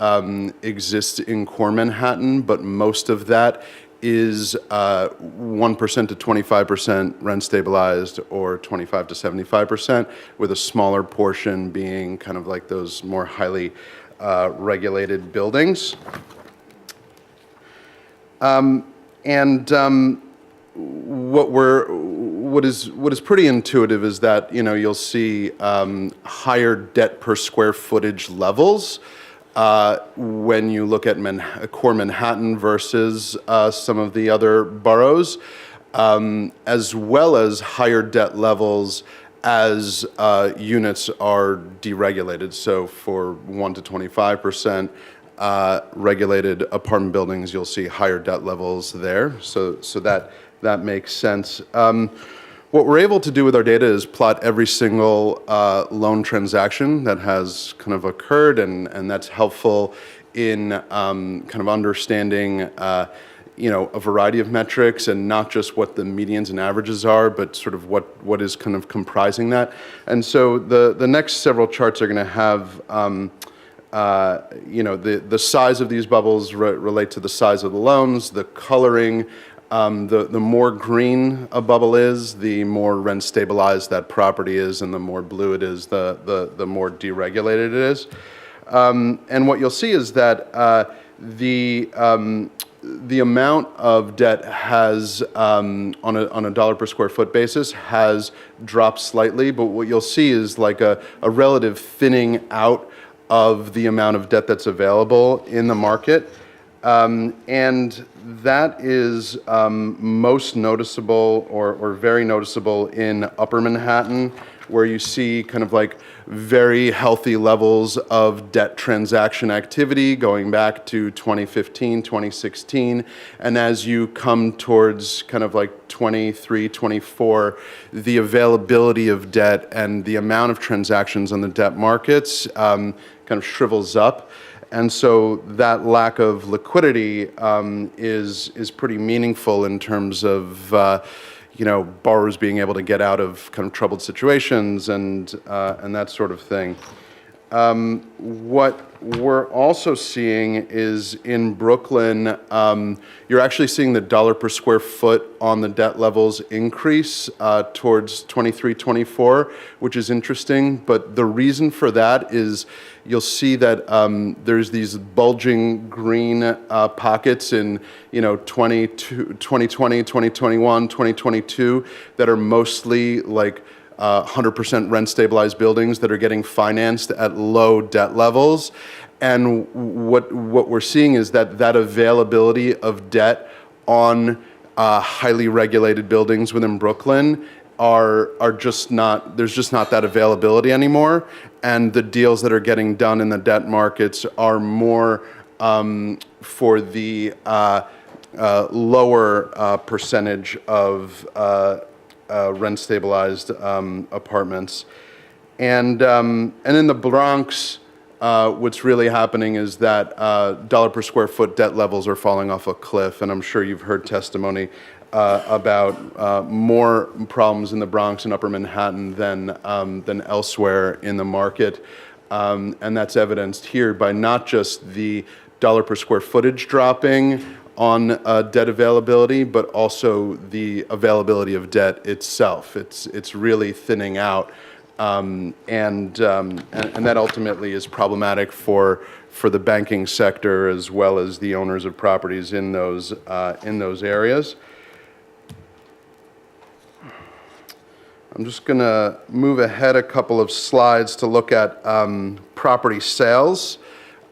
exists in core Manhattan, but most of that is 1% to 25% rent stabilized or 25 to 75%, with a smaller portion being kind of like those more highly regulated buildings. What is pretty intuitive is that, you know, you'll see higher debt per square footage levels when you look at core Manhattan versus some of the other boroughs, as well as higher debt levels as units are deregulated. So for 1 to 25%, regulated apartment buildings, you'll see higher debt levels there. So that makes sense. What we're able to do with our data is plot every single loan transaction that has kind of occurred, and that's helpful in kind of understanding you know, a variety of metrics, and not just what the medians and averages are, but sort of what is kind of comprising that. And so the next several charts are going to have you know, the size of these bubbles relate to the size of the loans, the coloring. The more green a bubble is, the more rent stabilized that property is, and the more blue it is, the more deregulated it is. And what you'll see is that the amount of debt has, on a dollar per square foot basis, has dropped slightly, but what you'll see is like a relative thinning out of the amount of debt that's available in the market. And that is most noticeable or very noticeable in upper Manhattan, where you see kind of like very healthy levels of debt transaction activity going back to 2015, 2016. And as you come towards kind of like 23, 24, the availability of debt and the amount of transactions on the debt markets kind of shrivels up. And so that lack of liquidity is pretty meaningful in terms of you know, borrowers being able to get out of kind of troubled situations and that sort of thing. What we're also seeing is in Brooklyn, you're actually seeing the dollar per square foot on the debt levels increase towards 23, 24, which is interesting. But the reason for that is you'll see that there's these bulging green pockets in 2020, 2021, 2022 that are mostly like 100% rent stabilized buildings that are getting financed at low debt levels. And what we're seeing is that availability of debt on highly regulated buildings within Brooklyn are just not, there's just not that availability anymore. And the deals that are getting done in the debt markets are more for the lower percentage of rent stabilized apartments. And in the Bronx, what's really happening is that dollar per square foot debt levels are falling off a cliff, and I'm sure you've heard testimony about more problems in the Bronx and upper Manhattan than elsewhere in the market. And that's evidenced here by not just the dollar per square footage dropping on debt availability, but also the availability of debt itself. It's really thinning out, and that ultimately is problematic for the banking sector as well as the owners of properties in those areas. I'm just going to move ahead a couple of slides to look at property sales.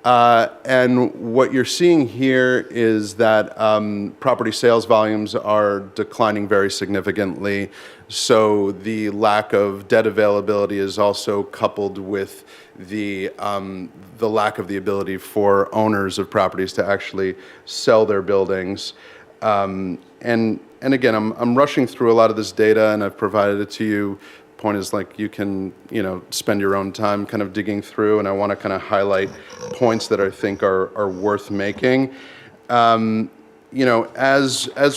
And what you're seeing here is that property sales volumes are declining very significantly. So the lack of debt availability is also coupled with the lack of the ability for owners of properties to actually sell their buildings. And again, I'm rushing through a lot of this data, and I've provided it to you. Point is, like, you can, spend your own time kind of digging through, and I want to kind of highlight points that I think are worth making. As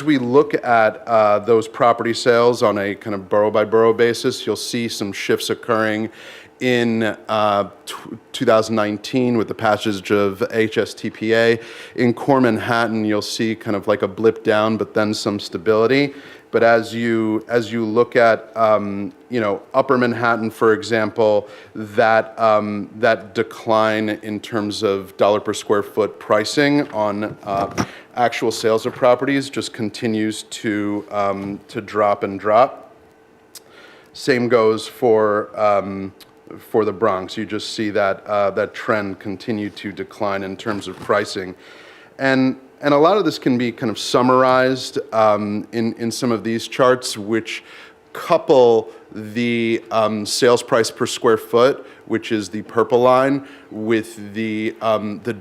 we look at those property sales on a kind of borough by borough basis, you'll see some shifts occurring in 2019 with the passage of HSTPA. In core Manhattan, you'll see kind of like a blip down, but then some stability. But as you look at Upper Manhattan, for example, that decline in terms of dollar per square foot pricing on actual sales of properties just continues to drop and drop. Same goes for the Bronx. You just see that trend continue to decline in terms of pricing. And a lot of this can be kind of summarized in some of these charts, which couple the sales price per square foot, which is the purple line, with the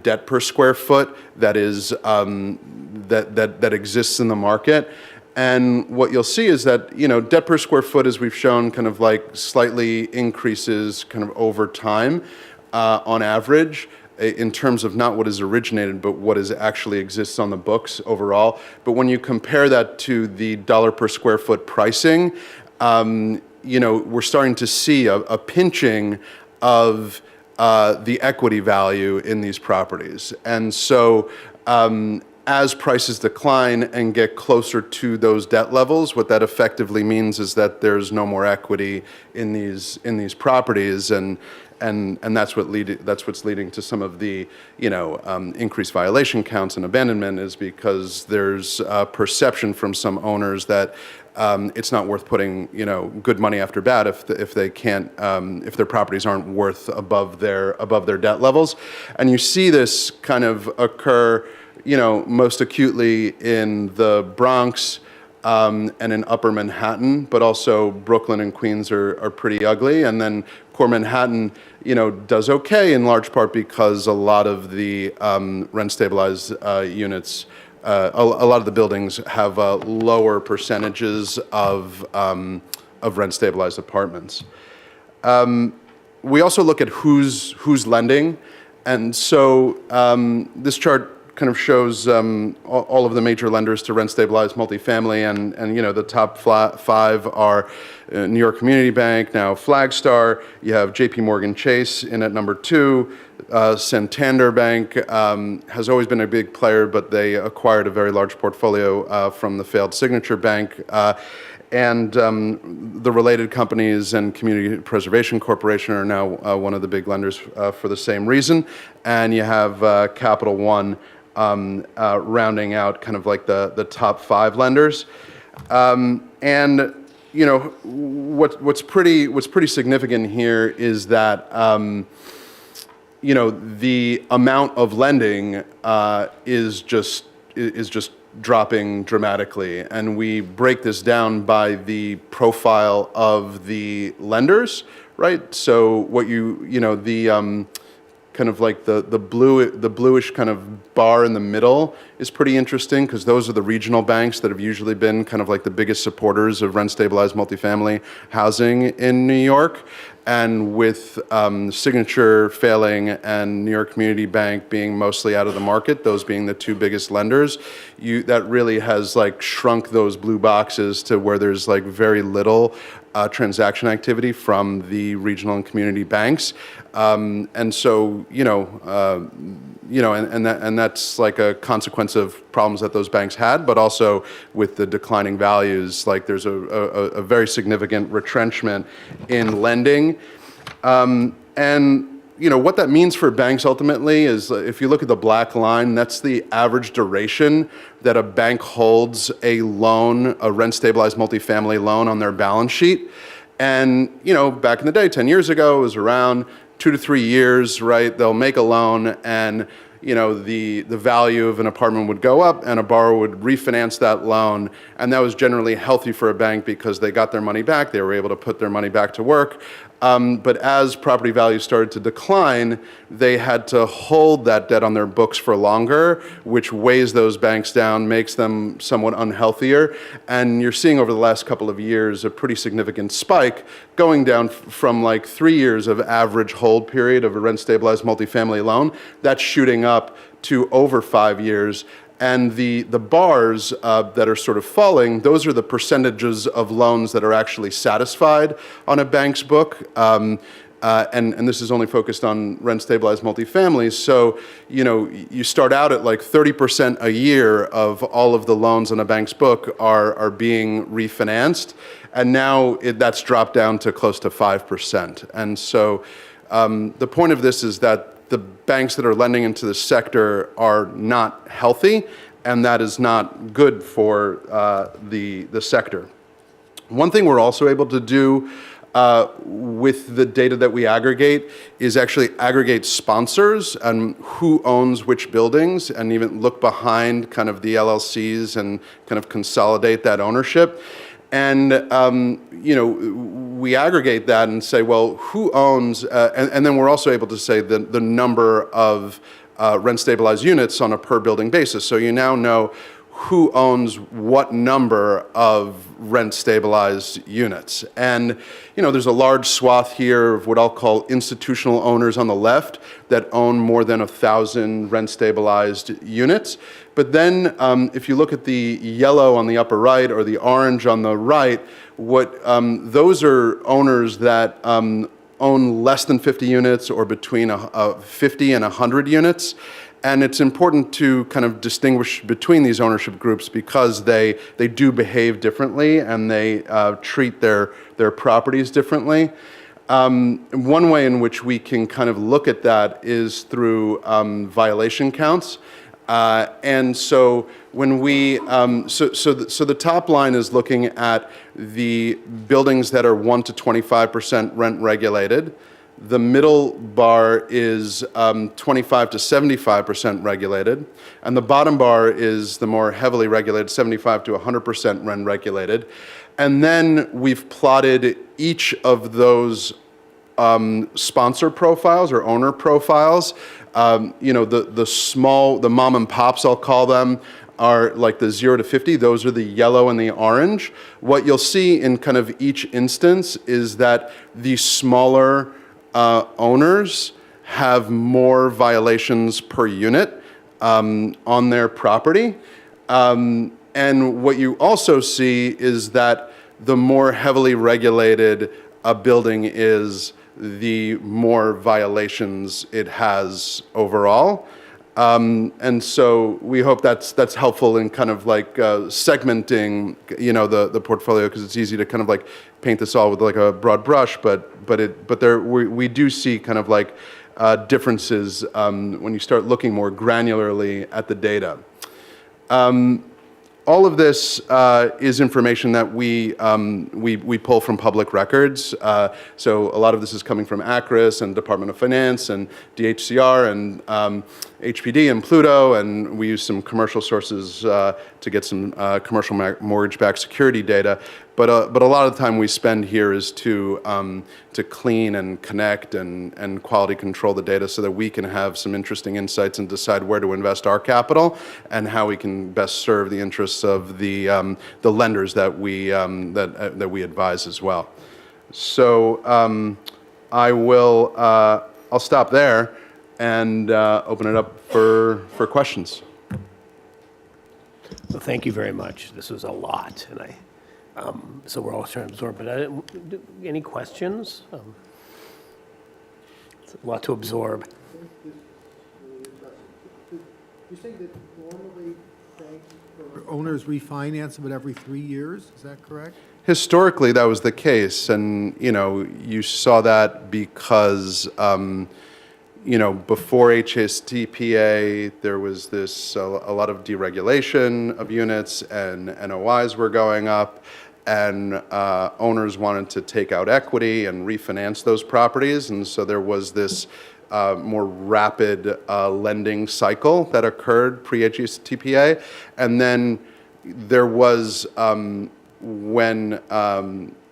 debt per square foot that is that exists in the market. And what you'll see is that, debt per square foot, as we've shown, kind of like slightly increases kind of over time on average, in terms of not what is originated, but what is actually exists on the books overall. But when you compare that to the dollar per square foot pricing, we're starting to see a pinching of the equity value in these properties. And so as prices decline and get closer to those debt levels, what that effectively means is that there's no more equity in these properties, and that's what's leading to some of the increased violation counts and abandonment, is because there's a perception from some owners that it's not worth putting good money after bad if they can't if their properties aren't worth above their debt levels. And you see this kind of occur most acutely in the Bronx and in Upper Manhattan, but also Brooklyn and Queens are pretty ugly. And then core Manhattan, does okay in large part because a lot of the rent-stabilized units, a lot of the buildings have lower percentages of rent-stabilized apartments. We also look at who's lending, and so this chart kind of shows all of the major lenders to rent-stabilized multifamily, and the top five are New York Community Bank, now Flagstar. You have J.P. Morgan Chase in at number 2. Santander Bank has always been a big player, but they acquired a very large portfolio from the failed Signature Bank. And the related companies and Community Preservation Corporation are now one of the big lenders for the same reason. And you have Capital One rounding out kind of like the top 5 lenders. And what's pretty significant here is that the amount of lending is just dropping dramatically, and we break this down by the profile of the lenders, right? So what the kind of like the bluish kind of bar in the middle is pretty interesting, because those are the regional banks that have usually been kind of like the biggest supporters of rent-stabilized multifamily housing in New York. And with Signature failing and New York Community Bank being mostly out of the market, those being the 2 biggest lenders, that really has like shrunk those blue boxes to where there's like very little transaction activity from the regional and community banks. And so, and that's like a consequence of problems that those banks had, but also with the declining values, like there's a very significant retrenchment in lending. And what that means for banks ultimately is, if you look at the black line, that's the average duration that a bank holds a loan, a rent-stabilized multifamily loan on their balance sheet. And, back in the day, 10 years ago, it was around 2 to 3 years, right? They'll make a loan and, you know, the value of an apartment would go up and a borrower would refinance that loan. And that was generally healthy for a bank because they got their money back. They were able to put their money back to work. But as property values started to decline, they had to hold that debt on their books for longer, which weighs those banks down, makes them somewhat unhealthier. And you're seeing over the last couple of years a pretty significant spike going down from like 3 years of average hold period of a rent-stabilized multifamily loan. That's shooting up to over 5 years. And the bars that are sort of falling, those are the percentages of loans that are actually satisfied on a bank's book. And this is only focused on rent-stabilized multifamilies. So, you know, you start out at like 30% a year of all of the loans on a bank's book are being refinanced. And now that's dropped down to close to 5%. And so the point of this is that the banks that are lending into the sector are not healthy, and that is not good for the sector. One thing we're also able to do with the data that we aggregate is actually aggregate sponsors and who owns which buildings, and even look behind kind of the LLCs and kind of consolidate that ownership. And, you know, we aggregate that and say, well, who owns, and then we're also able to say the number of rent-stabilized units on a per-building basis. So you now know who owns what number of rent-stabilized units. And, you know, there's a large swath here of what I'll call institutional owners on the left that own more than 1,000 rent-stabilized units. But then if you look at the yellow on the upper right or the orange on the right, those are owners that own less than 50 units or between 50 and 100 units. And it's important to kind of distinguish between these ownership groups because they do behave differently and they treat their properties differently. One way in which we can kind of look at that is through violation counts. And so when we, so the top line is looking at the buildings that are 1 to 25% rent regulated. The middle bar is 25 to 75% regulated, and the bottom bar is the more heavily regulated, 75 to 100% rent regulated. And then we've plotted each of those sponsor profiles or owner profiles. You know, the mom and pops, I'll call them, are like the 0 to 50. Those are the yellow and the orange. What you'll see in kind of each instance is that the smaller owners have more violations per unit on their property. And what you also see is that the more heavily regulated a building is, the more violations it has overall. And so we hope that's helpful in kind of like segmenting, you know, the portfolio, because it's easy to kind of like paint this all with like a broad brush, but we do see kind of like differences when you start looking more granularly at the data. All of this is information that we pull from public records. So a lot of this is coming from ACRIS and Department of Finance and DHCR and HPD and Pluto, and we use some commercial sources to get some commercial mortgage-backed security data. But a lot of the time we spend here is to clean and connect and quality control the data so that we can have some interesting insights and decide where to invest our capital and how we can best serve the interests of the lenders that we advise as well. So I'll stop there and open it up for questions. Well, thank you very much. This was a lot, and so we're all trying to absorb. But any questions? It's a lot to absorb. You say that normally owners refinance about every 3 years, is that correct? Historically, that was the case, and you know, you saw that because you know, before HSTPA, there was this a lot of deregulation of units, and NOIs were going up, and owners wanted to take out equity and refinance those properties, and so there was this more rapid lending cycle that occurred pre-HCTPA, and then there was, when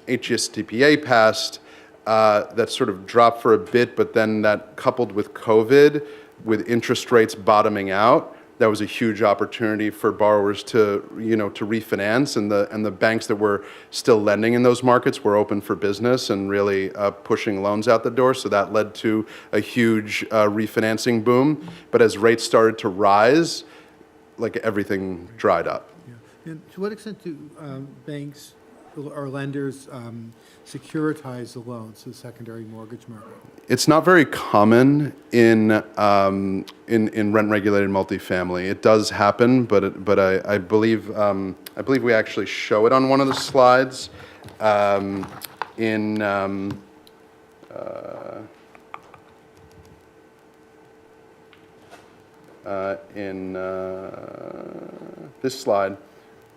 HCTPA passed, that sort of dropped for a bit, but then that coupled with COVID, with interest rates bottoming out, that was a huge opportunity for borrowers to, to refinance, and the banks that were still lending in those markets were open for business and really pushing loans out the door. So that led to a huge refinancing boom. But as rates started to rise, like everything dried up. Yeah. And to what extent do banks or lenders securitize the loans to the secondary mortgage market? It's not very common in rent-regulated multifamily. It does happen, but I believe we actually show it on one of the slides. In this slide.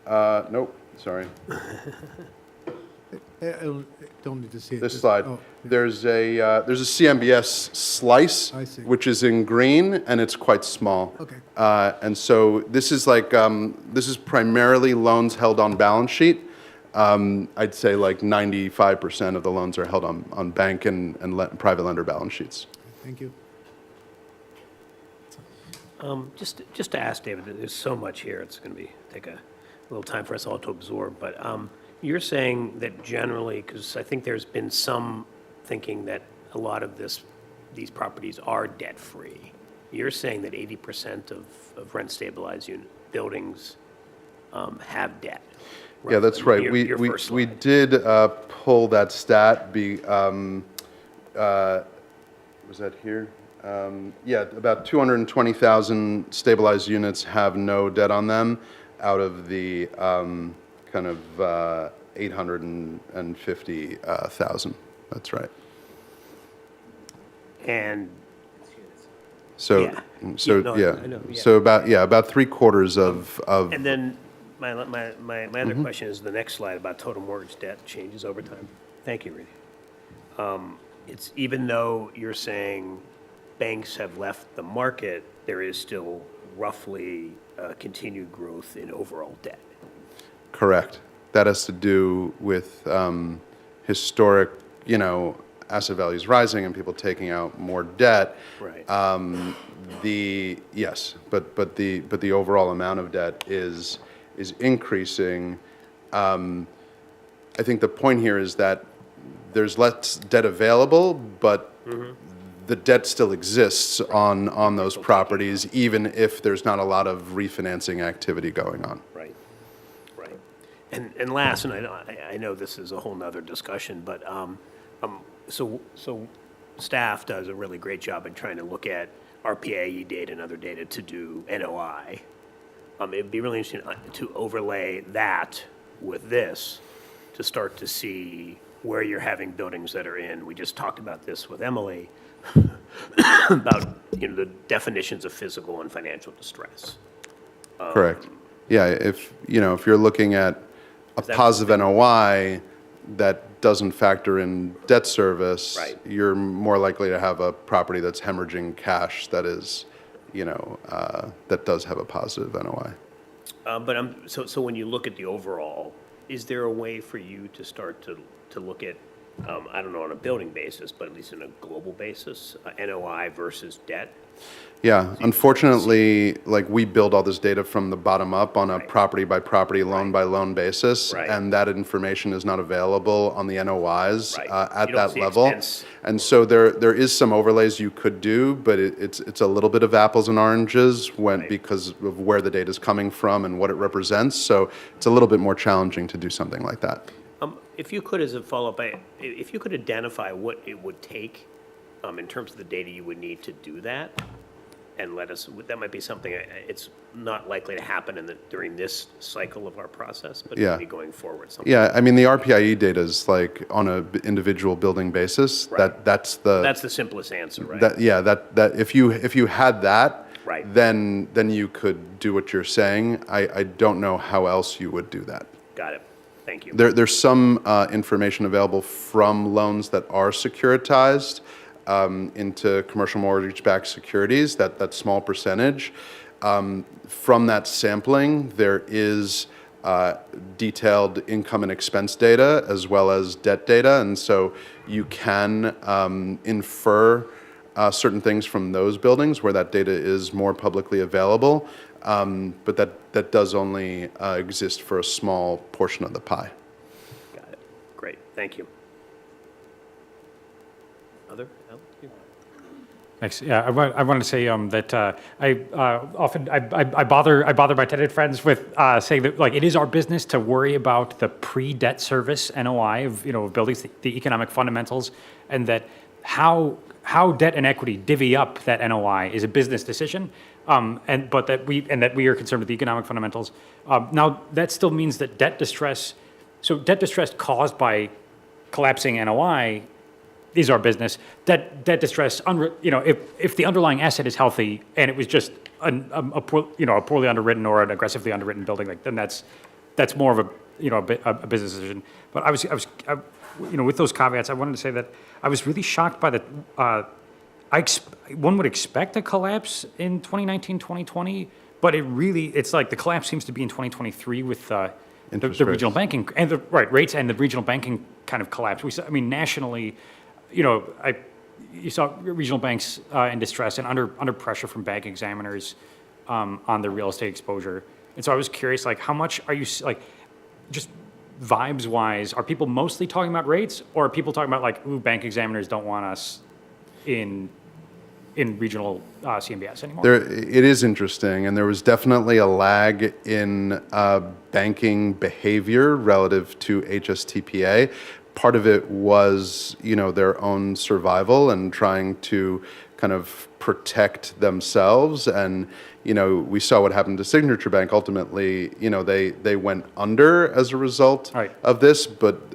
Nope, sorry. I don't need to see it. This Just- slide. oh, There's a CMBS slice, I see. which is in green, and it's quite small. Okay. And so this is like, this is primarily loans held on balance sheet. I'd say like 95% of the loans are held on bank and private lender balance sheets. Thank you. Just to ask David, there's so much here, it's going to take a little time for us all to absorb, but you're saying that generally, because I think there's been some thinking that a lot of these properties are debt-free. You're saying that 80% of rent-stabilized buildings have debt. Yeah, that's right. Your first We slide. did pull that stat. Was that here? Yeah, about 220,000 stabilized units have no debt on them out of the kind of 850,000. That's right. And So, Yeah. Yeah, no, I know, yeah. So about 3/4 of. And then my other question is the next slide about total mortgage debt changes over time. Thank you, Rudy. It's even though you're saying banks have left the market, there is still roughly continued growth in overall debt. Correct. That has to do with historic, asset values rising and people taking out more debt. Right. Yes, but the overall amount of debt is increasing. I think the point here is that there's less debt available, but the debt still exists on those properties, even if there's not a lot of refinancing activity going on. Right, right. And last, and I know this is a whole nother discussion, but so staff does a really great job in trying to look at RPAE data and other data to do NOI. It'd be really interesting to overlay that with this to start to see where you're having buildings that are in. We just talked about this with Emily about the definitions of physical and financial distress. Correct. Yeah, if you're looking at a that positive NOI that doesn't factor in debt service, Right. you're more likely to have a property that's hemorrhaging cash that is, that does have a positive NOI. But so when you look at the overall, is there a way for you to start to look at, I don't know, on a building basis, but at least on a global basis, NOI versus debt? Yeah, unfortunately, like we build all this data from the bottom up on a Right. property by property, loan by loan basis, Right. and that information is not available on the NOIs Right. at You don't that see level. expense. And so there is some overlays you could do, but it's a little bit of apples and oranges Right. because of where the data is coming from and what it represents. So it's a little bit more challenging to do something like that. If you could, as a follow-up, if you could identify what it would take in terms of the data you would need to do that, and let us, that might be something, it's not likely to happen during this cycle of our process, but Yeah. maybe going forward. Something. Yeah, I mean, the RPIE data is like on a individual building basis. Right. That's That's the simplest answer, right? That if you had that, Right. then you could do what you're saying. I don't know how else you would do that. Got it. Thank you. There's some information available from loans that are securitized into commercial mortgage-backed securities, that small percentage. From that sampling, there is detailed income and expense data as well as debt data, and so you can infer certain things from those buildings where that data is more publicly available, but that does only exist for a small portion of the pie. Got it. Great, thank you. Other? Al? You? Thanks. Yeah, I wanted to say that I bother my tenant friends with saying that like it is our business to worry about the pre-debt service NOI of buildings, the economic fundamentals, and that how debt and equity divvy up that NOI is a business decision, but that we are concerned with the economic fundamentals. Now that still means that debt distress caused by collapsing NOI is our business. Debt distress, if the underlying asset is healthy and it was just a poorly underwritten or an aggressively underwritten building, then that's more of a business decision. But I was with those caveats, I wanted to say that I was really shocked by one would expect a collapse in 2019, 2020, but it's like the collapse seems to be in 2023 with the regional banking and rates and the regional banking kind of collapse. Nationally, you saw regional banks in distress and under pressure from bank examiners on their real estate exposure. And so I was curious, like, how much are you, like, just vibes-wise, are people mostly talking about rates, or are people talking about, like, ooh, bank examiners don't want us in regional CMBS anymore? It is interesting, and there was definitely a lag in banking behavior relative to HSTPA. Part of it was, their own survival and trying to kind of protect themselves. And, we saw what happened to Signature Bank. Ultimately, they went under as a result of this, but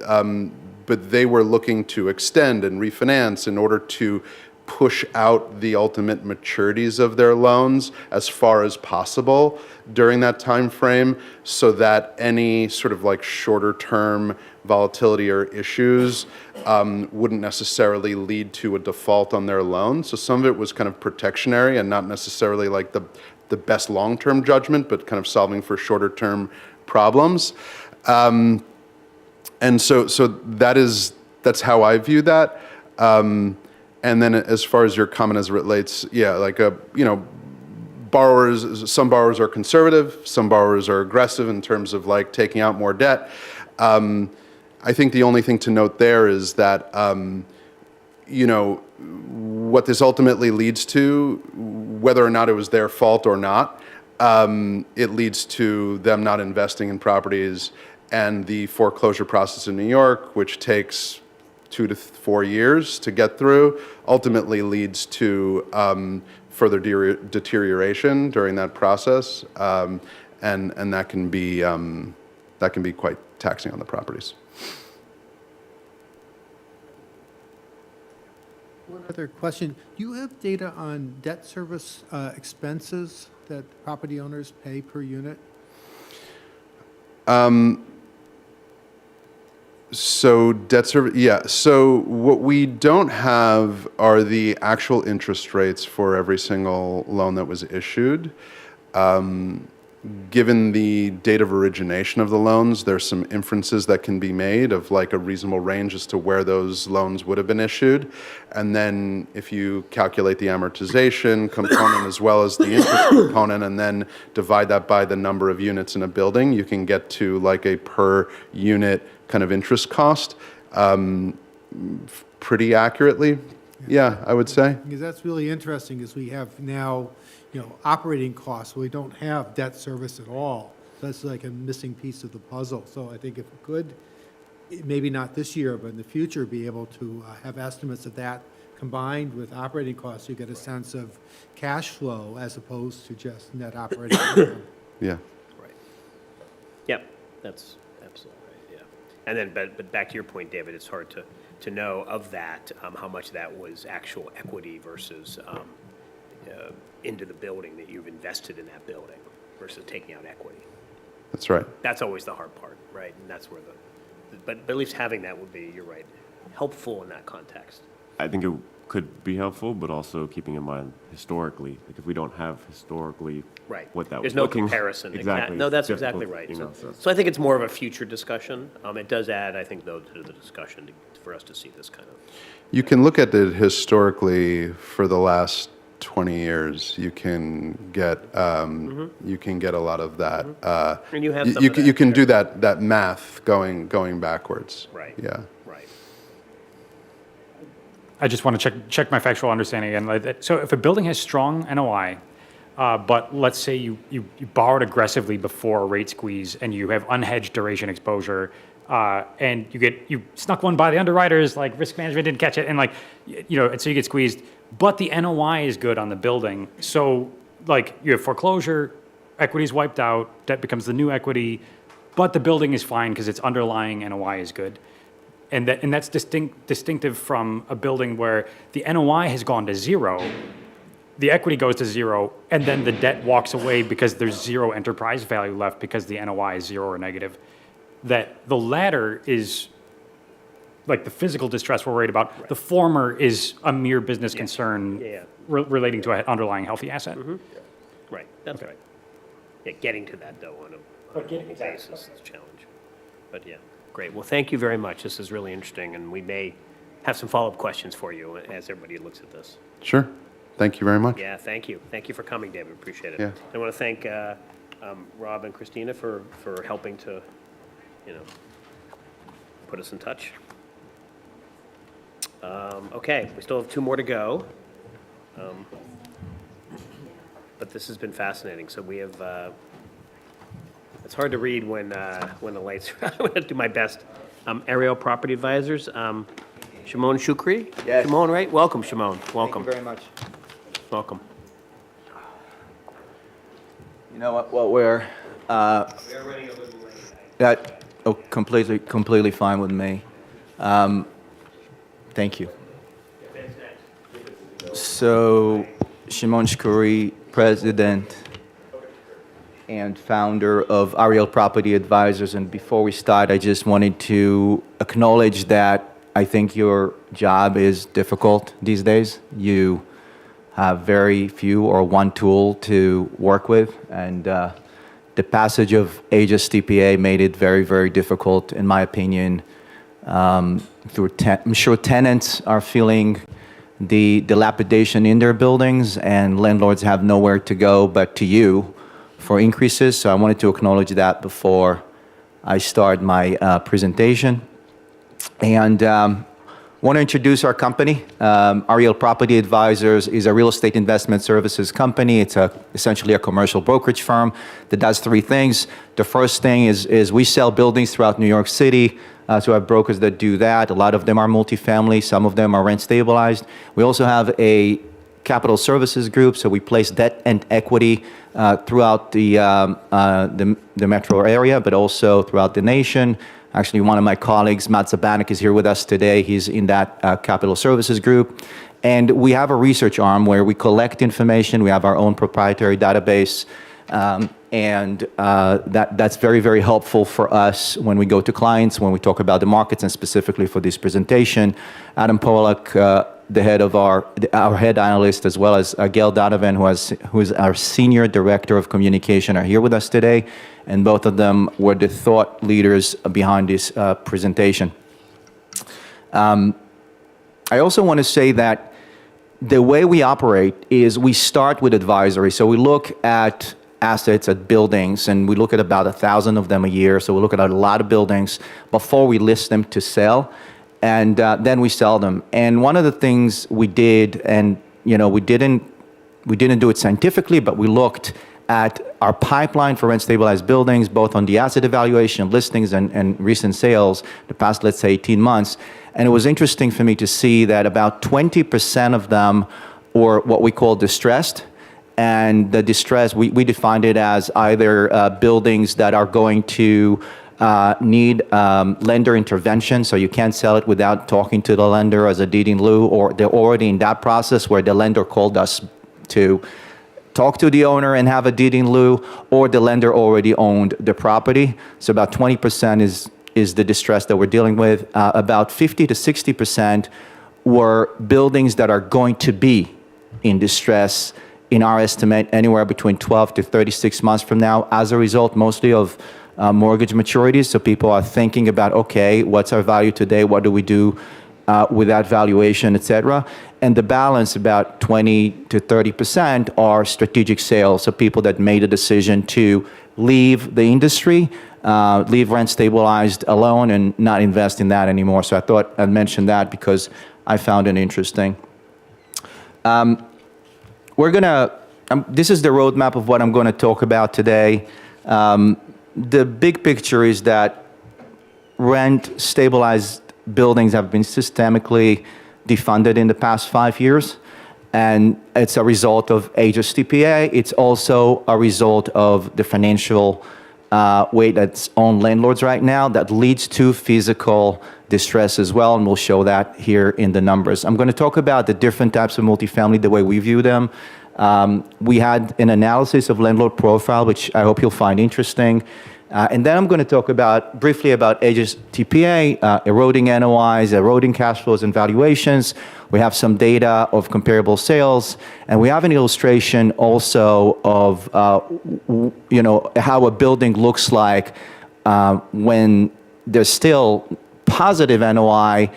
they were looking to extend and refinance in order to push out the ultimate maturities of their loans as far as possible during that time frame, so that any sort of like shorter term volatility or issues wouldn't necessarily lead to a default on their loan. So some of it was kind of protectionary and not necessarily like the best long-term judgment, but kind of solving for shorter term problems. And so that's how I view that. And then as far as your comment as it relates, some borrowers are conservative, some borrowers are aggressive in terms of like taking out more debt. I think the only thing to note there is that, what this ultimately leads to, whether or not it was their fault or not, it leads to them not investing in properties, and the foreclosure process in New York, which takes 2 to 4 years to get through, ultimately leads to further deterioration during that process, and that can be quite taxing on the properties. One other question. Do you have data on debt service expenses that property owners pay per unit? So debt service, yeah. So what we don't have are the actual interest rates for every single loan that was issued. Given the date of origination of the loans, there's some inferences that can be made of like a reasonable range as to where those loans would have been issued. And then if you calculate the amortization component as well as the interest component, and then divide that by the number of units in a building, you can get to like a per unit kind of interest cost pretty accurately. Yeah, I would say. Because that's really interesting, is we have now, operating costs. We don't have debt service at all. So that's like a missing piece of the puzzle. So I think if we could, maybe not this year, but in the future, be able to have estimates of that combined with operating costs, you get a sense of cash flow as opposed to just net operating income. Yeah. Right. Yep, that's absolutely right, yeah. And then, but back to your point, David, it's hard to know of that, how much that was actual equity versus into the building that you've invested in that building versus taking out equity. That's right. That's always the hard part, right? And that's where but at least having that would be, you're right, helpful in that context. I think it could be helpful, but also keeping in mind historically, like if we don't have historically Right. what that There's was no looking. comparison. Exactly. No, that's It's exactly difficult, right. you So, know, so- so I think it's more of a future discussion. It does add, I think, though, to the discussion for us to see this kind of. You can look at it historically for the last 20 years. You can get you can get a lot of that. And you have you, some you of can, that you can do there. that math going backwards. Right. Yeah. Right. I just want to check my factual understanding again. So if a building has strong NOI, but let's say you borrowed aggressively before a rate squeeze and you have unhedged duration exposure, and you snuck one by the underwriters, like risk management didn't catch it, and and so you get squeezed, but the NOI is good on the building. So like you have foreclosure, equity's wiped out, debt becomes the new equity, but the building is fine because its underlying NOI is good. And that's distinctive from a building where the NOI has gone to zero, the equity goes to zero, and then the debt walks away because there's zero enterprise value left because the NOI is zero or negative. That the latter is like the physical distress we're worried about. Right. The former is a mere business concern relating to an underlying healthy asset. Mm-hmm. Right, that's right. Yeah, getting to that, though, on a basis is a challenge. But yeah, great. Well, thank you very much. This is really interesting, and we may have some follow-up questions for you as everybody looks at this. Sure. Thank you very much. Yeah, thank you. Thank you for coming, David. Appreciate it. Yeah. I want to thank Rob and Christina for helping to, put us in touch. Okay, we still have 2 more to go. But this has been fascinating. So we have, it's hard to read when the lights, I'm going to do my best. Aerial Property Advisors, Shimon Shukri? Yes. Shimon, right? Welcome, Shimon. Welcome. Thank you very much. Welcome. You know what we're, We are running a little late. that, completely fine with me. Thank you. So, Shimon Shukri, President and founder of Ariel Property Advisors. And before we start, I just wanted to acknowledge that I think your job is difficult these days. You have very few or one tool to work with, and the passage of AGIS TPA made it very, very difficult, in my opinion. I'm sure tenants are feeling the dilapidation in their buildings, and landlords have nowhere to go but to you for increases. So I wanted to acknowledge that before I start my presentation. And want to introduce our company. Ariel Property Advisors is a real estate investment services company. It's essentially a commercial brokerage firm that does 3 things. The first thing is we sell buildings throughout New York City. So we have brokers that do that. A lot of them are multifamily. Some of them are rent stabilized. We also have a capital services group. So we place debt and equity throughout the metro area, but also throughout the nation. Actually, one of my colleagues, Matt Zabanik, is here with us today. He's in that capital services group. And we have a research arm where we collect information. We have our own proprietary database. That's very, very helpful for us when we go to clients, when we talk about the markets, and specifically for this presentation. Adam Pollack, the head of our head analyst, as well as Gail Donovan, who is our senior director of communication, are here with us today. And both of them were the thought leaders behind this presentation. I also want to say that the way we operate is we start with advisory. So we look at assets, at buildings, and we look at about 1,000 of them a year. So we look at a lot of buildings before we list them to sell, and then we sell them. And one of the things we did, and we didn't do it scientifically, but we looked at our pipeline for rent-stabilized buildings, both on the asset evaluation, listings, and recent sales, the past, let's say, 18 months. And it was interesting for me to see that about 20% of them were what we call distressed. And the distress, we defined it as either buildings that are going to need lender intervention, so you can't sell it without talking to the lender as a deed in lieu, or they're already in that process where the lender called us to talk to the owner and have a deed in lieu, or the lender already owned the property. So about 20% is the distress that we're dealing with. About 50 to 60% were buildings that are going to be in distress, in our estimate, anywhere between 12 to 36 months from now, as a result mostly of mortgage maturities. So people are thinking about, okay, what's our value today? What do we do with that valuation, et cetera? And the balance, about 20 to 30%, are strategic sales. So people that made a decision to leave the industry, leave rent stabilized alone and not invest in that anymore. So I thought I'd mention that because I found it interesting. This is the roadmap of what I'm going to talk about today. The big picture is that rent-stabilized buildings have been systemically defunded in the past 5 years, and it's a result of HSTPA. It's also a result of the financial weight that's on landlords right now that leads to physical distress as well, and we'll show that here in the numbers. I'm going to talk about the different types of multifamily, the way we view them. We had an analysis of landlord profile, which I hope you'll find interesting. And then I'm going to talk briefly about HSTPA, eroding NOIs, eroding cash flows and valuations. We have some data of comparable sales, and we have an illustration also of how a building looks like when there's still positive NOI,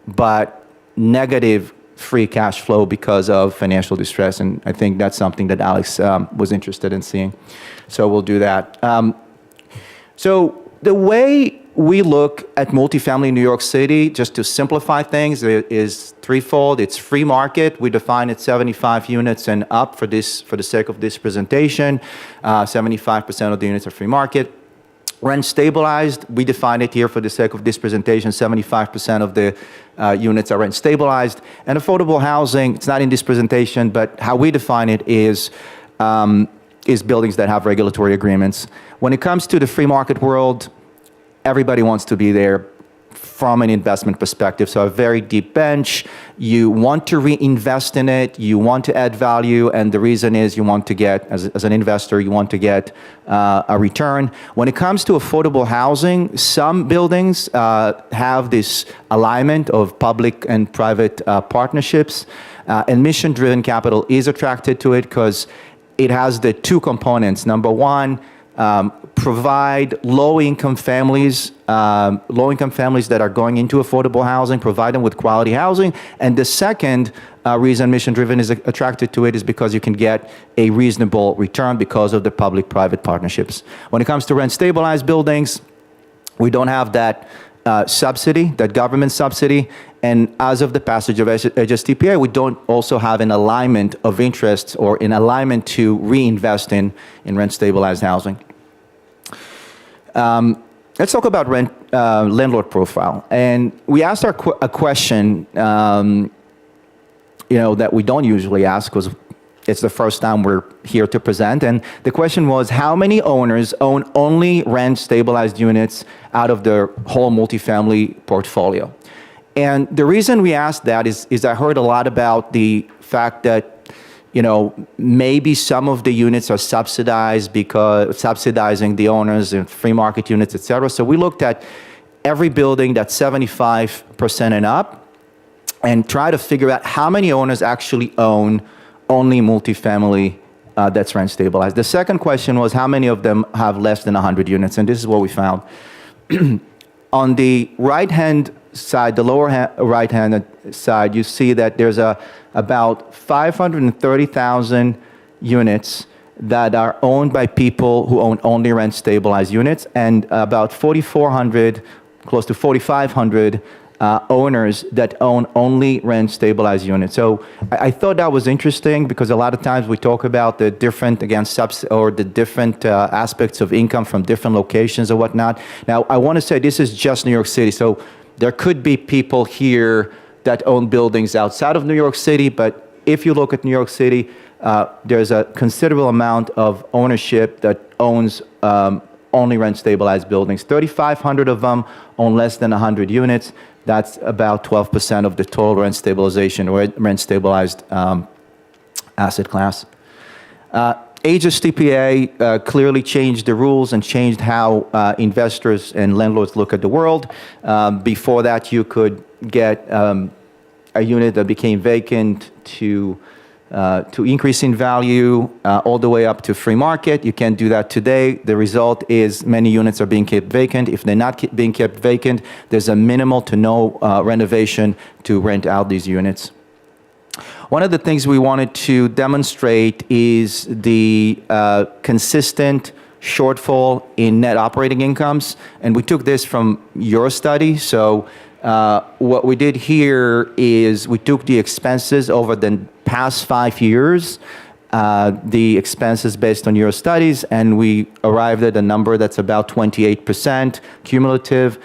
but negative free cash flow because of financial distress. And I think that's something that Alex was interested in seeing. So we'll do that. So the way we look at multifamily in New York City, just to simplify things, is threefold. It's free market. We define it 75 units and up for the sake of this presentation. 75% of the units are free market. Rent stabilized, we define it here for the sake of this presentation, 75% of the units are rent stabilized. And affordable housing, it's not in this presentation, but how we define it is buildings that have regulatory agreements. When it comes to the free market world, everybody wants to be there from an investment perspective. So a very deep bench, you want to reinvest in it, you want to add value, and the reason is you want to get, as an investor, you want to get a return. When it comes to affordable housing, some buildings have this alignment of public and private partnerships, and mission-driven capital is attracted to it because it has the two components. Number one, provide low-income families that are going into affordable housing, provide them with quality housing. And the second reason mission-driven is attracted to it is because you can get a reasonable return because of the public-private partnerships. When it comes to rent-stabilized buildings, we don't have that subsidy, that government subsidy. And as of the passage of HSTPA, we don't also have an alignment of interests or an alignment to reinvest in rent-stabilized housing. Let's talk about landlord profile. And we asked a question, that we don't usually ask because it's the first time we're here to present. And the question was, how many owners own only rent-stabilized units out of their whole multifamily portfolio? And the reason we asked that is I heard a lot about the fact that maybe some of the units are subsidizing the owners in free market units, et cetera. So we looked at every building that's 75% and up and try to figure out how many owners actually own only multifamily that's rent stabilized. The second question was how many of them have less than 100 units, and this is what we found. On the right-hand side, the lower right-hand side, you see that there's about 530,000 units that are owned by people who own only rent-stabilized units, and about 4,400, close to 4,500 owners that own only rent-stabilized units. So I thought that was interesting because a lot of times we talk about the different, aspects of income from different locations or whatnot. Now, I want to say this is just New York City, so there could be people here that own buildings outside of New York City, but if you look at New York City, there's a considerable amount of ownership that owns only rent-stabilized buildings. 3,500 of them own less than 100 units. That's about 12% of the total rent stabilization or rent-stabilized asset class. HSTPA clearly changed the rules and changed how investors and landlords look at the world. Before that, you could get a unit that became vacant to increase in value all the way up to free market. You can't do that today. The result is many units are being kept vacant. If they're not being kept vacant, there's a minimal to no renovation to rent out these units. One of the things we wanted to demonstrate is the consistent shortfall in net operating incomes, and we took this from your study. So what we did here is we took the expenses over the past 5 years, the expenses based on your studies, and we arrived at a number that's about 28% cumulative.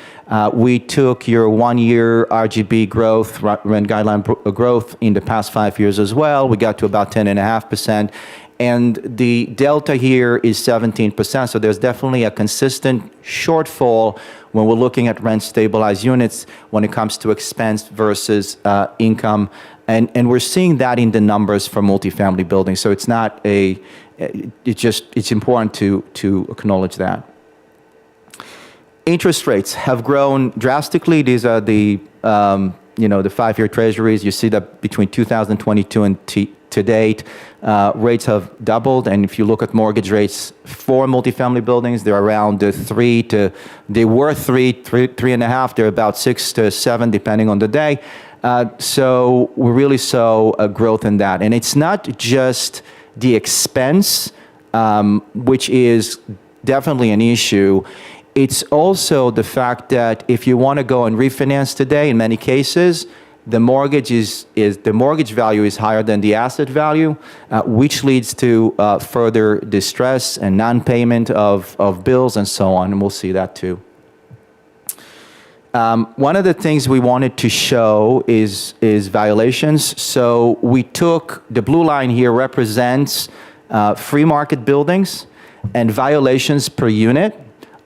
We took your 1-year RGB growth, rent guideline growth in the past 5 years as well. We got to about 10.5%. And the delta here is 17%. So there's definitely a consistent shortfall when we're looking at rent stabilized units when it comes to expense versus income. And we're seeing that in the numbers for multifamily buildings. So it's not it's important to acknowledge that. Interest rates have grown drastically. These are the, the 5-year treasuries. You see that between 2022 and to date, rates have doubled. And if you look at mortgage rates for multifamily buildings, they're around they were 3.5. They're about 6 to 7, depending on the day. So we really saw a growth in that. And it's not just the expense, which is definitely an issue. It's also the fact that if you want to go and refinance today, in many cases, the mortgage the mortgage value is higher than the asset value, which leads to further distress and non-payment of bills and so on. And we'll see that too. One of the things we wanted to show is violations. So we took the blue line here represents free market buildings and violations per unit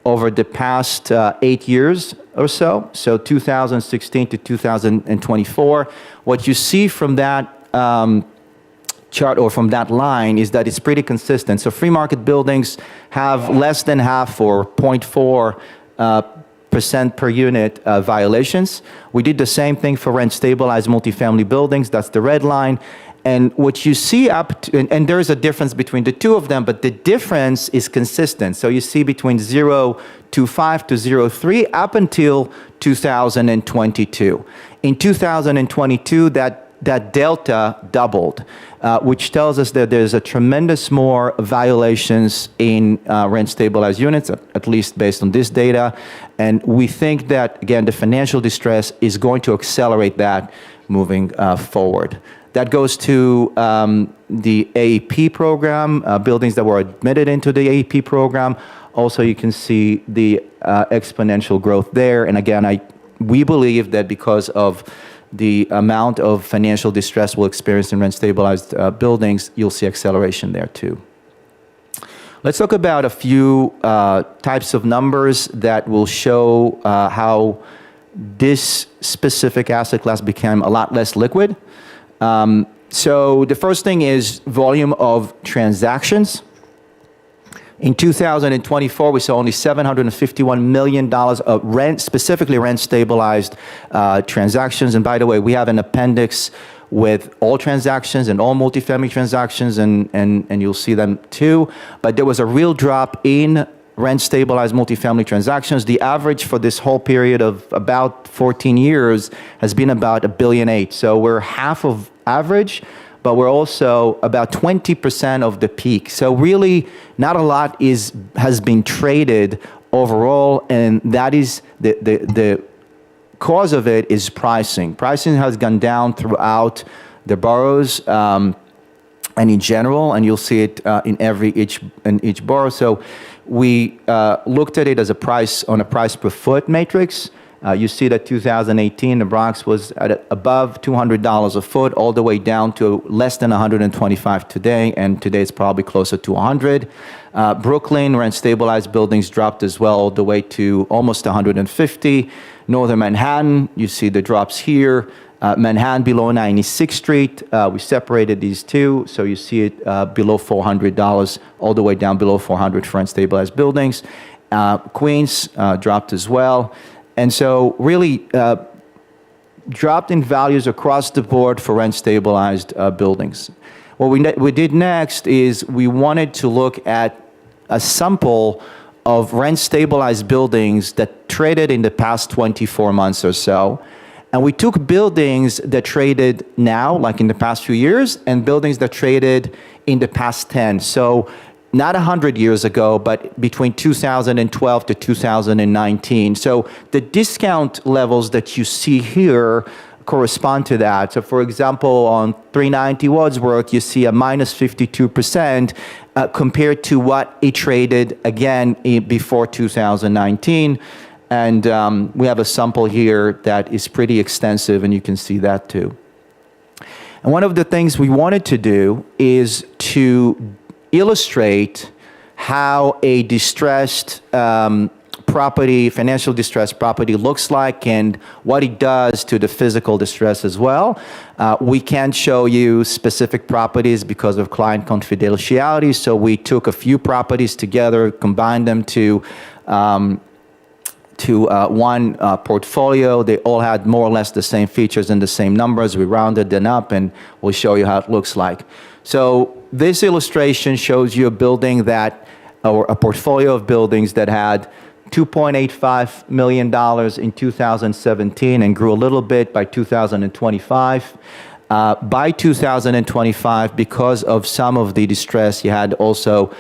over the past 8 years or so, so 2016 to 2024. What you see from that chart or from that line is that it's pretty consistent. So free market buildings have less than half or 0.4% per unit violations. We did the same thing for rent stabilized multifamily buildings. That's the red line. And what you see and there's a difference between the two of them, but the difference is consistent. So you see between 0.25 to 0.3 up until 2022. In 2022, that delta doubled, which tells us that there's a tremendous more violations in rent stabilized units, at least based on this data. And we think that, again, the financial distress is going to accelerate that moving forward. That goes to the AEP program, buildings that were admitted into the AEP program. Also, you can see the exponential growth there. And again, we believe that because of the amount of financial distress we'll experience in rent-stabilized buildings, you'll see acceleration there too. Let's talk about a few types of numbers that will show how this specific asset class became a lot less liquid. So the first thing is volume of transactions. In 2024, we saw only $751 million of rent, specifically rent-stabilized transactions. And by the way, we have an appendix with all transactions and all multifamily transactions, and you'll see them too. But there was a real drop in rent-stabilized multifamily transactions. The average for this whole period of about 14 years has been about $1.8 billion. So we're half of average, but we're also about 20% of the peak. So really, not a lot has been traded overall, and that is the cause of it is pricing. Pricing has gone down throughout the boroughs and in general, and you'll see it in each borough. So we looked at it as a price per foot matrix. You see that 2018, the Bronx was at above $200 a foot, all the way down to less than $125 today, and today it's probably closer to $100. Brooklyn, rent-stabilized buildings dropped as well, all the way to almost $150. Northern Manhattan, you see the drops here, Manhattan below 96th Street, we separated these two, so you see it below $400, all the way down below $400 for rent-stabilized buildings. Queens dropped as well. And so really dropped in values across the board for rent-stabilized buildings. What we did next is we wanted to look at a sample of rent-stabilized buildings that traded in the past 24 months or so. And we took buildings that traded now, like in the past few years, and buildings that traded in the past 10. So not 100 years ago, but between 2012 to 2019. So the discount levels that you see here correspond to that. So for example, on 390 Wadsworth, you see a minus 52% compared to what it traded again before 2019. And we have a sample here that is pretty extensive, and you can see that too. And one of the things we wanted to do is to illustrate how a distressed property, financial distressed property looks like and what it does to the physical distress as well. We can't show you specific properties because of client confidentiality, so we took a few properties together, combined them to one portfolio. They all had more or less the same features and the same numbers. We rounded them up, and we'll show you how it looks like. So this illustration shows you a building that, or a portfolio of buildings that had $2.85 million in 2017 and grew a little bit by 2025. By 2025, because of some of the distress, you had also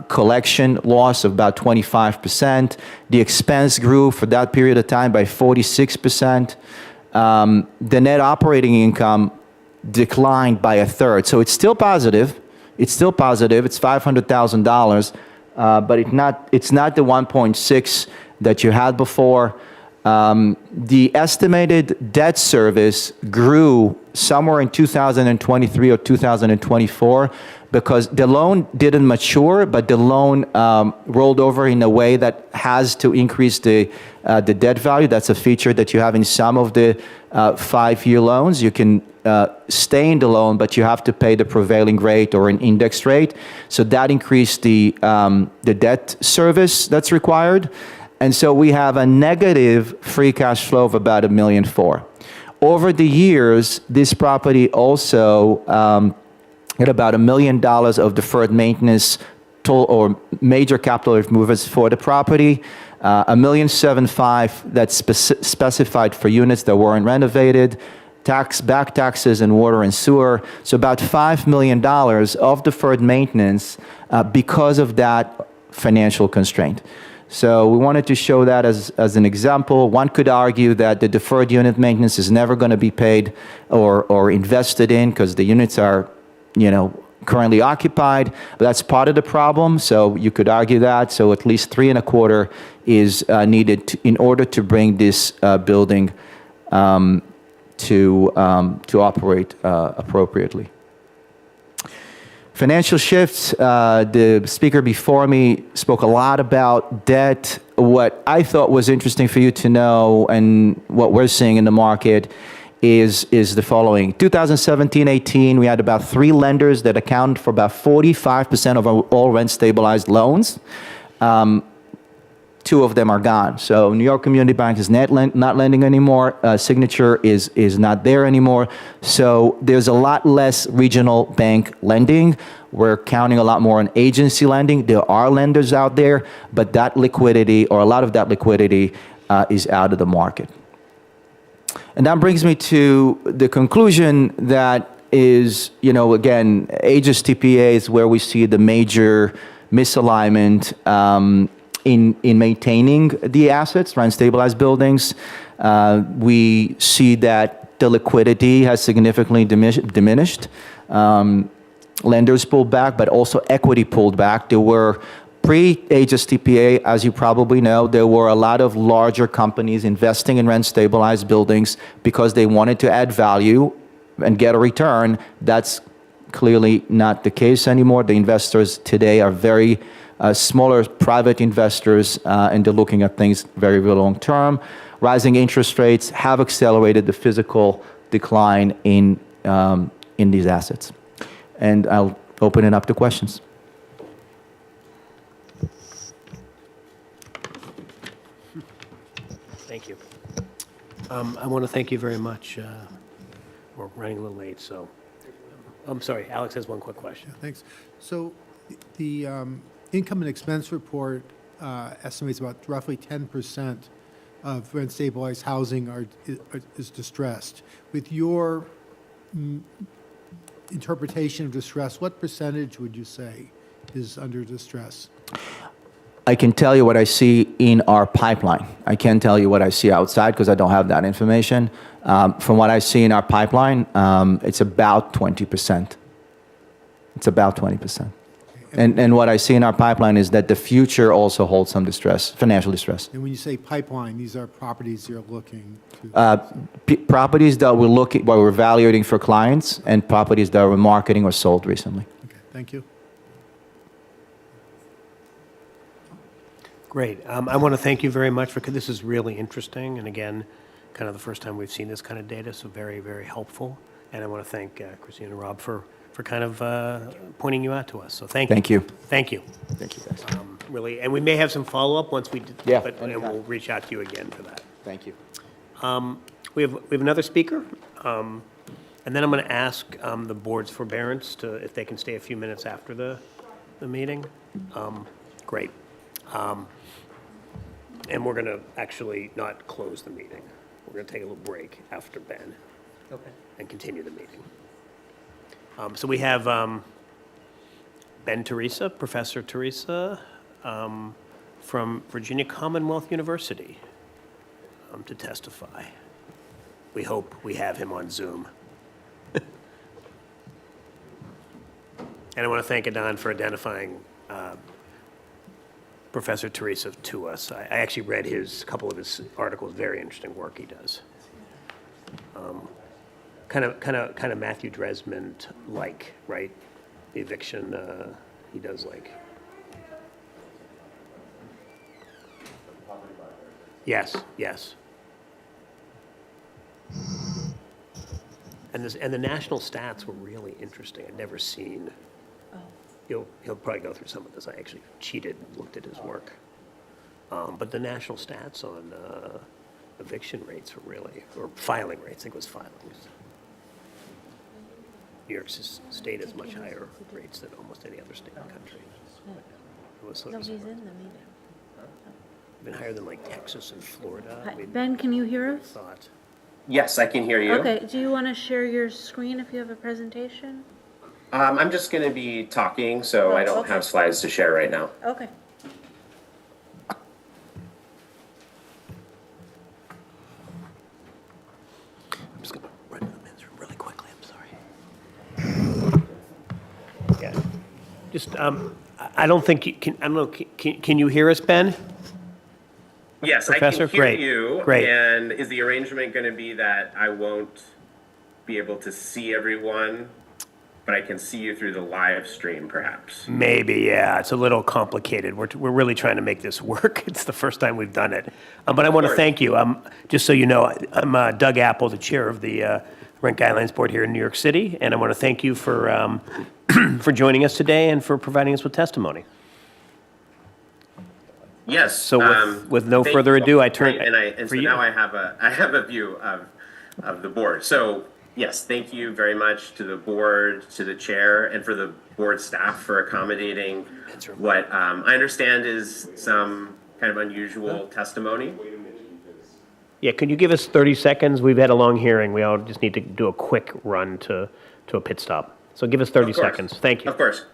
collection loss of about 25%. The expense grew for that period of time by 46%. The net operating income declined by a third. So it's still positive. It's still positive. It's $500,000, but it's not the 1.6 that you had before. The estimated debt service grew somewhere in 2023 or 2024 because the loan didn't mature, but the loan rolled over in a way that has to increase the debt value. That's a feature that you have in some of the 5-year loans. You can stay in the loan, but you have to pay the prevailing rate or an index rate. So that increased the debt service that's required. And so we have a negative free cash flow of about $1.4 million. Over the years, this property also had about $1 million of deferred maintenance or major capital improvements for the property. $1.75 million that's specified for units that weren't renovated, back taxes and water and sewer. So about $5 million of deferred maintenance because of that financial constraint. So we wanted to show that as an example. One could argue that the deferred unit maintenance is never going to be paid or invested in because the units are, currently occupied. But that's part of the problem. So you could argue that. So at least 3.25 is needed in order to bring this building to operate appropriately. Financial shifts, the speaker before me spoke a lot about debt. What I thought was interesting for you to know and what we're seeing in the market is the following. 2017-18, we had about 3 lenders that accounted for about 45% of all rent-stabilized loans. 2 of them are gone. So New York Community Bank is not lending anymore. Signature is not there anymore. So there's a lot less regional bank lending. We're counting a lot more on agency lending. There are lenders out there, but that liquidity, or a lot of that liquidity, is out of the market. And that brings me to the conclusion that is, again, Aegis TPA is where we see the major misalignment in maintaining the assets, rent-stabilized buildings. We see that the liquidity has significantly diminished. Lenders pulled back, but also equity pulled back. There were pre-Aegis TPA, as you probably know, there were a lot of larger companies investing in rent-stabilized buildings because they wanted to add value and get a return. That's clearly not the case anymore. The investors today are very smaller private investors, and they're looking at things very, very long term. Rising interest rates have accelerated the physical decline in these assets. And I'll open it up to questions. Thank you. I want to thank you very much. We're running a little late, so. I'm sorry, Alex has one quick question. Thanks. So the income and expense report estimates about roughly 10% of rent-stabilized housing is distressed. With your interpretation of distress, what percentage would you say is under distress? I can tell you what I see in our pipeline. I can't tell you what I see outside because I don't have that information. From what I see in our pipeline, it's about 20%. It's about 20%. And what I see in our pipeline is that the future also holds some distress, financial distress. And when you say pipeline, these are properties you're looking to? Properties that we're evaluating for clients and properties that were marketing or sold recently. Okay, thank you. Great. I want to thank you very much because this is really interesting. And again, kind of the first time we've seen this kind of data, so very, very helpful. And I want to thank Christine and Rob for kind of pointing you out to us. So thank you. Thank you. Thank you. Thank you, guys. Really, and we may have some follow-up once we, Yeah, but and we'll reach out to you again for that. Thank you. We have another speaker, and then I'm going to ask the board's forbearance to, if they can stay a few minutes after the meeting. Great. And we're going to actually not close the meeting. We're going to take a little break after Ben. Okay. And continue the meeting. So we have Ben Teresa, Professor Teresa, from Virginia Commonwealth University, to testify. We hope we have him on Zoom. And I want to thank Adnan for identifying Professor Teresa to us. I actually read a couple of his articles, very interesting work he does. Kind of Matthew Dresmond-like, right? The eviction, he does like. Yes, yes. And the national stats were really interesting. I'd never seen. He'll probably go through some of this. I actually cheated and looked at his work. But the national stats on eviction rates were really, or filing rates, I think it was filings. New York State has much higher rates than almost any other state in the country. It was sort of Nobody's in the meeting. been higher than like Texas and Florida. Ben, can you hear us? Thought. Yes, I can hear you. Okay, do you want to share your screen if you have a presentation? I'm just going to be talking, so I don't okay. have slides to share right now. Okay. I'm just going to run to the men's room really quickly. I'm sorry. Yeah. Just, I don't think you can, I don't know, can you hear us, Ben? Yes, Professor? I can hear Great. you. Great. And is the arrangement going to be that I won't be able to see everyone, but I can see you through the live stream, perhaps? Maybe, yeah. It's a little complicated. We're really trying to make this work. It's the first time we've done it. But I want to thank you. Just so you know, I'm Doug Apple, the chair of the Rent Guidelines Board here in New York City, and I want to thank you for for joining us today and for providing us with testimony. Yes. So with no thank further you. ado, I turn And for so you. now I have a view of the board. So yes, thank you very much to the board, to the chair, and for the board staff for accommodating what I understand is some kind of unusual testimony. Yeah, could you give us 30 seconds? We've had a long hearing. We all just need to do a quick run to a pit stop. So give us 30 Of course. seconds. Thank you. Of course.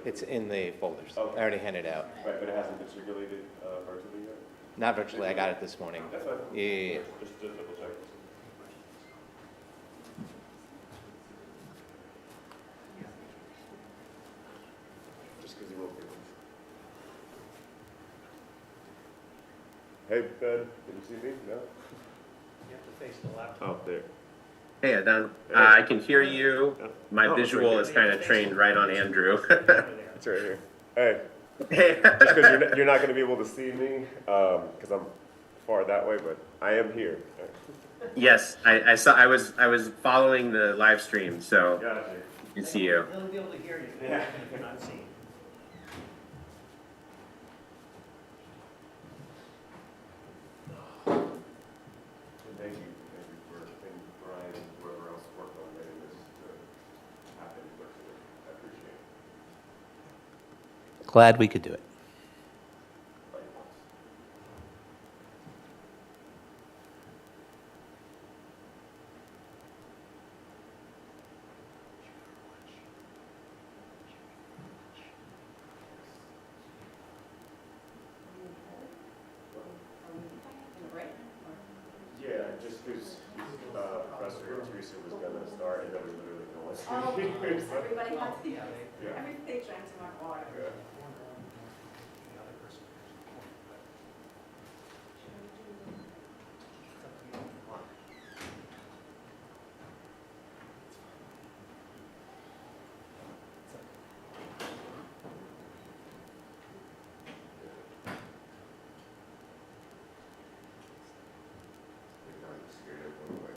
It's in the folders. I already handed it out. Right, but it hasn't been circulated virtually yet? Not virtually, I got it this morning. That's fine. Yeah. Just double check. Just because you will. Hey, Ben, can you see me? No? You have to face the laptop. Oh, there. Hey, Adnan. I can hear you. My Oh, it's right visual here. is kind of trained right on Andrew. It's right here. Hey, Hey. just because you're not going to be able to see me, because I'm far that way, but I am here. Yes, I saw. I was following the live stream, so Gotcha. I can see you. They'll be able to hear you, even if you're not seen. Thank you for, and Brian and whoever else worked on getting this to happen virtually. I appreciate it. Glad we could do it. Yeah, just because Professor Teresa was going to start, and there was literally no one here. So- Everybody has to, Yeah. everybody drank too much water. Yeah. They kind of scared everyone away.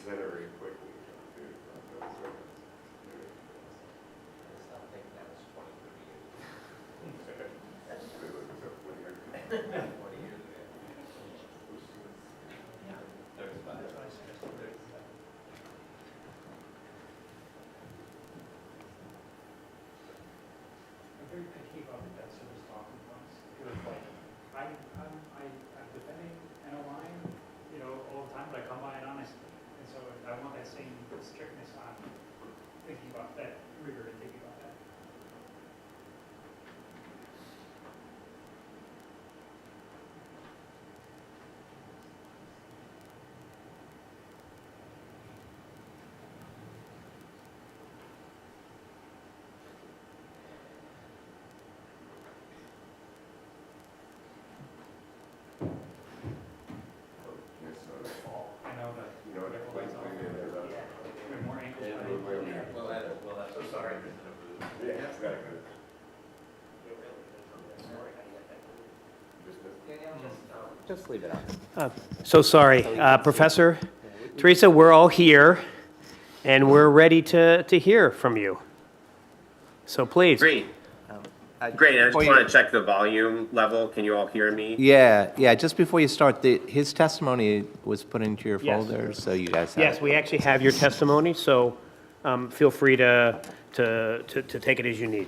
Very quickly. I'm very picky about the debt service talking points. Because like, I'm defending NOI, all the time, but I come by it honestly. And so I want that same strictness on thinking about that, rigor and thinking about that. I know that. You know what, More angles. So sorry. Yeah, it's got good. Just leave it on. So sorry, Professor Teresa, we're all here, and we're ready to hear from you. So please. Great. Great. I just want to check the volume level. Can you all hear me? Yeah, just before you start, his testimony was put into your Yes. folder, so you guys have Yes, it. we actually have your testimony, so feel free to take it as you need.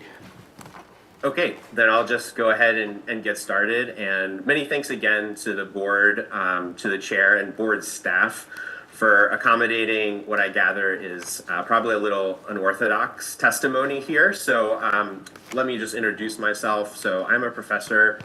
Okay, then I'll just go ahead and get started. And many thanks again to the board, to the chair and board staff for accommodating what I gather is probably a little unorthodox testimony here. So let me just introduce myself. So I'm a professor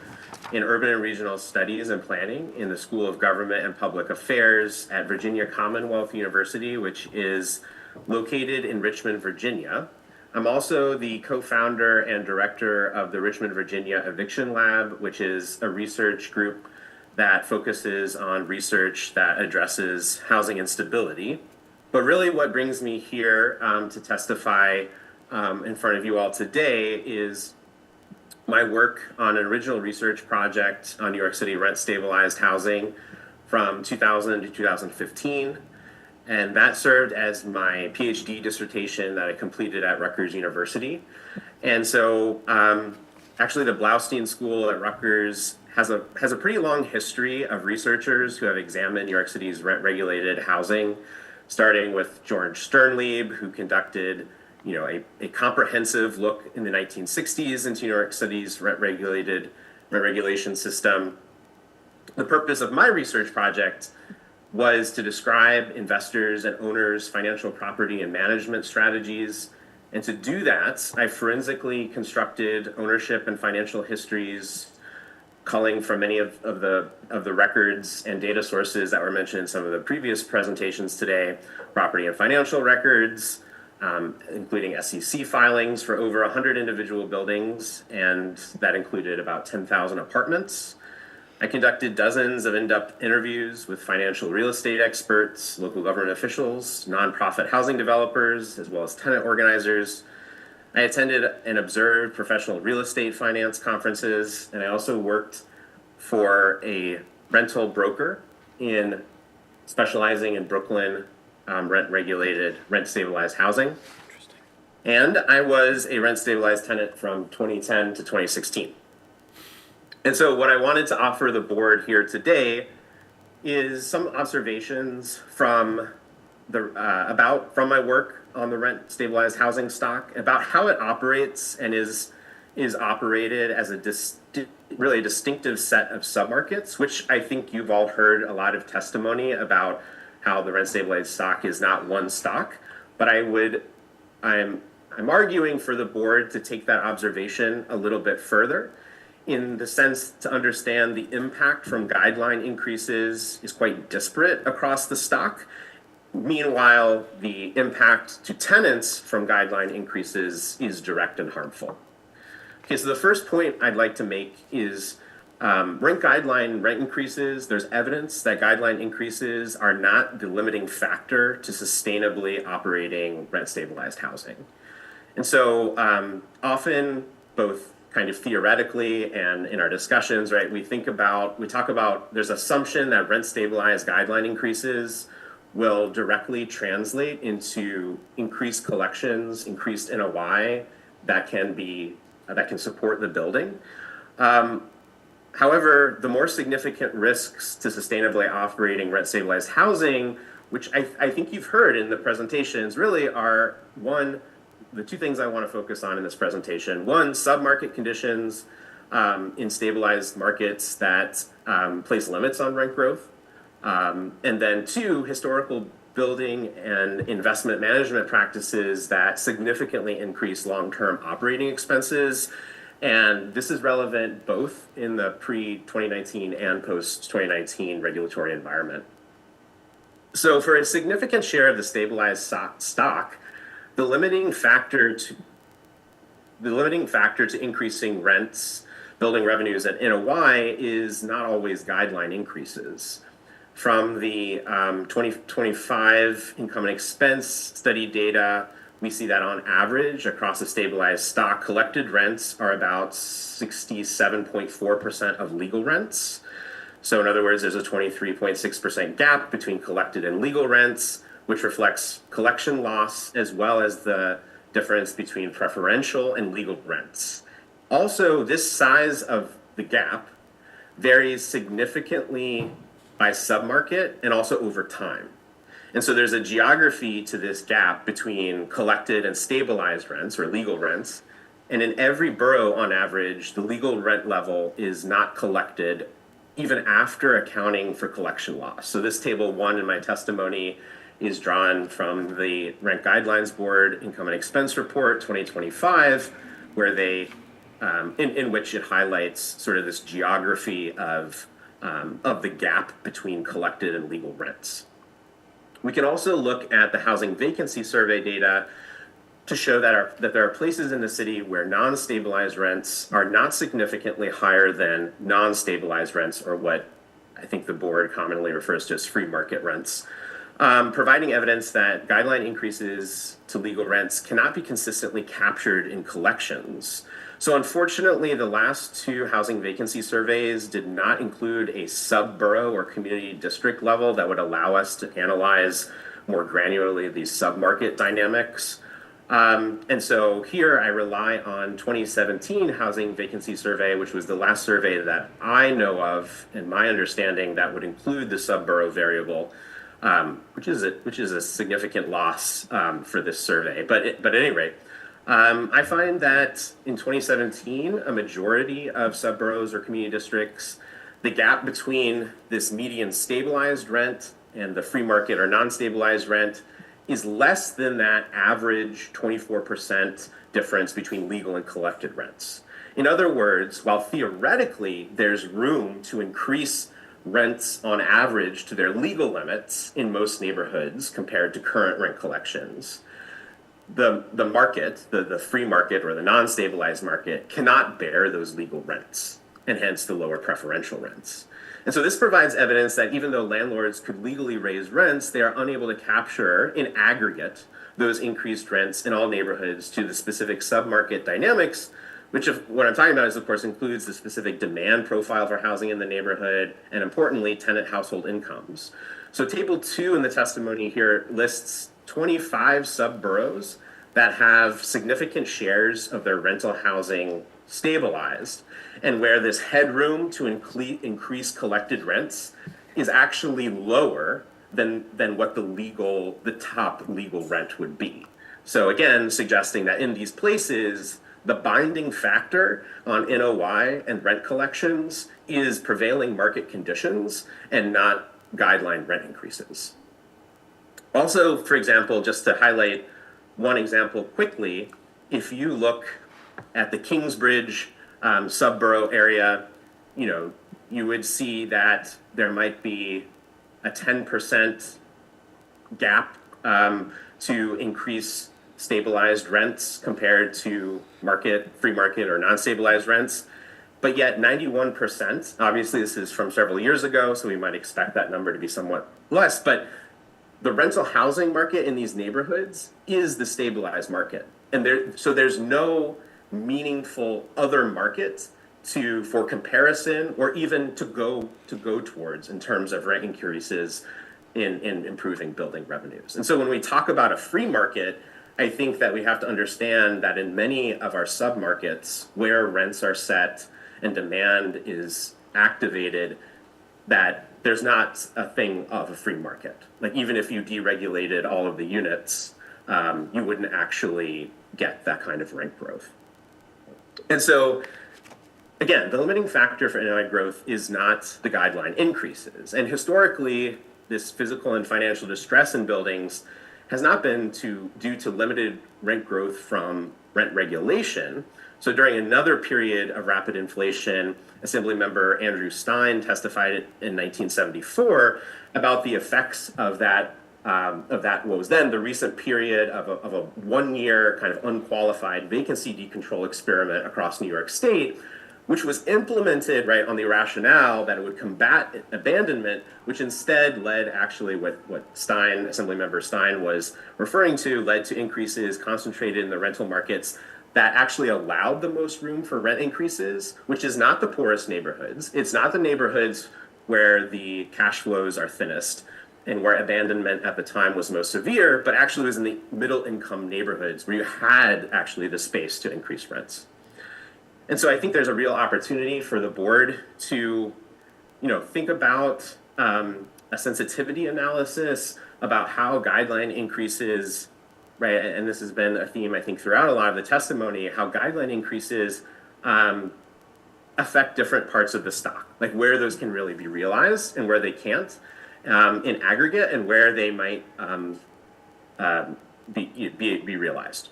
in urban and regional studies and planning in the School of Government and Public Affairs at Virginia Commonwealth University, which is located in Richmond, Virginia. I'm also the co-founder and director of the Richmond, Virginia Eviction Lab, which is a research group that focuses on research that addresses housing instability. But really what brings me here to testify in front of you all today is my work on an original research project on New York City rent stabilized housing from 2000 to 2015. And that served as my PhD dissertation that I completed at Rutgers University. And so actually the Blaustein School at Rutgers has a pretty long history of researchers who have examined New York City's rent-regulated housing, starting with George Sternlieb, who conducted a comprehensive look in the 1960s into New York City's rent regulation system. The purpose of my research project was to describe investors' and owners' financial property and management strategies. And to do that, I forensically constructed ownership and financial histories, culling from many of the records and data sources that were mentioned in some of the previous presentations today, property and financial records, including SEC filings for over 100 individual buildings, and that included about 10,000 apartments. I conducted dozens of in-depth interviews with financial real estate experts, local government officials, nonprofit housing developers, as well as tenant organizers. I attended and observed professional real estate finance conferences, and I also worked for a rental broker specializing in Brooklyn rent-regulated, rent-stabilized housing. And I was a rent-stabilized tenant from 2010 to 2016. And so what I wanted to offer the board here today is some observations from my work on the rent-stabilized housing stock, about how it operates and is operated as a really distinctive set of submarkets, which I think you've all heard a lot of testimony about how the rent-stabilized stock is not one stock. But I'm arguing for the board to take that observation a little bit further, in the sense to understand the impact from guideline increases is quite disparate across the stock. Meanwhile, the impact to tenants from guideline increases is direct and harmful. Okay, so the first point I'd like to make is rent increases. There's evidence that guideline increases are not the limiting factor to sustainably operating rent-stabilized housing. And so often, both kind of theoretically and in our discussions, right, we talk about there's assumption that rent-stabilized guideline increases will directly translate into increased collections, increased NOI that can support the building. However, the more significant risks to sustainably operating rent-stabilized housing, which I think you've heard in the presentations, really are, one, the two things I want to focus on in this presentation. One, submarket conditions in stabilized markets that place limits on rent growth. And then two, historical building and investment management practices that significantly increase long-term operating expenses. And this is relevant both in the pre-2019 and post-2019 regulatory environment. So for a significant share of the stabilized stock, the limiting factor to increasing rents, building revenues, and NOI is not always guideline increases. From the 2025 income and expense study data, we see that on average across a stabilized stock, collected rents are about 67.4% of legal rents. So in other words, there's a 23.6% gap between collected and legal rents, which reflects collection loss as well as the difference between preferential and legal rents. Also, this size of the gap varies significantly by submarket and also over time. And so there's a geography to this gap between collected and stabilized rents or legal rents. And in every borough, on average, the legal rent level is not collected even after accounting for collection loss. So this table 1 in my testimony is drawn from the Rent Guidelines Board Income and Expense Report 2025, where in which it highlights sort of this geography of the gap between collected and legal rents. We can also look at the housing vacancy survey data to show that there are places in the city where non-stabilized rents are not significantly higher than non-stabilized rents, or what I think the board commonly refers to as free market rents, providing evidence that guideline increases to legal rents cannot be consistently captured in collections. So unfortunately, the last two housing vacancy surveys did not include a sub-borough or community district level that would allow us to analyze more granularly these sub-market dynamics. And so here I rely on 2017 housing vacancy survey, which was the last survey that I know of, in my understanding, that would include the subborough variable, which is a significant loss for this survey. But at any rate, I find that in 2017, a majority of subboroughs or community districts, the gap between this median stabilized rent and the free market or non-stabilized rent is less than that average 24% difference between legal and collected rents. In other words, while theoretically there's room to increase rents on average to their legal limits in most neighborhoods compared to current rent collections, the market, the free market or the non-stabilized market cannot bear those legal rents, and hence the lower preferential rents. And so this provides evidence that even though landlords could legally raise rents, they are unable to capture in aggregate those increased rents in all neighborhoods to the specific submarket dynamics, which what I'm talking about is, of course, includes the specific demand profile for housing in the neighborhood, and importantly, tenant household incomes. So table 2 in the testimony here lists 25 subboroughs that have significant shares of their rental housing stabilized, and where this headroom to increase collected rents is actually lower than what the top legal rent would be. So again, suggesting that in these places, the binding factor on NOI and rent collections is prevailing market conditions and not guideline rent increases. Also, for example, just to highlight one example quickly, if you look at the Kingsbridge subborough area, you would see that there might be a 10% gap to increase stabilized rents compared to free market or non-stabilized rents. But yet 91%, obviously this is from several years ago, so we might expect that number to be somewhat less, but the rental housing market in these neighborhoods is the stabilized market. And so there's no meaningful other market for comparison or even to go towards in terms of rent increases in improving building revenues. And so when we talk about a free market, I think that we have to understand that in many of our submarkets where rents are set and demand is activated, that there's not a thing of a free market. Like even if you deregulated all of the units, you wouldn't actually get that kind of rent growth. And so, again, the limiting factor for NOI growth is not the guideline increases. And historically, this physical and financial distress in buildings has not been due to limited rent growth from rent regulation. So during another period of rapid inflation, Assemblymember Andrew Stein testified in 1974 about the effects of that what was then the recent period of a 1-year kind of unqualified vacancy decontrol experiment across New York State, which was implemented right on the rationale that it would combat abandonment, which instead led actually what Assemblymember Stein was referring to, led to increases concentrated in the rental markets that actually allowed the most room for rent increases, which is not the poorest neighborhoods. It's not the neighborhoods where the cash flows are thinnest and where abandonment at the time was most severe, but actually was in the middle income neighborhoods where you had actually the space to increase rents. And so I think there's a real opportunity for the board to, think about a sensitivity analysis about how guideline increases, right? And this has been a theme, I think, throughout a lot of the testimony, how guideline increases affect different parts of the stock, like where those can really be realized and where they can't in aggregate, and where they might be realized.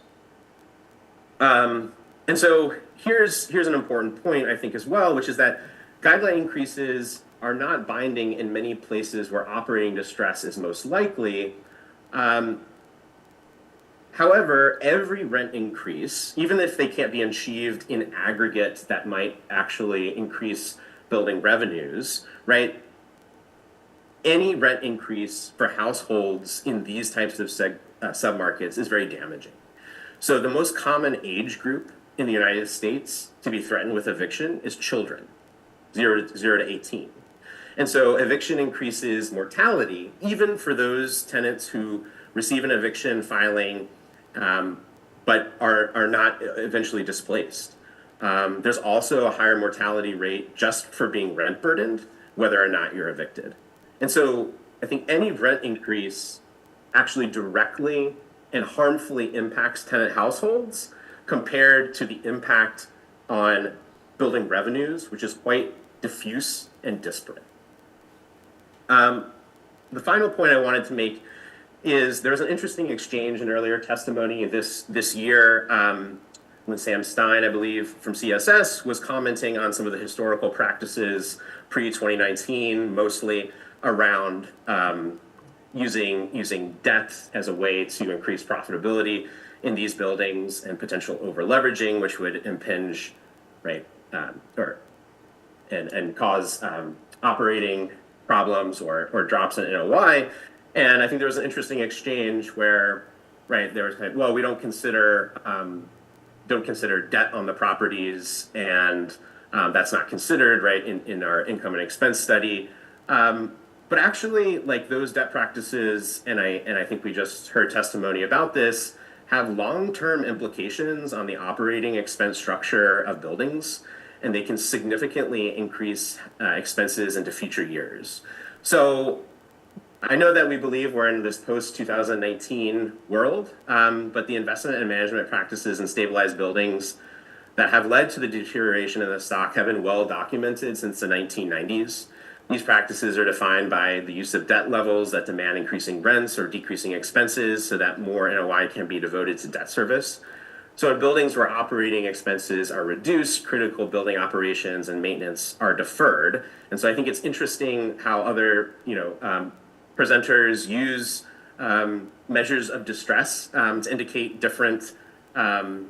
And so here's an important point, I think, as well, which is that guideline increases are not binding in many places where operating distress is most likely. However, every rent increase, even if they can't be achieved in aggregate that might actually increase building revenues, right? Any rent increase for households in these types of submarkets is very damaging. So the most common age group in the United States to be threatened with eviction is children, 0 to 18. And so eviction increases mortality, even for those tenants who receive an eviction filing, but are not eventually displaced. There's also a higher mortality rate just for being rent burdened, whether or not you're evicted. And so I think any rent increase actually directly and harmfully impacts tenant households compared to the impact on building revenues, which is quite diffuse and disparate. The final point I wanted to make is there was an interesting exchange in earlier testimony this year when Sam Stein, I believe, from CSS was commenting on some of the historical practices pre-2019, mostly around using debt as a way to increase profitability in these buildings and potential over leveraging, which would impinge, right, and cause operating problems or drops in NOI. And I think there was an interesting exchange where, right, there was kind of, well, we don't consider debt on the properties, and that's not considered, right, in our income and expense study. But actually, like those debt practices, and I think we just heard testimony about this, have long-term implications on the operating expense structure of buildings, and they can significantly increase expenses into future years. So I know that we believe we're in this post-2019 world, but the investment and management practices in stabilized buildings that have led to the deterioration in the stock have been well documented since the 1990s. These practices are defined by the use of debt levels that demand increasing rents or decreasing expenses so that more NOI can be devoted to debt service. So in buildings where operating expenses are reduced, critical building operations and maintenance are deferred. And so I think it's interesting how other, presenters use measures of distress to indicate different, to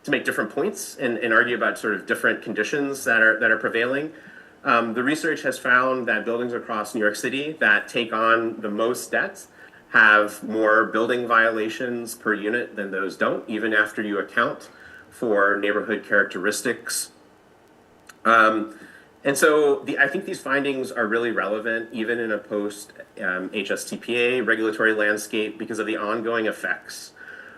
make different points and argue about sort of different conditions that are prevailing. The research has found that buildings across New York City that take on the most debt have more building violations per unit than those don't, even after you account for neighborhood characteristics. And so I think these findings are really relevant even in a post-HSTPA regulatory landscape because of the ongoing effects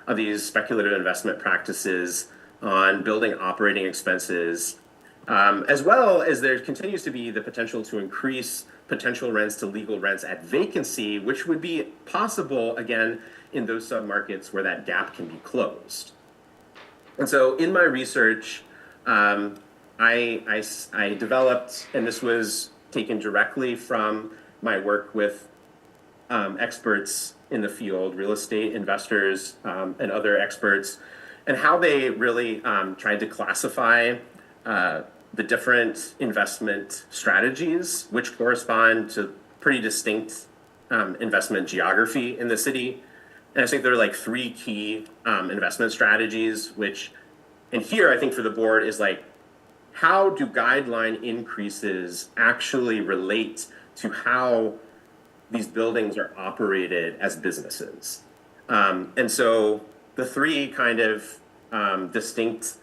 of these speculative investment practices on building operating expenses, as well as there continues to be the potential to increase potential rents to legal rents at vacancy, which would be possible, again, in those submarkets where that gap can be closed. And so in my research, I developed, and this was taken directly from my work with experts in the field, real estate investors and other experts, and how they really tried to classify the different investment strategies, which correspond to pretty distinct investment geography in the city. And I think there are like three key investment strategies, which, and here I think for the board is like, how do guideline increases actually relate to how these buildings are operated as businesses? And so the three kind of distinct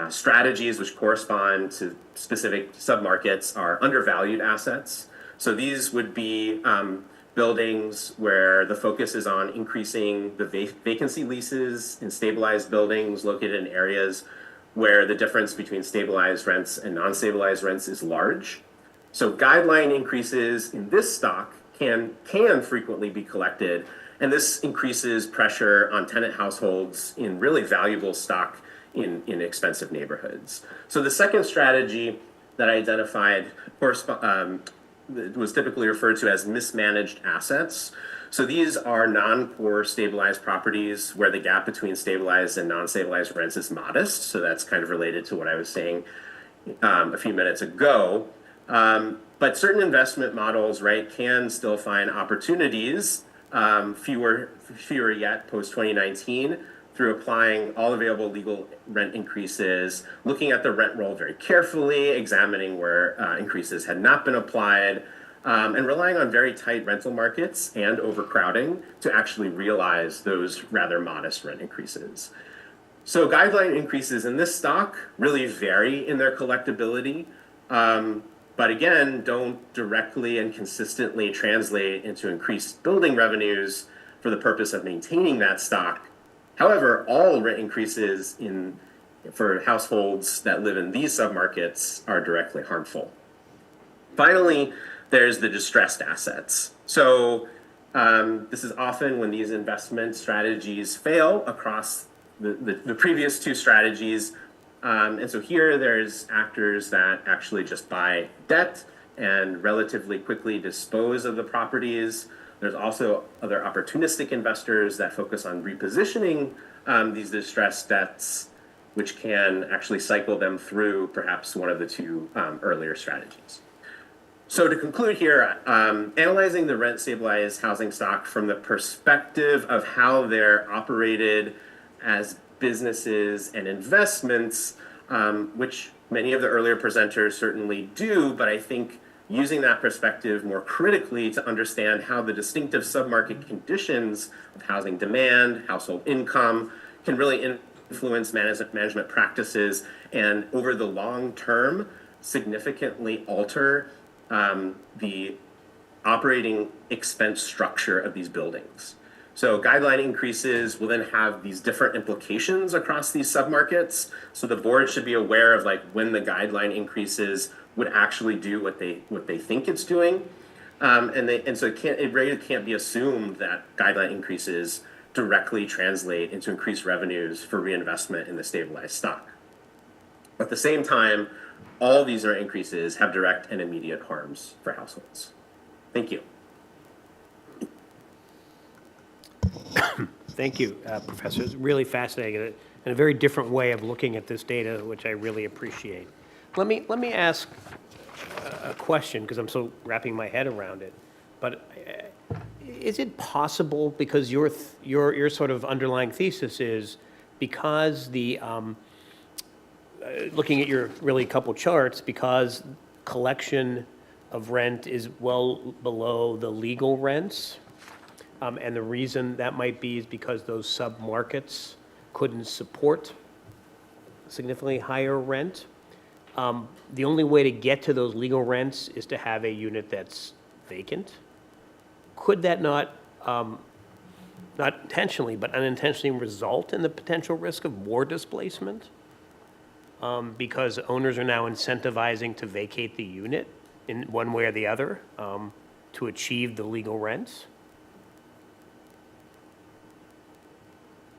strategies which correspond to specific submarkets are undervalued assets. So these would be buildings where the focus is on increasing the vacancy leases in stabilized buildings located in areas where the difference between stabilized rents and non-stabilized rents is large. So guideline increases in this stock can frequently be collected, and this increases pressure on tenant households in really valuable stock in expensive neighborhoods. So the second strategy that I identified was typically referred to as mismanaged assets. So these are non-core stabilized properties where the gap between stabilized and non-stabilized rents is modest. So that's kind of related to what I was saying a few minutes ago. But certain investment models, right, can still find opportunities, fewer yet post-2019, through applying all available legal rent increases, looking at the rent roll very carefully, examining where increases had not been applied, and relying on very tight rental markets and overcrowding to actually realize those rather modest rent increases. So guideline increases in this stock really vary in their collectability. but again, don't directly and consistently translate into increased building revenues for the purpose of maintaining that stock. However, all rent increases for households that live in these submarkets are directly harmful. Finally, there's the distressed assets. So this is often when these investment strategies fail across the previous two strategies. And so here there's actors that actually just buy debt and relatively quickly dispose of the properties. There's also other opportunistic investors that focus on repositioning these distressed debts, which can actually cycle them through perhaps one of the two earlier strategies. So to conclude here, analyzing the rent-stabilized housing stock from the perspective of how they're operated as businesses and investments, which many of the earlier presenters certainly do, but I think using that perspective more critically to understand how the distinctive submarket conditions of housing demand, household income, can really influence management practices and over the long term significantly alter the operating expense structure of these buildings. So guideline increases will then have these different implications across these submarkets. So the board should be aware of like when the guideline increases would actually do what they think it's doing. And so it really can't be assumed that guideline increases directly translate into increased revenues for reinvestment in the stabilized stock. At the same time, all these rent increases have direct and immediate harms for households. Thank you. Thank you, Professor. It's really fascinating and a very different way of looking at this data, which I really appreciate. Let me ask a question because I'm so wrapping my head around it. But is it possible, because your sort of underlying thesis is because the looking at your really couple charts, because collection of rent is well below the legal rents, and the reason that might be is because those submarkets couldn't support significantly higher rent. The only way to get to those legal rents is to have a unit that's vacant. Could that not intentionally, but unintentionally result in the potential risk of more displacement? Because owners are now incentivizing to vacate the unit in one way or the other to achieve the legal rents?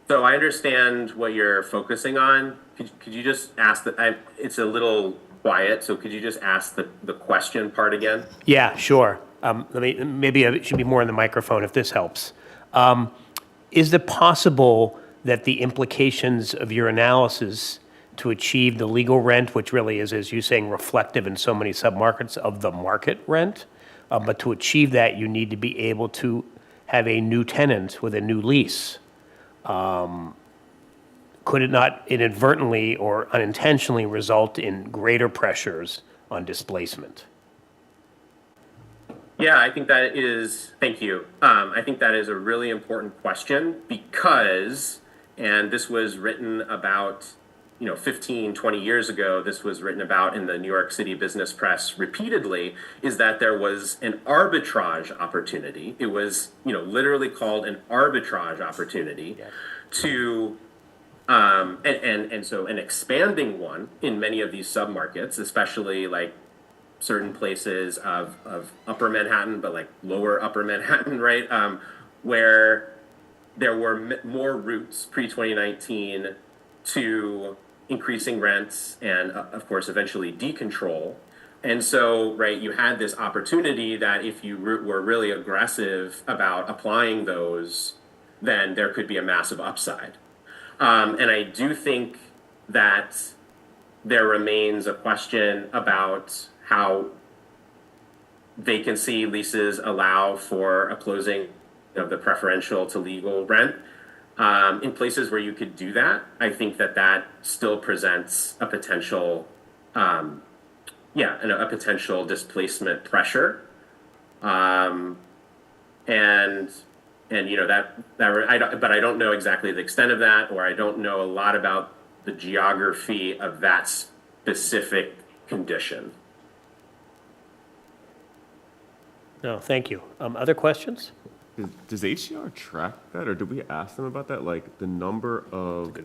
So I understand what you're focusing on. Could you just ask it's a little quiet, so could you just ask the question part again? Yeah, sure. Maybe it should be more in the microphone if this helps. Is it possible that the implications of your analysis to achieve the legal rent, which really is, as you're saying, reflective in so many submarkets of the market rent, but to achieve that, you need to be able to have a new tenant with a new lease? Could it not inadvertently or unintentionally result in greater pressures on displacement? Yeah, I think that is, thank you. I think that is a really important question because, and this was written about 15, 20 years ago, this was written about in the New York City business press repeatedly, is that there was an arbitrage opportunity. It was, literally called an arbitrage opportunity to, and so an expanding one in many of these submarkets, especially like certain places of upper Manhattan, but like lower upper Manhattan, right? Where there were more routes pre-2019 to increasing rents and, of course, eventually decontrol. And so, right, you had this opportunity that if you were really aggressive about applying those, then there could be a massive upside. And I do think that there remains a question about how vacancy leases allow for a closing of the preferential to legal rent. In places where you could do that, I think that still presents a potential, a potential displacement pressure, but I don't know exactly the extent of that, or I don't know a lot about the geography of that specific condition. No, thank you. Other questions? Does HCR track that, or did we ask them about that? Like the number of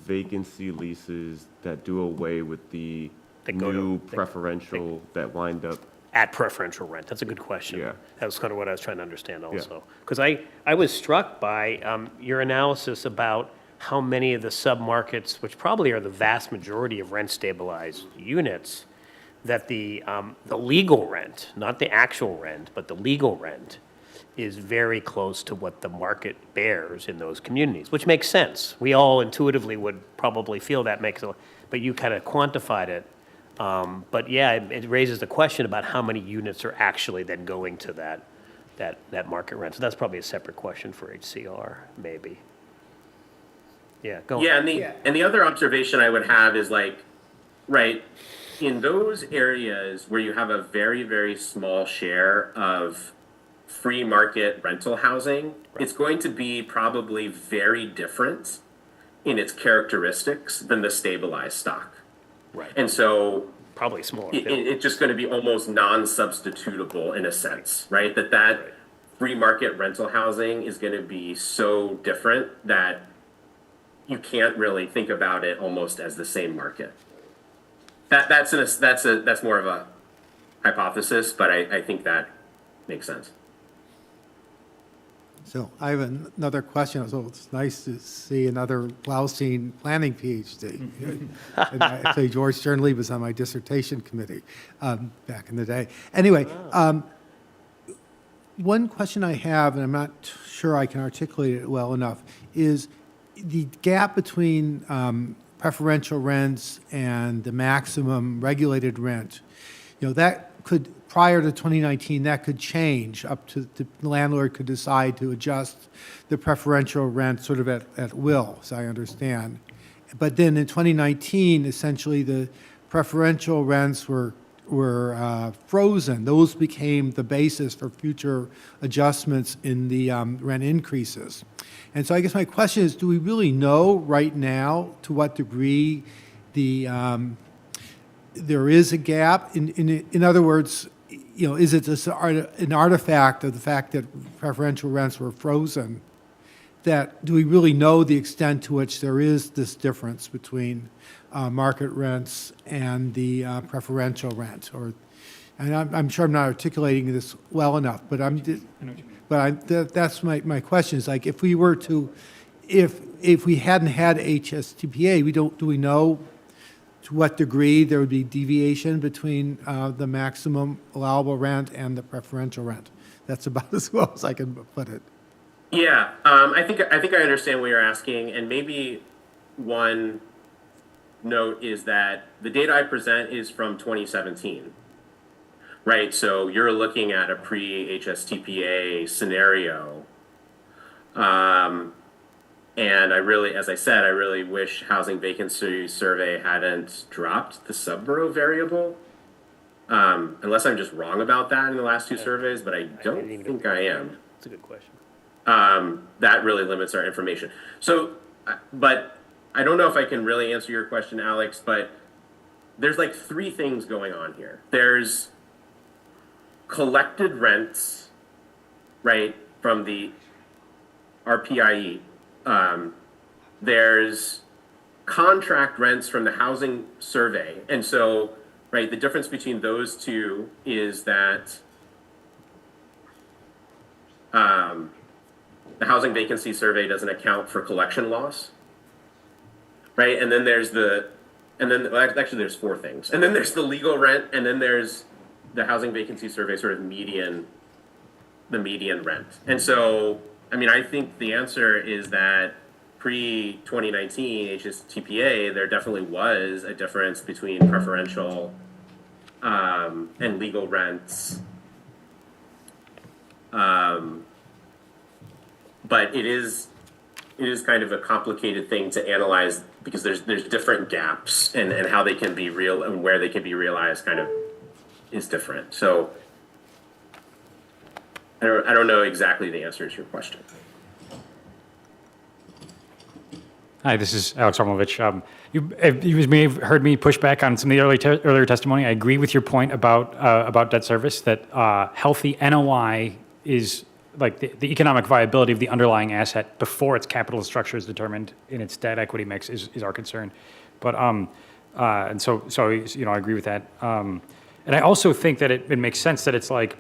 vacancy leases that do away with the That go to- new that- preferential that wind up? At preferential rent, that's a good question. Yeah. That was kind of what I was trying to understand also. Because I was struck by your analysis about how many of the submarkets, which probably are the vast majority of rent-stabilized units, that the legal rent, not the actual rent, but the legal rent, is very close to what the market bears in those communities, which makes sense. We all intuitively would probably feel that makes, but you kind of quantified it. But yeah, it raises the question about how many units are actually then going to that market rent. So that's probably a separate question for HCR, maybe. Yeah, go on. Yeah, and the other observation I would have is like, right, in those areas where you have a very, very small share of free market rental housing, it's going to be probably very different in its characteristics than the stabilized stock. Right. And so Probably smaller. it's just going to be almost non-substitutable in a sense, right? That free market rental housing is going to be so different that you can't really think about it almost as the same market. That's more of a hypothesis, but I think that makes sense. So I have another question. So it's nice to see another Blaustein planning PhD. And actually, George Sternlieb was on my dissertation committee back in the day. Anyway, one question I have, and I'm not sure I can articulate it well enough, is the gap between preferential rents and the maximum regulated rent. That could, prior to 2019, that could change up to the landlord could decide to adjust the preferential rent sort of at will, as I understand. But then in 2019, essentially the preferential rents were frozen. Those became the basis for future adjustments in the rent increases. And so I guess my question is, do we really know right now to what degree there is a gap? In other words, is it just an artifact of the fact that preferential rents were frozen? That do we really know the extent to which there is this difference between market rents and the preferential rent? And I'm sure I'm not articulating this well enough, but that's my question. Is like if we were to, if we hadn't had HSTPA, do we know to what degree there would be deviation between the maximum allowable rent and the preferential rent? That's about as well as I can put it. Yeah, I think I understand what you're asking, and maybe one note is that the data I present is from 2017, right? So you're looking at a pre-HSTPA scenario, and as I said, I really wish housing vacancy survey hadn't dropped the subborough variable, unless I'm just wrong about that in the last two surveys, but I don't think I am. That's a good question. That really limits our information. So, but I don't know if I can really answer your question, Alex, but there's like three things going on here. There's collected rents, right, from the RPIE. There's contract rents from the housing survey. And so, right, the difference between those two is that the housing vacancy survey doesn't account for collection loss, right? And then there's actually there's four things. And then there's the legal rent, and then there's the housing vacancy survey sort of median rent. And so, I mean, I think the answer is that pre-2019 HSTPA, there definitely was a difference between preferential and legal rents. But it is kind of a complicated thing to analyze because there's different gaps and how they can be real and where they can be realized kind of is different. So I don't know exactly the answer to your question. Hi, this is Alex Armilovich. You may have heard me push back on some of the earlier testimony. I agree with your point about debt service, that healthy NOI is like the economic viability of the underlying asset before its capital structure is determined in its debt equity mix is our concern. But and so you know, I agree with that. And I also think that it makes sense that it's like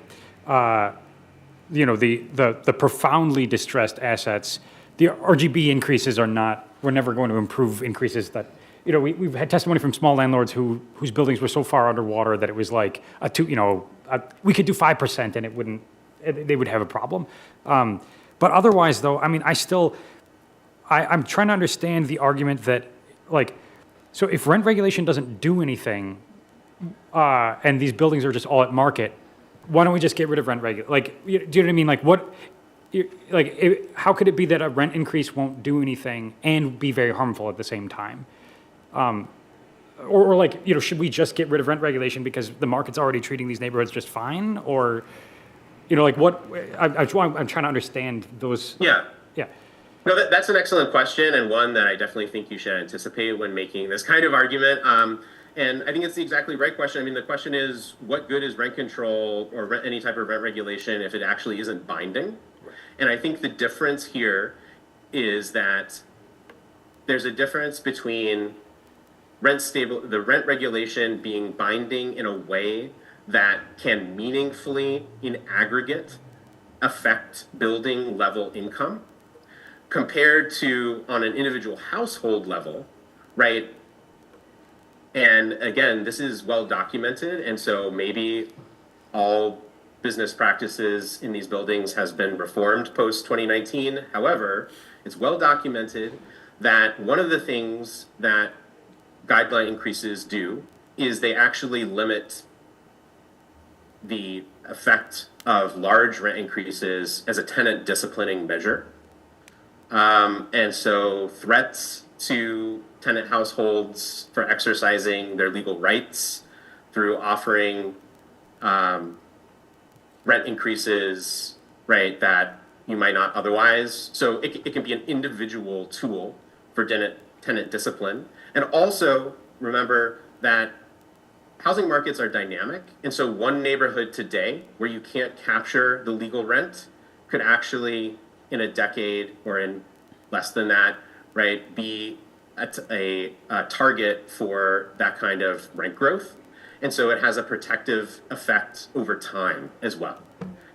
you know, the profoundly distressed assets, the RGB increases are not, we're never going to improve increases that, you know, we've had testimony from small landlords whose buildings were so far underwater that it was like we could do 5% and it wouldn't, they would have a problem. But otherwise though, I mean, I'm trying to understand the argument that like, so if rent regulation doesn't do anything, and these buildings are just all at market, why don't we just get rid of rent regulation? Like, do you know what I mean? Like how could it be that a rent increase won't do anything and be very harmful at the same time? Or like, you know, should we just get rid of rent regulation because the market's already treating these neighborhoods just fine? Or, you know, like I'm trying to understand those. Yeah. Yeah. No, that's an excellent question, and one that I definitely think you should anticipate when making this kind of argument. And I think it's the exactly right question. I mean, the question is, what good is rent control or any type of rent regulation if it actually isn't binding? And I think the difference here is that there's a difference between the rent regulation being binding in a way that can meaningfully, in aggregate, affect building level income, compared to on an individual household level, right? And again, this is well documented, and so maybe all business practices in these buildings has been reformed post 2019. However, it's well documented that one of the things that guideline increases do is they actually limit the effect of large rent increases as a tenant disciplining measure. And so threats to tenant households for exercising their legal rights through offering rent increases, right, that you might not otherwise. So it can be an individual tool for tenant discipline. And also remember that housing markets are dynamic. And so one neighborhood today where you can't capture the legal rent could actually, in a decade or in less than that, right, be a target for that kind of rent growth. And so it has a protective effect over time as well.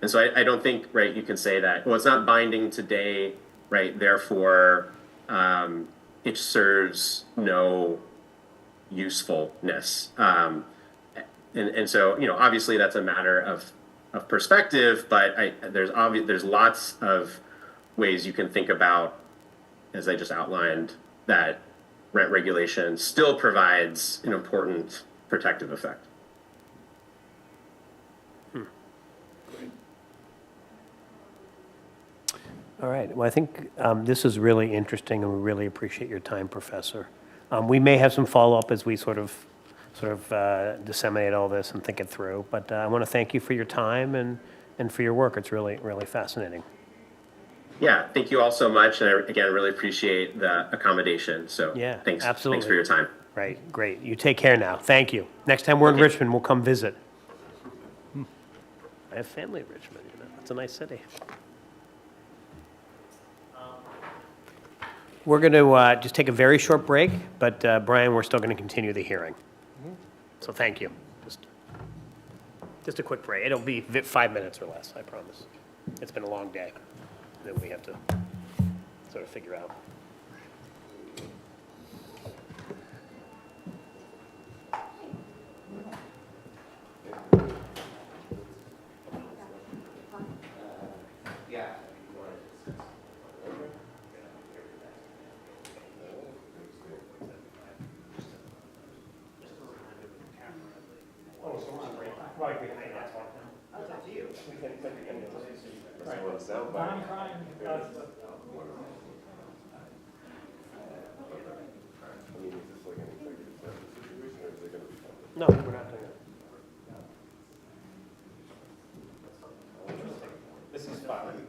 And so I don't think, right, you can say that, well, it's not binding today, right, therefore it serves no usefulness. And so, you know, obviously that's a matter of perspective, but there's lots of ways you can think about, as I just outlined, that rent regulation still provides an important protective effect. All right, well, I think this is really interesting, and we really appreciate your time, Professor. We may have some follow-up as we sort of disseminate all this and think it through, but I want to thank you for your time and for your work. It's really, really fascinating. Yeah, thank you all so much, and I, again, really appreciate the accommodation, so Yeah, thanks. absolutely. Thanks for your time. Right, great. You take care now. Thank you. Next time we're in Richmond, we'll come visit. I have family in Richmond, you know. It's a nice city. We're going to just take a very short break, but Brian, we're still going to continue the hearing. So thank you. Just a quick break. It'll be 5 minutes or less, I promise. It's been a long day that we have to sort of figure out. No, we're not doing it. This is fine.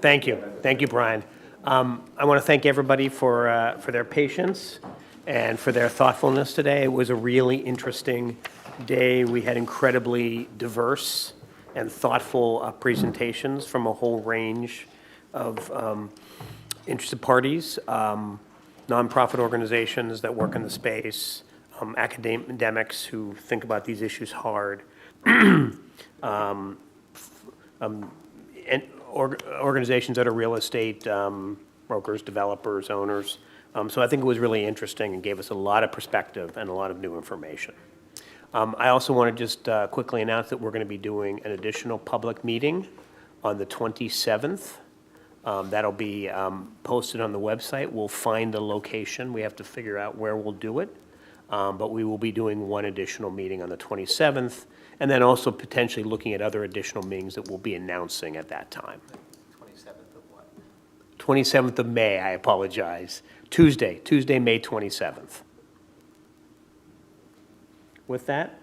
Thank you. Thank you, Brian. I want to thank everybody for their patience and for their thoughtfulness today. It was a really interesting day. We had incredibly diverse and thoughtful presentations from a whole range of interested parties, nonprofit organizations that work in the space, academics who think about these issues hard, and organizations that are real estate brokers, developers, owners. So I think it was really interesting and gave us a lot of perspective and a lot of new information. I also want to just quickly announce that we're going to be doing an additional public meeting on the 27th. That'll be posted on the website. We'll find the location. We have to figure out where we'll do it. But we will be doing one additional meeting on the 27th, and then also potentially looking at other additional meetings that we'll be announcing at that time. 27th of what? 27th of May, I apologize. Tuesday, May 27th. With that,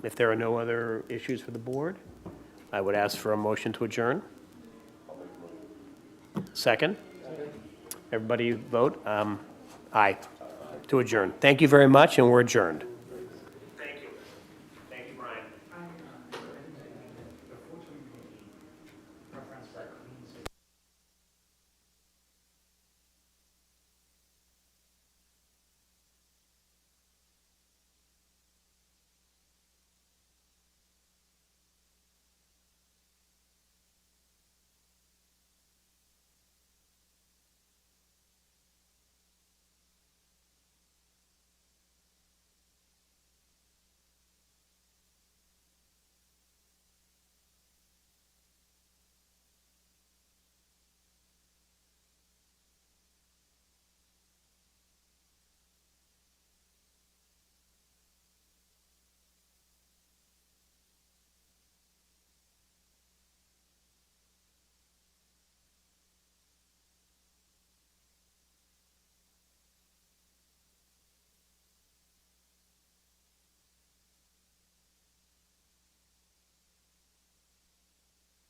if there are no other issues for the board, I would ask for a motion to adjourn. Second? Everybody vote? Aye. To adjourn. Thank you very much, and we're adjourned.